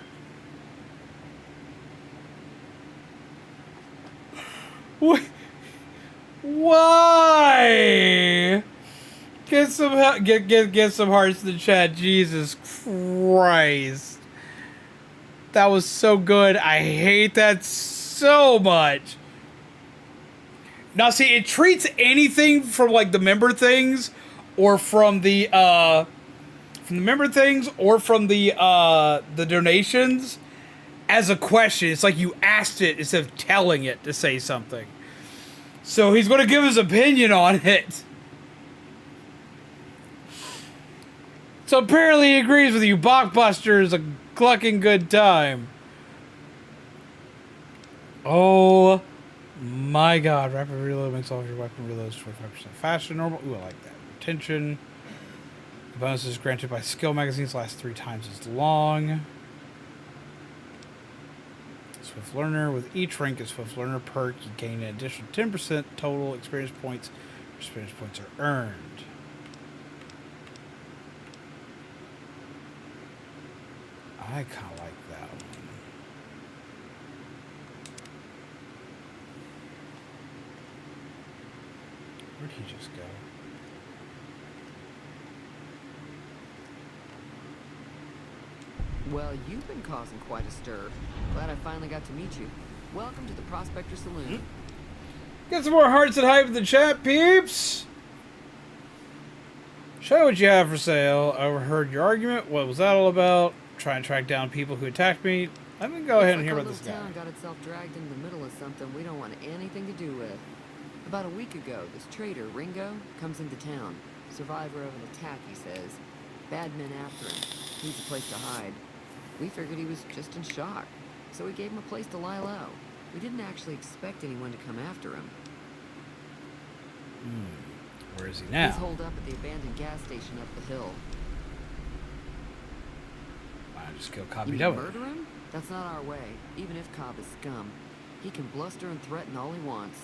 Why? Get some get some hearts in the chat. Jesus Christ. That was so good. I hate that so much. Now see, it treats anything from like the member things or from the member things or from the donations as a question. It's like you asked it instead of telling it to say something. So he's going to give his opinion on it. So apparently he agrees with you. Blockbuster is a clucking good time. Oh my god. Rapid reload makes all of your weapon reloads 25% faster than normal. Ooh, I like that. Retention. The bonuses granted by skill magazines last 3 times as long. Swift Learner. With each rank of Swift Learner perk, you gain an additional 10% total experience points. Experience points are earned. I kind of like that one. Where'd he just go? Well, you've been causing quite a stir. Glad I finally got to meet you. Welcome to the Prospector Saloon. Get some more hearts and hype in the chat, peeps! Show what you have for sale. I overheard your argument. What was that all about? Try and track down people who attacked me. Let me go ahead and hear about this guy. Town got itself dragged into the middle of something we don't want anything to do with. About a week ago, this trader, Ringo, comes into town. Survivor of an attack, he says. Bad men after him. Needs a place to hide. We figured he was just in shock, so we gave him a place to lie low. We didn't actually expect anyone to come after him. Where is he now? He's holed up at the abandoned gas station up the hill. I just kill Copy You W. murder him? That's not our way. Even if Cobb is scum, he can bluster and threaten all he wants.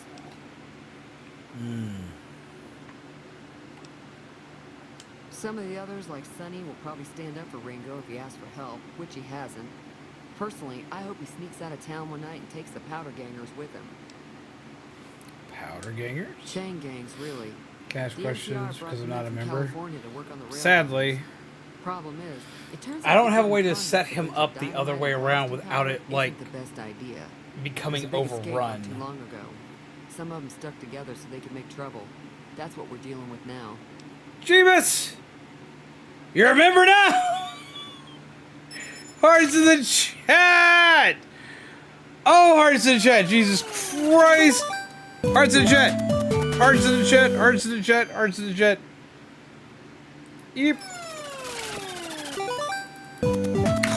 Some of the others, like Sonny, will probably stand up for Ringo if he asks for help, which he hasn't. Personally, I hope he sneaks out of town one night and takes the powder gangers with him. Powder gangers? Chain gangs, really. Can I ask The questions NCR brought because I'm them not a in from member? California to work on the railroad. Sadly, Problem is, it turns I out don't that have a way getting to set him convicts up of the other dynamite way and around Boston without powder it, like, isn't the best idea. becoming There was a big escape not overrun. too long ago. Some of them stuck together so they could make trouble. That's what we're dealing with now. Jeebus! You're a member now! Hearts in the chat! Oh, hearts in the chat! Jesus Christ! Hearts in the chat! Hearts in the chat! Hearts in the chat! Hearts in the chat! Yep.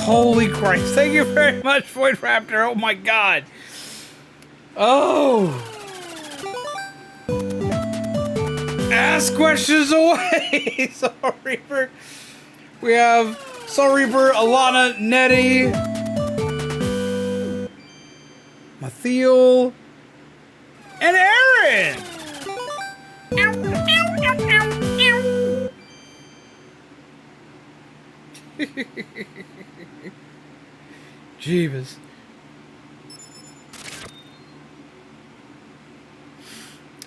Holy Christ! Thank you very much, Void Raptor! Oh my God! Oh! Ask questions away! Soul Reaper. We have Soul Reaper, Alanna, Nettie, Mathiel, and Aaron! Jeebus.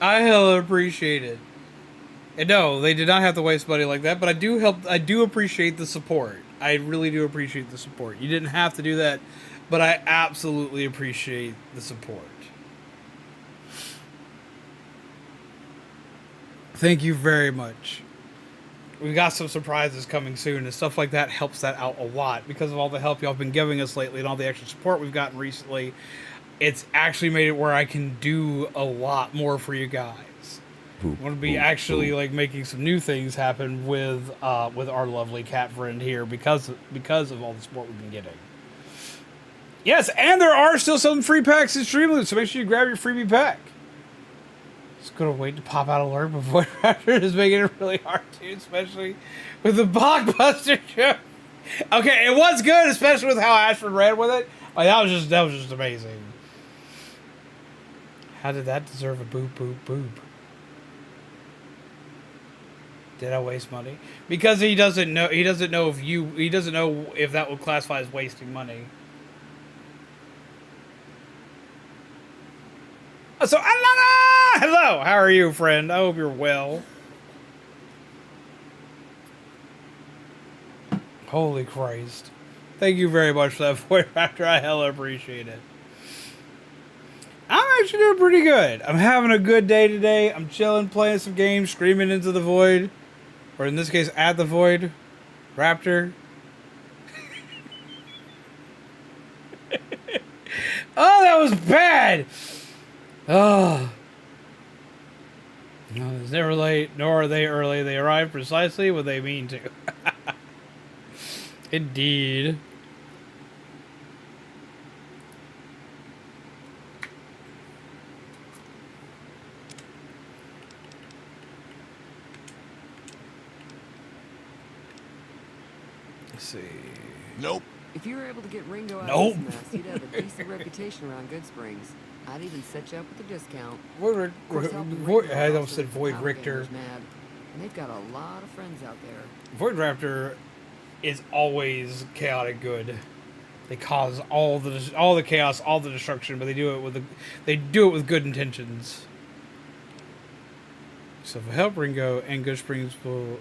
I hella appreciate it. And no, they did not have to waste money like that, but I do appreciate the support. I really do appreciate the support. You didn't have to do that, but I absolutely appreciate the support. Thank you very much. We got some surprises coming soon, and stuff like that helps that out a lot because of all the help y'all have been giving us lately and all the extra support we've gotten recently. It's actually made it where I can do a lot more for you guys. I'm going to be actually like making some new things happen with our lovely cat friend here because of all the support we've been getting. Yes, and there are still some free packs in StreamBeats, so make sure you grab your freebie pack. Just gonna wait to pop out alert before Raptor is making it really hard to, especially with the blockbuster joke. Okay, it was good, especially with how Ashford ran with it. Like that was just amazing. How did that deserve a boop boop boop? Did I waste money? Because he doesn't know if that would classify as wasting money. So Alanna! Hello, how are you, friend? I hope you're well. Holy Christ. Thank you very much for that voice factor. I hella appreciate it. I'm actually doing pretty good. I'm having a good day today. I'm chilling, playing some games, screaming into the void. Or in this case, at the void. Raptor. Oh, that was bad! Oh. No, it's never late, nor are they early. They arrive precisely when they mean to. Indeed. Let's see. Nope. If you were able to get Ringo out Nope. of this mess, you'd have a decent reputation around Good Springs. I'd even set you up with a discount. Void, I almost said Void Richter. Mad, and they've got a lot of friends out there. Void Raptor is always chaotic good. They cause all the chaos, all the destruction, but they do it with good intentions. So if I help Ringo and Good Springs will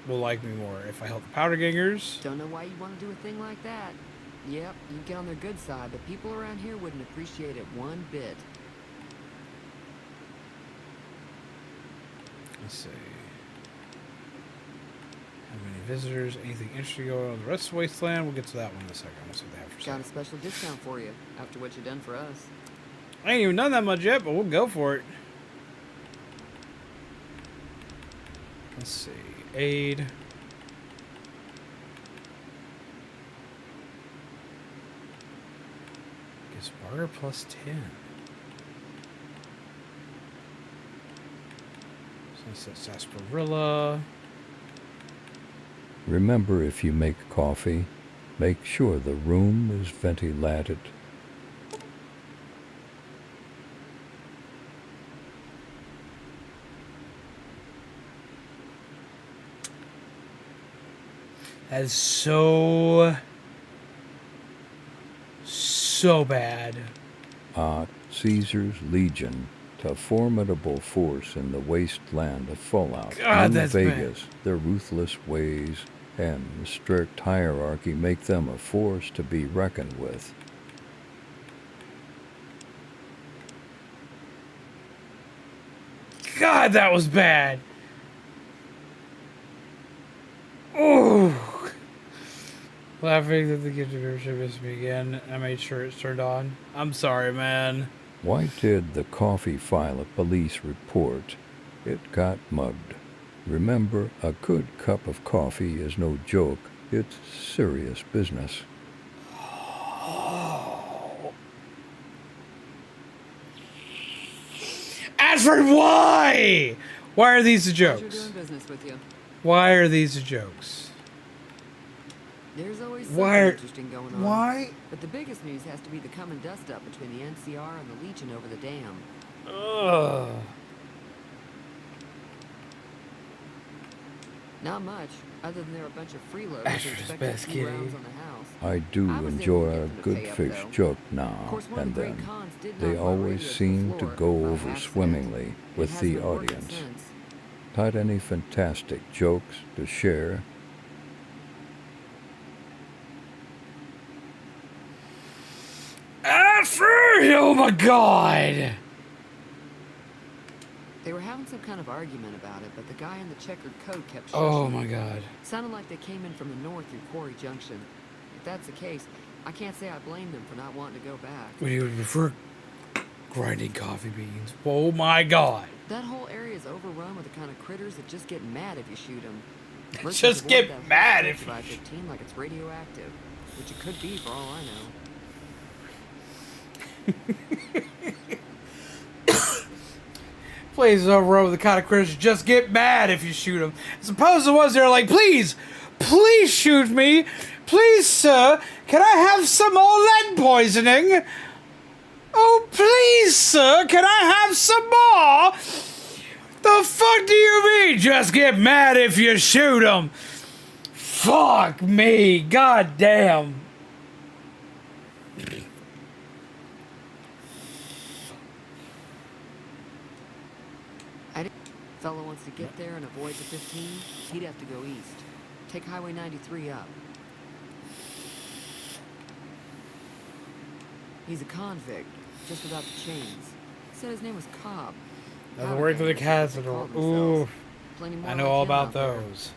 like me more. If I help the Powder Gangers. Don't know why you want to do a thing like that. Yep, you get on their good side, but people around here wouldn't appreciate it one bit. Let's see. How many visitors? Anything interesting going on with the rest of Wasteland? We'll get to that one in a second. Let's see what they have for Got a special discount for you after what you've done for us. I ain't even done that much yet, but we'll go for it. Let's see. Aid. Gets barter plus 10. Sunset Sarsaparilla. Remember, if you make coffee, make sure the room is ventilated. That is so bad. Caesar's Legion, a formidable force in the wasteland of Fallout. God, New that's Vegas, their ruthless ways and strict hierarchy make them a force to be reckoned with. God, that was bad. Oh. Laughing that the gift of membership missed me again. I made sure it's turned on. I'm sorry, man. Why did the coffee file a police report? It got mugged. Remember, a good cup of coffee is no joke. It's serious business. Ashford, why? Why are these the jokes? Doing business with you. Why are these the jokes? There's always something interesting going on. Why? But the biggest news has to be the come and dust up between the NCR and the Legion over the dam. Ugh. Not much, other than they're a bunch of freeloaders who Asher's expect best a few kitty. rounds on the house. I do I was able to enjoy get a them to good pay up, fish though. joke Of now course, one of and the great then. cons did They knock my always radio to seem the to floor go by over accident. swimmingly It with hasn't the been working audience. since. Got any fantastic jokes to share? Oh my god! They were having some kind of argument about it, but the guy in the checkered coat kept shushing. Oh my god. Sounded like they came in from the north through Quarry Junction. If that's the case, I can't say I blame them for not wanting to go back. Would you prefer grinding coffee beans? Oh my god. That whole area is overrun with the kind of critters that just get mad if you shoot them. Just get mad if you I-15 like it's radioactive, which it could be for all I know. Plays over with the kind of critters just get mad if you shoot them. As opposed to the ones that are like, please shoot me. Please, sir, can I have some more lead poisoning? Oh, please, sir, can I have some more? The fuck do you mean? Just get mad if you shoot them. Fuck me. God damn. Fellow wants to get there and avoid the 15, he'd have to go east. Take Highway 93 up. He's a convict, just without the chains. Said his name was Cobb. Another word for the castle. Ooh. I know all about those.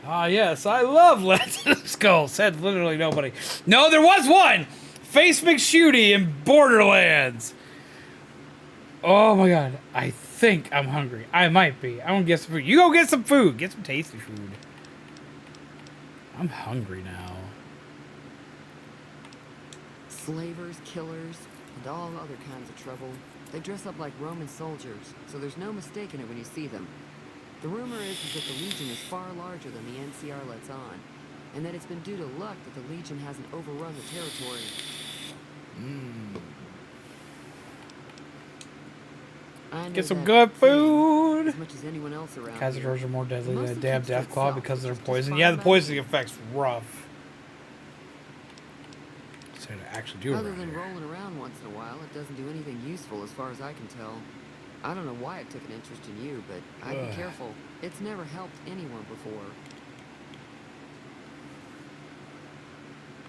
Ah, yes, I love Let's Skull. Said literally nobody. No, there was one! Face McShooty in Borderlands. Oh my god. I think I'm hungry. I might be. I want to get some food. You go get some food. Get some tasty food. I'm hungry now. Slavers, killers, and all other kinds of trouble. They dress up like Roman soldiers, so there's no mistaking it when you see them. The rumor is that the Legion is far larger than the NCR lets on, and that it's been due to luck that the Legion hasn't overrun the territory. Get some good food. As much as anyone else around Cazadors here. are more deadly than a Mostly damn keeps to death claw itself, because of their which is poison. just Yeah, fine the by poisoning me. effect's rough. So to actually do it Other right than here. rolling around once in a while, it doesn't do anything useful as far as I can tell. I don't know why it took an interest in you, but I'd Ugh. be careful. It's never helped anyone before.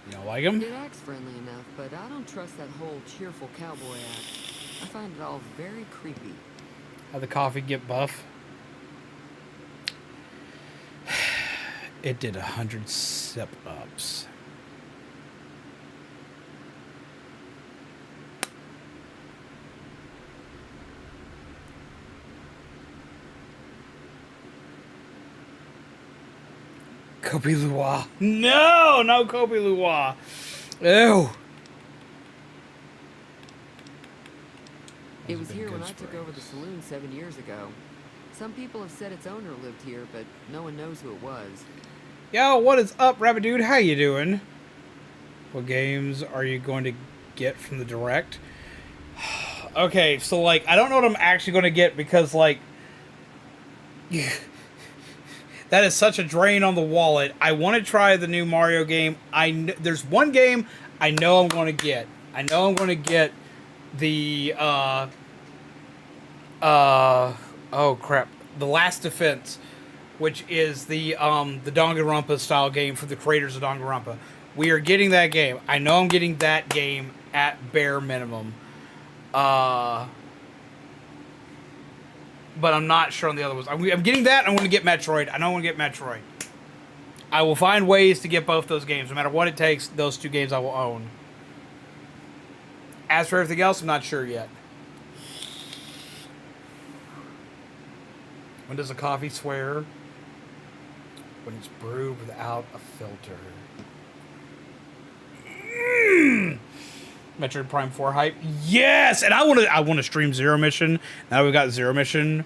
You don't like him? It acts friendly enough, but I don't trust that whole cheerful cowboy act. I find it all very creepy. How'd the coffee get buff? It did 100 sip-ups. Kobe Luwak. No, no Kobe Luwak. Ew. It was here when I took over the saloon 7 years ago. Some people have said its owner lived here, but no one knows who it was. Yo, what is up, Rabbit Dude? How you doing? What games are you going to get from the Direct? Okay, so, like, I don't know what I'm actually going to get because, like, that is such a drain on the wallet. I want to try the new Mario game. There's one game I know I'm going to get. I know I'm going to get the, oh crap, The Last Defense, which is the Danganronpa style game for the creators of Danganronpa. We are getting that game. I know I'm getting that game at bare minimum. But I'm not sure on the other ones. I'm getting that, and I'm going to get Metroid. I know I'm going to get Metroid. I will find ways to get both those games. No matter what it takes, those two games I will own. As for everything else, I'm not sure yet. When does a coffee swear? When it's brewed without a filter. Metroid Prime 4 hype. Yes! And I want to stream Zero Mission. Now we've got Zero Mission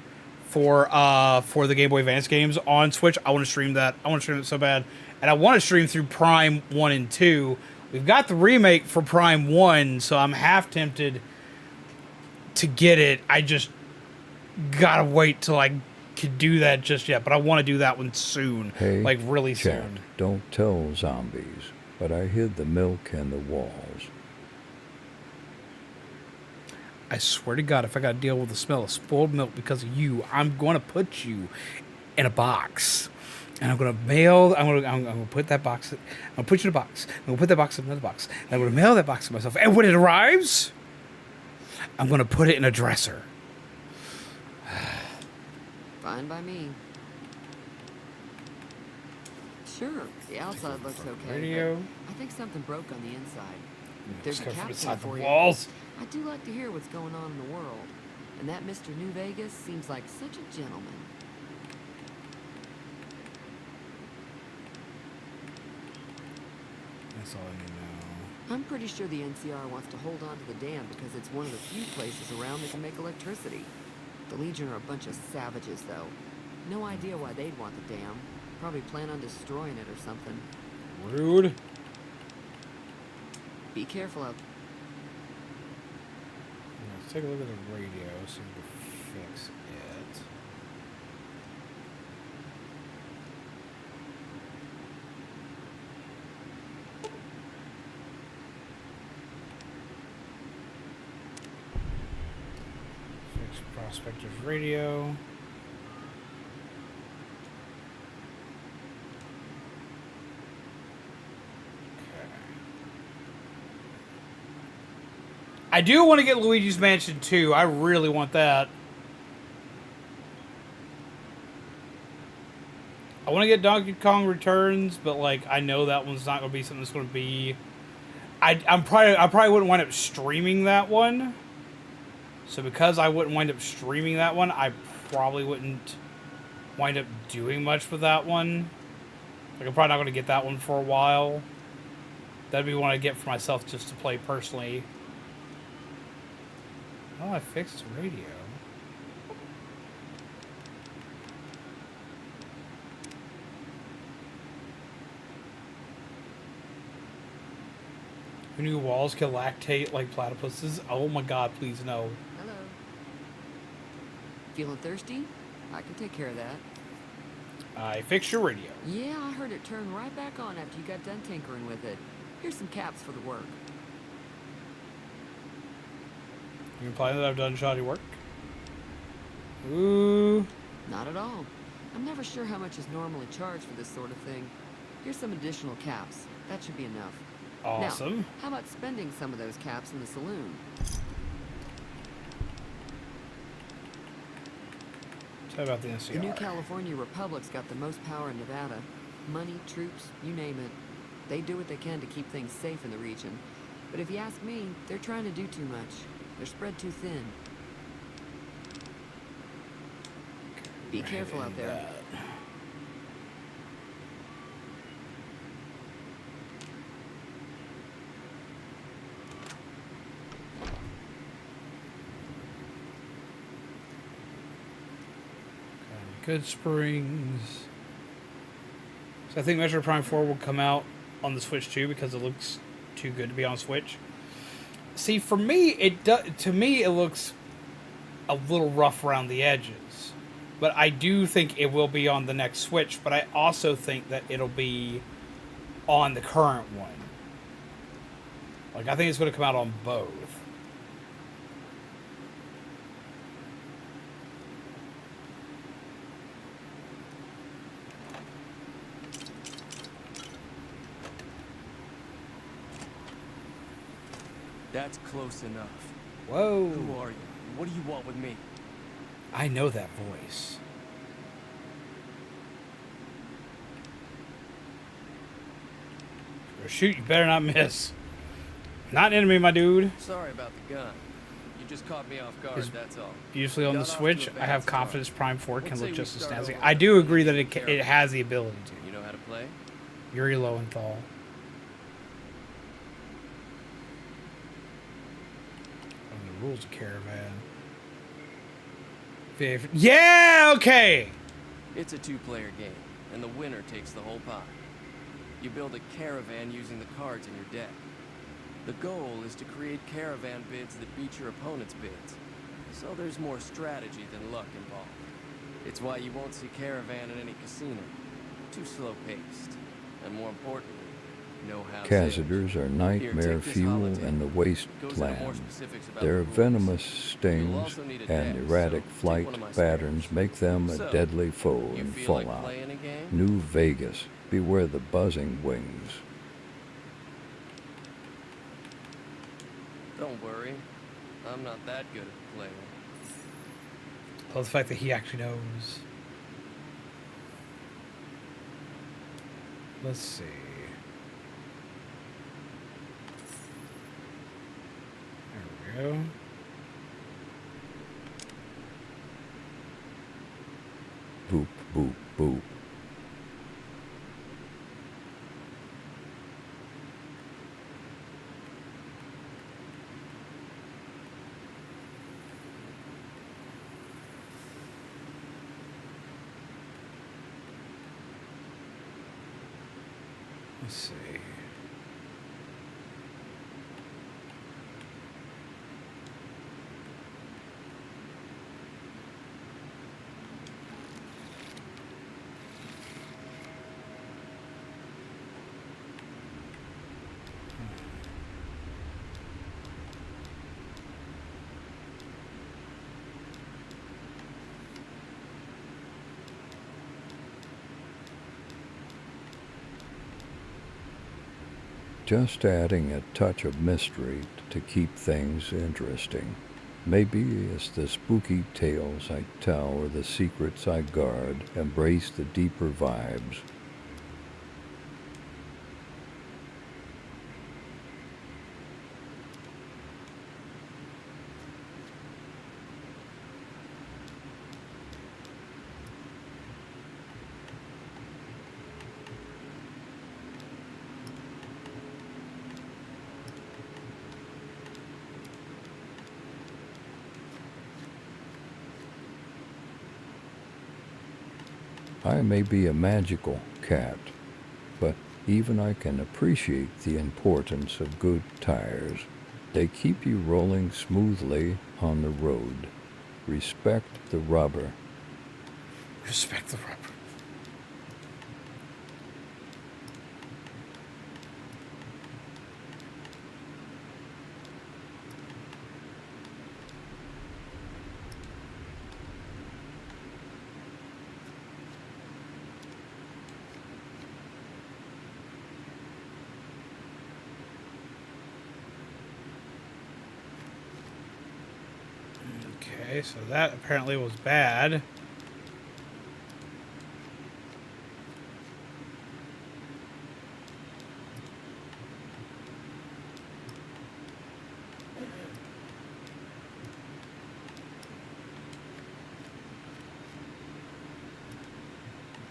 for the Game Boy Advance games on Switch. I want to stream that. I want to stream it so bad. And I want to stream through Prime 1 and 2. We've got the remake for Prime 1, so I'm half tempted to get it. I just gotta wait till I can do that just yet. But I want to do that one soon, Hey, like really chat, soon. don't tell zombies, but I hid the milk in the walls. I swear to God, if I got to deal with the smell of spoiled milk because of you, I'm going to put you in a box. And I'm going to mail, I'm going to put that box, I'm going to put you in a box. I'm going to put that box in another box. And I'm going to mail that box to myself. And when it arrives, I'm going to put it in a dresser. Fine by me. Sure, the outside looks okay. Radio. But I think something broke on the inside. There's a Let's go capsule inside the for walls. you. I do like to hear what's going on in the world. And that Mr. New Vegas seems like such a gentleman. That's all I need to know. I'm pretty sure the NCR wants to hold on to the dam because it's one of the few places around that can make electricity. The Legion are a bunch of savages, though. No idea why they'd want the dam. Probably plan on destroying it or something. Rude. Be careful out. Let's take a look at the radio so we can fix it. Fix Prospector's radio. I do want to get Luigi's Mansion 2. I really want that. I want to get Donkey Kong Returns, but like I know that one's not going to be something that's going to be. I probably wouldn't wind up streaming that one. So because I wouldn't wind up streaming that one, I probably wouldn't wind up doing much with that one. Like I'm probably not going to get that one for a while. That'd be one I get for myself just to play personally. Oh, I fixed the radio. Who knew walls can lactate like platypuses? Oh my god, please no. Hello. Feeling thirsty? I can take care of that. I fixed your radio. Yeah, I heard it turn right back on after you got done tinkering with it. Here's some caps for the work. You implying that I've done shoddy work? Ooh. Not at all. I'm never sure how much is normally charged for this sort of thing. Here's some additional caps. That should be enough. Awesome. Now, how about spending some of those caps in the saloon? Tell me about the NCR. The new California Republic's got the most power in Nevada. Money, troops, you name it. They do what they can to keep things safe in the region. But if you ask me, they're trying to do too much. They're spread too thin. Be careful out there. Good Springs. So I think Metroid Prime 4 will come out on the Switch too because it looks too good to be on Switch. See, for me, to me it looks a little rough around the edges. But I do think it will be on the next Switch, but I also think that it'll be on the current one. Like, I think it's going to come out on both. That's close enough. Whoa. Who are you? What do you want with me? I know that voice. Shoot, you better not miss. Not an enemy, my dude. Sorry about the gun. You just caught me off guard, that's all. Beautifully on the Got off Switch, to a I have bad start. confidence Prime 4 can Let's look say just we as start snazzy. over I do with agree that the it has the ability to. You know how to play? Yuri Lowenthal. The rules of Caravan. Yeah, okay. It's a two-player game, and the winner takes the whole pot. You build a caravan using the cards in your deck. The goal is to create caravan bids that beat your opponent's bids. so there's more strategy than luck involved. It's why you won't see Caravan in any casino. Too slow-paced. And more importantly, no house. Cazadors are nightmare fuel in the wasteland. Their venomous stings and erratic flight patterns make them a deadly foe in Fallout. New Vegas, beware the buzzing wings. Don't worry, I'm not that good at a player. Well, the fact that he actually knows. Let's see. There we go. Boop, boop, boop. Let's see. Just adding a touch of mystery to keep things interesting. Maybe it's the spooky tales I tell or the secrets I guard embrace the deeper vibes. I may be a magical cat, but even I can appreciate the importance of good tires. They keep you rolling smoothly on the road. Respect the rubber. Respect the rubber. Okay, so that apparently was bad.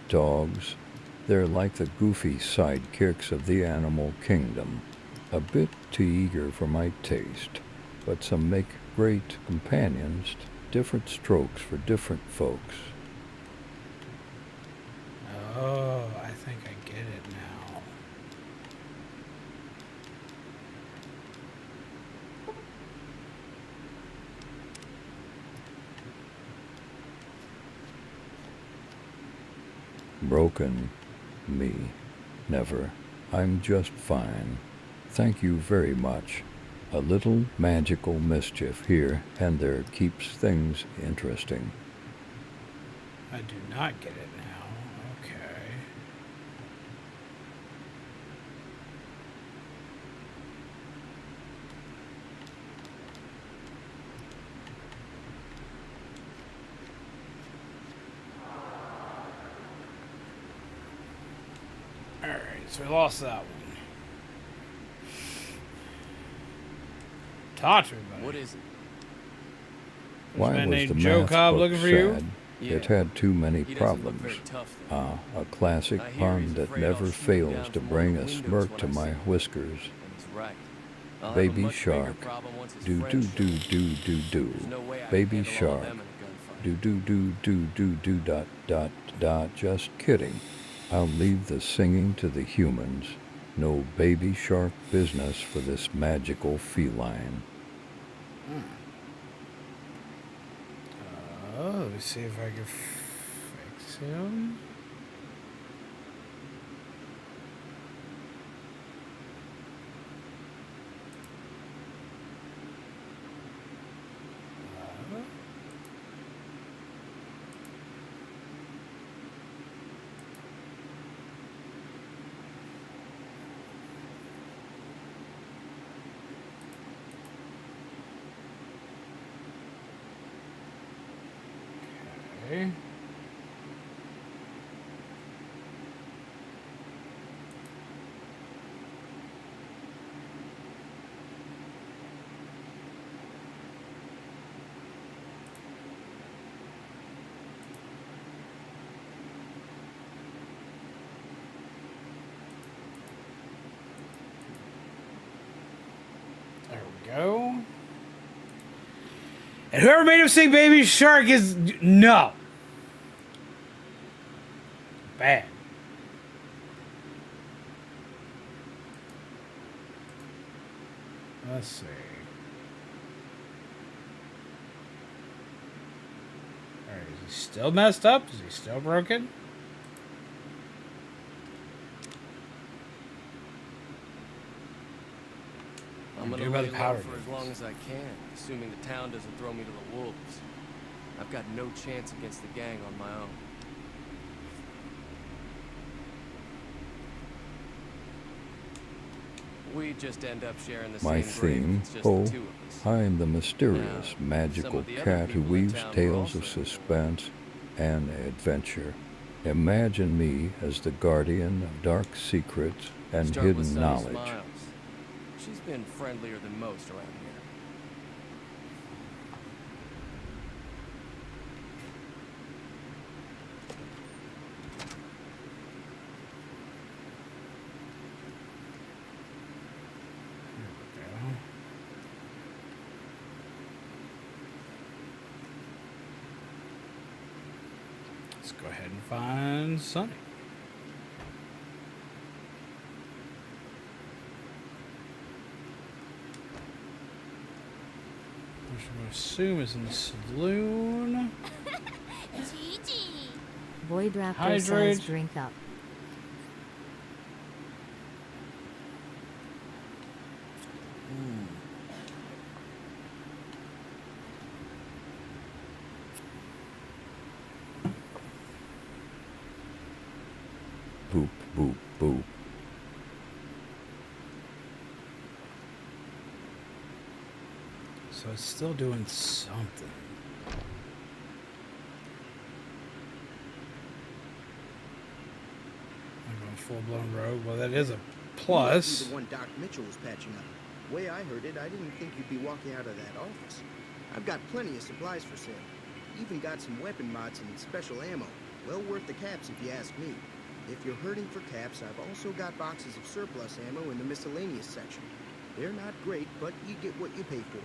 Dogs, they're like the goofy sidekicks of the animal kingdom. A bit too eager for my taste, but some make great companions, different strokes for different folks. Oh, I think I get it now. Broken me. Never. I'm just fine. Thank you very much. A little magical mischief here and there keeps things interesting. I do not get it now. Okay. Alright, so we lost that one. Talk to me about it. What is it? Why was named the Joe math Cobb book looking for you? sad? Yeah. It had too many He doesn't look problems. very tough, A classic I hear pun he's that afraid never I'll shoot him fails down to from one bring of a the windows smirk when to I my see him. whiskers. And he's right. I'll have a Baby much bigger shark. problem once his Do friends do show do up. do do do. There's no way I can Baby handle all shark. of them in a gunfight. Do do do do do do dot dot dot. Just kidding. I'll leave the singing to the humans. No baby shark business for this magical feline. Let me see if I can fix him. Okay. There we go. And whoever made him sing Baby Shark is no. Bad. Let's see. Alright, is he still messed up? Is he still broken? I'm gonna lay low for as long as I can, assuming the town doesn't throw me to the wolves. I've got no chance against the gang on my own. We just end up sharing the My same grave. theme, It's just the two of us. I am the mysterious, magical the other cat who people in weaves town were tales of also suspense and adventure. Imagine me as the guardian of dark secrets and Start with hidden Sunny knowledge. Smiles. She's been friendlier than most around here. Let's go ahead and find Sunny. Which I'm going to assume is in the saloon. Void Raptor Hydrate. says drink up. Boop, boop, boop. So it's still doing something. I'm going full-blown rogue. Well, that is a plus. The one Doc Mitchell was patching up. The way I heard it, I didn't think you'd be walking out of that office. I've got plenty of supplies for sale. Even got some weapon mods and special ammo. Well worth the caps if you ask me. If you're hurting for caps, I've also got boxes of surplus ammo in the miscellaneous section. They're not great, but you get what you pay for.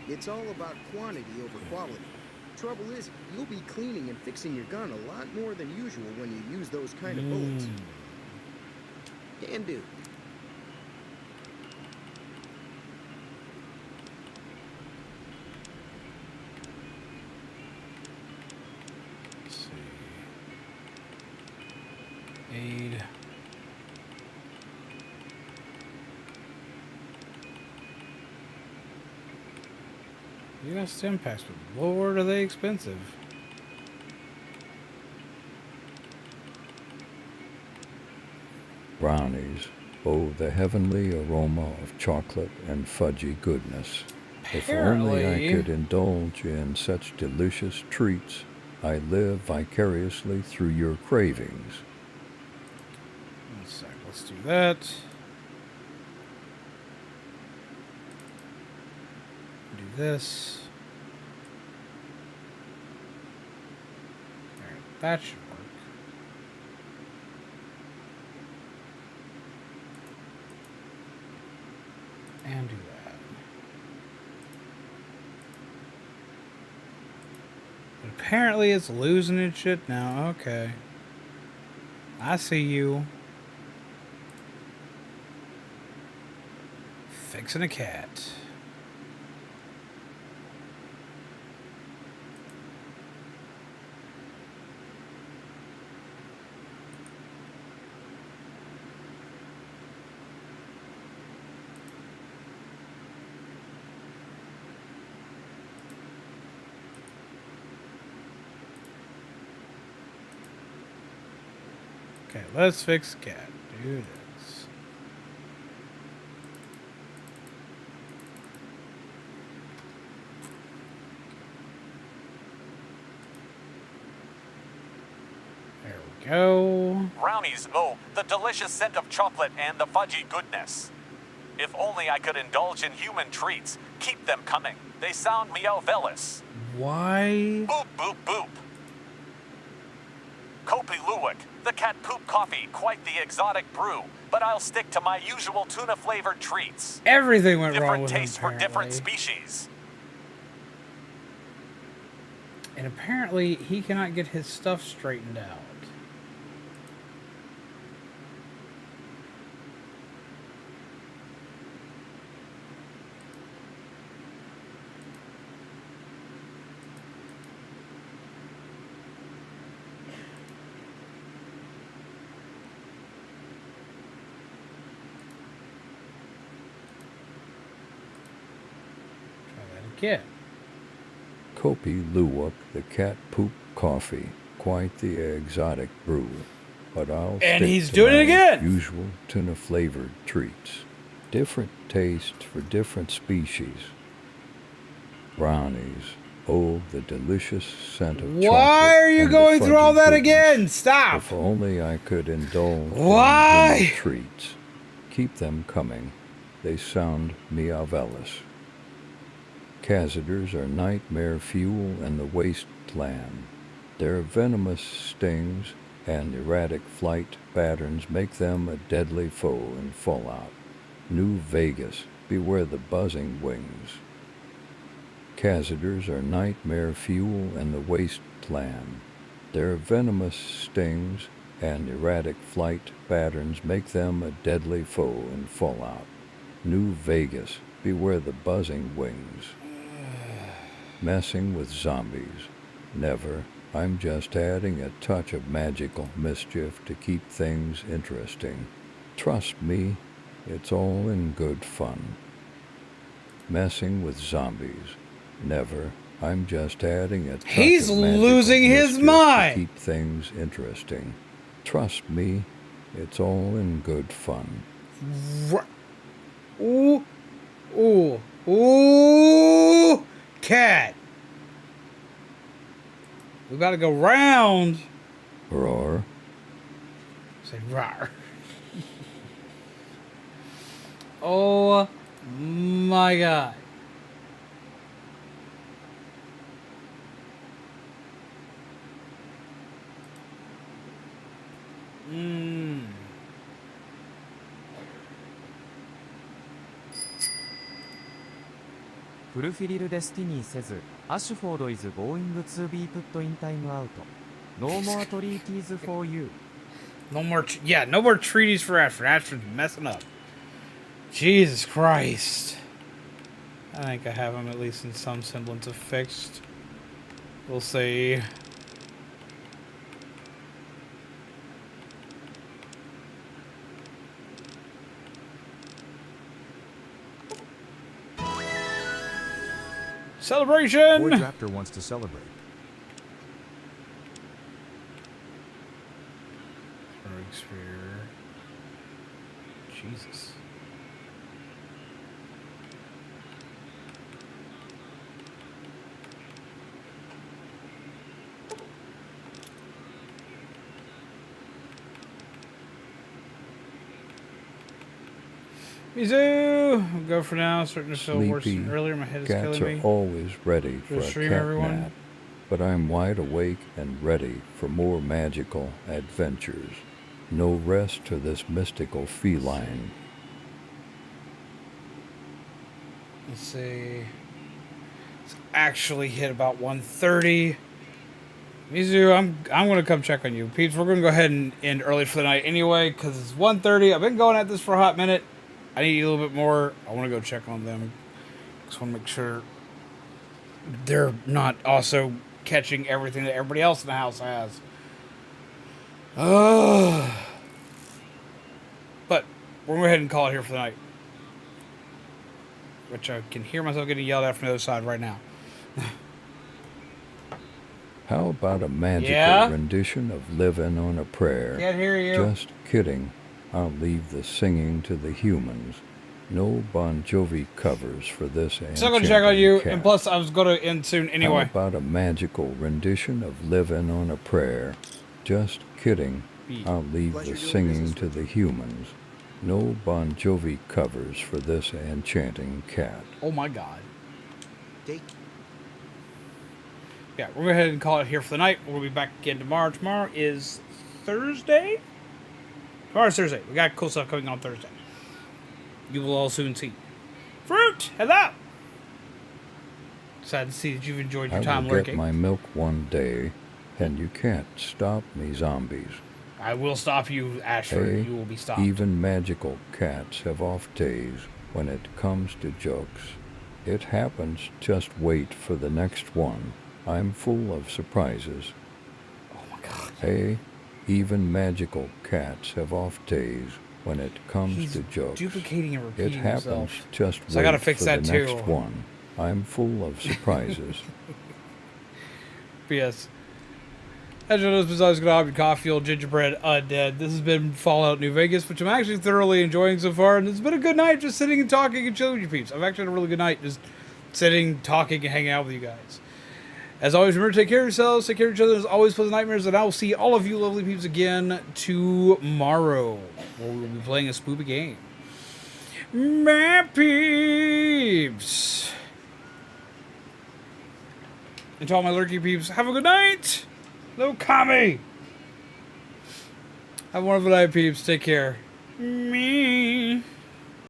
It's all about quantity over quality. Trouble is, you'll be cleaning and fixing your gun a lot more than usual when you use those kind of bullets. Can do. Let's see. Aid. You got stim packs, but Lord, are they expensive. Brownies. Oh, the heavenly aroma of chocolate and fudgy goodness. If only I could indulge in such delicious treats, I live vicariously through your cravings. One sec, let's do that. Do this. Alright, that should work. And do that. But apparently it's losing its shit now. Okay. I see you. Fixing a cat. Okay, let's fix cat. Do this. There we go. Brownies, oh, the delicious scent of chocolate and the fudgy goodness. If only I could indulge in human treats. Keep them coming. They sound meow-velous. Why? Boop, boop, boop. Kopi Luwak, the cat poop coffee, quite the exotic brew, but I'll stick to my usual tuna-flavored treats. Everything went wrong with Different him, tastes for different apparently. species. And apparently, he cannot get his stuff straightened out. Again. Kopi Luwak, the cat poop coffee, quite the exotic brew. But I'll And stick he's to doing it my again. usual tuna-flavored treats. Different tastes for different species. Brownies. Oh, the delicious scent of chocolate. Why are you and the going through all fudgy that goodness. again? Stop. If only I could indulge Why? in human treats. Keep them coming. They sound meow-velous. Cazadors are nightmare fuel in the wasteland. Their venomous stings and erratic flight patterns make them a deadly foe in Fallout. New Vegas, beware the buzzing wings. Cazadors are nightmare fuel in the wasteland. Their venomous stings and erratic flight patterns make them a deadly foe in Fallout. New Vegas, beware the buzzing wings. Messing with zombies. Never. I'm just adding a touch of magical mischief to keep things interesting. Trust me, it's all in good fun. Messing with zombies. Never. I'm just adding a touch He's of magical losing his mischief mind. to keep things interesting. Trust me, it's all in good fun. Ooh. Ooh. Ooh. Cat. We gotta go round. Roar. Say rawr. Oh my god. Fulfill destiny says, Ashford is going to be put in time out. No more treaties for you. No more, no more treaties for Ashford. Ashford's messing up. Jesus Christ. I think I have him at least in some semblance of fixed. We'll see. Celebration! Void Raptor wants to celebrate. Throwing spear. Jesus. Mizu! I'll go for now. Starting to feel worse than earlier. My head is Cats killing me. are always ready for a stream, cat everyone. nap, but I'm wide awake and ready for more magical adventures. No rest to this mystical feline. Let's see. It's actually hit about 1:30. Mizu, I'm gonna come check on you. Peeps, we're gonna go ahead and end early for the night anyway, because it's 1:30. I've been going at this for a hot minute. I need a little bit more. I want to go check on them. Just want to make sure they're not also catching everything that everybody else in the house has. But we're going to go ahead and call it here for the night. Which I can hear myself getting yelled at from the other side right now. How about a magical rendition of Livin' on a Prayer? Can't hear you. Just kidding. I'll leave the singing to the humans. No Bon Jovi covers for this Still gonna check on you, cat. and plus I was gonna end soon anyway. How about a magical rendition of Livin' on a Prayer? Just kidding. I'll leave the singing to the humans. No Bon Jovi covers for this enchanting cat. Oh my god. Yeah, we're going to go ahead and call it here for the night. We'll be back again tomorrow. Tomorrow is Thursday? Tomorrow's Thursday. We got cool stuff coming on Thursday. You will all soon see. Fruit! Hello! Sad to see that you've enjoyed your time I will lurking. get my milk one day, and you can't stop me, zombies. I will stop you, Ashford. Hey, You will be stopped. even magical cats have off days when it comes to jokes. It happens, just wait for the next one. I'm full of surprises. Oh my god. Hey, even magical cats have off days when it comes He's to jokes. duplicating and It repeating happens, himself. just So I wait gotta fix for that the too. next one. I'm full of surprises. But yes. As you know, this was always going to have your coffee, old gingerbread, undead. This has been Fallout New Vegas, which I'm actually thoroughly enjoying so far. And it's been a good night just sitting and talking and chilling with you peeps. I've actually had a really good night just sitting, talking, and hanging out with you guys. As always, remember to take care of yourselves, take care of each other. There's always pleasant nightmares, and I will see all of you lovely peeps again tomorrow, where we will be playing a spooky game. My peeps! And to all my lurky peeps, have a good night! No commie! Have a wonderful night, peeps. Take care. Me.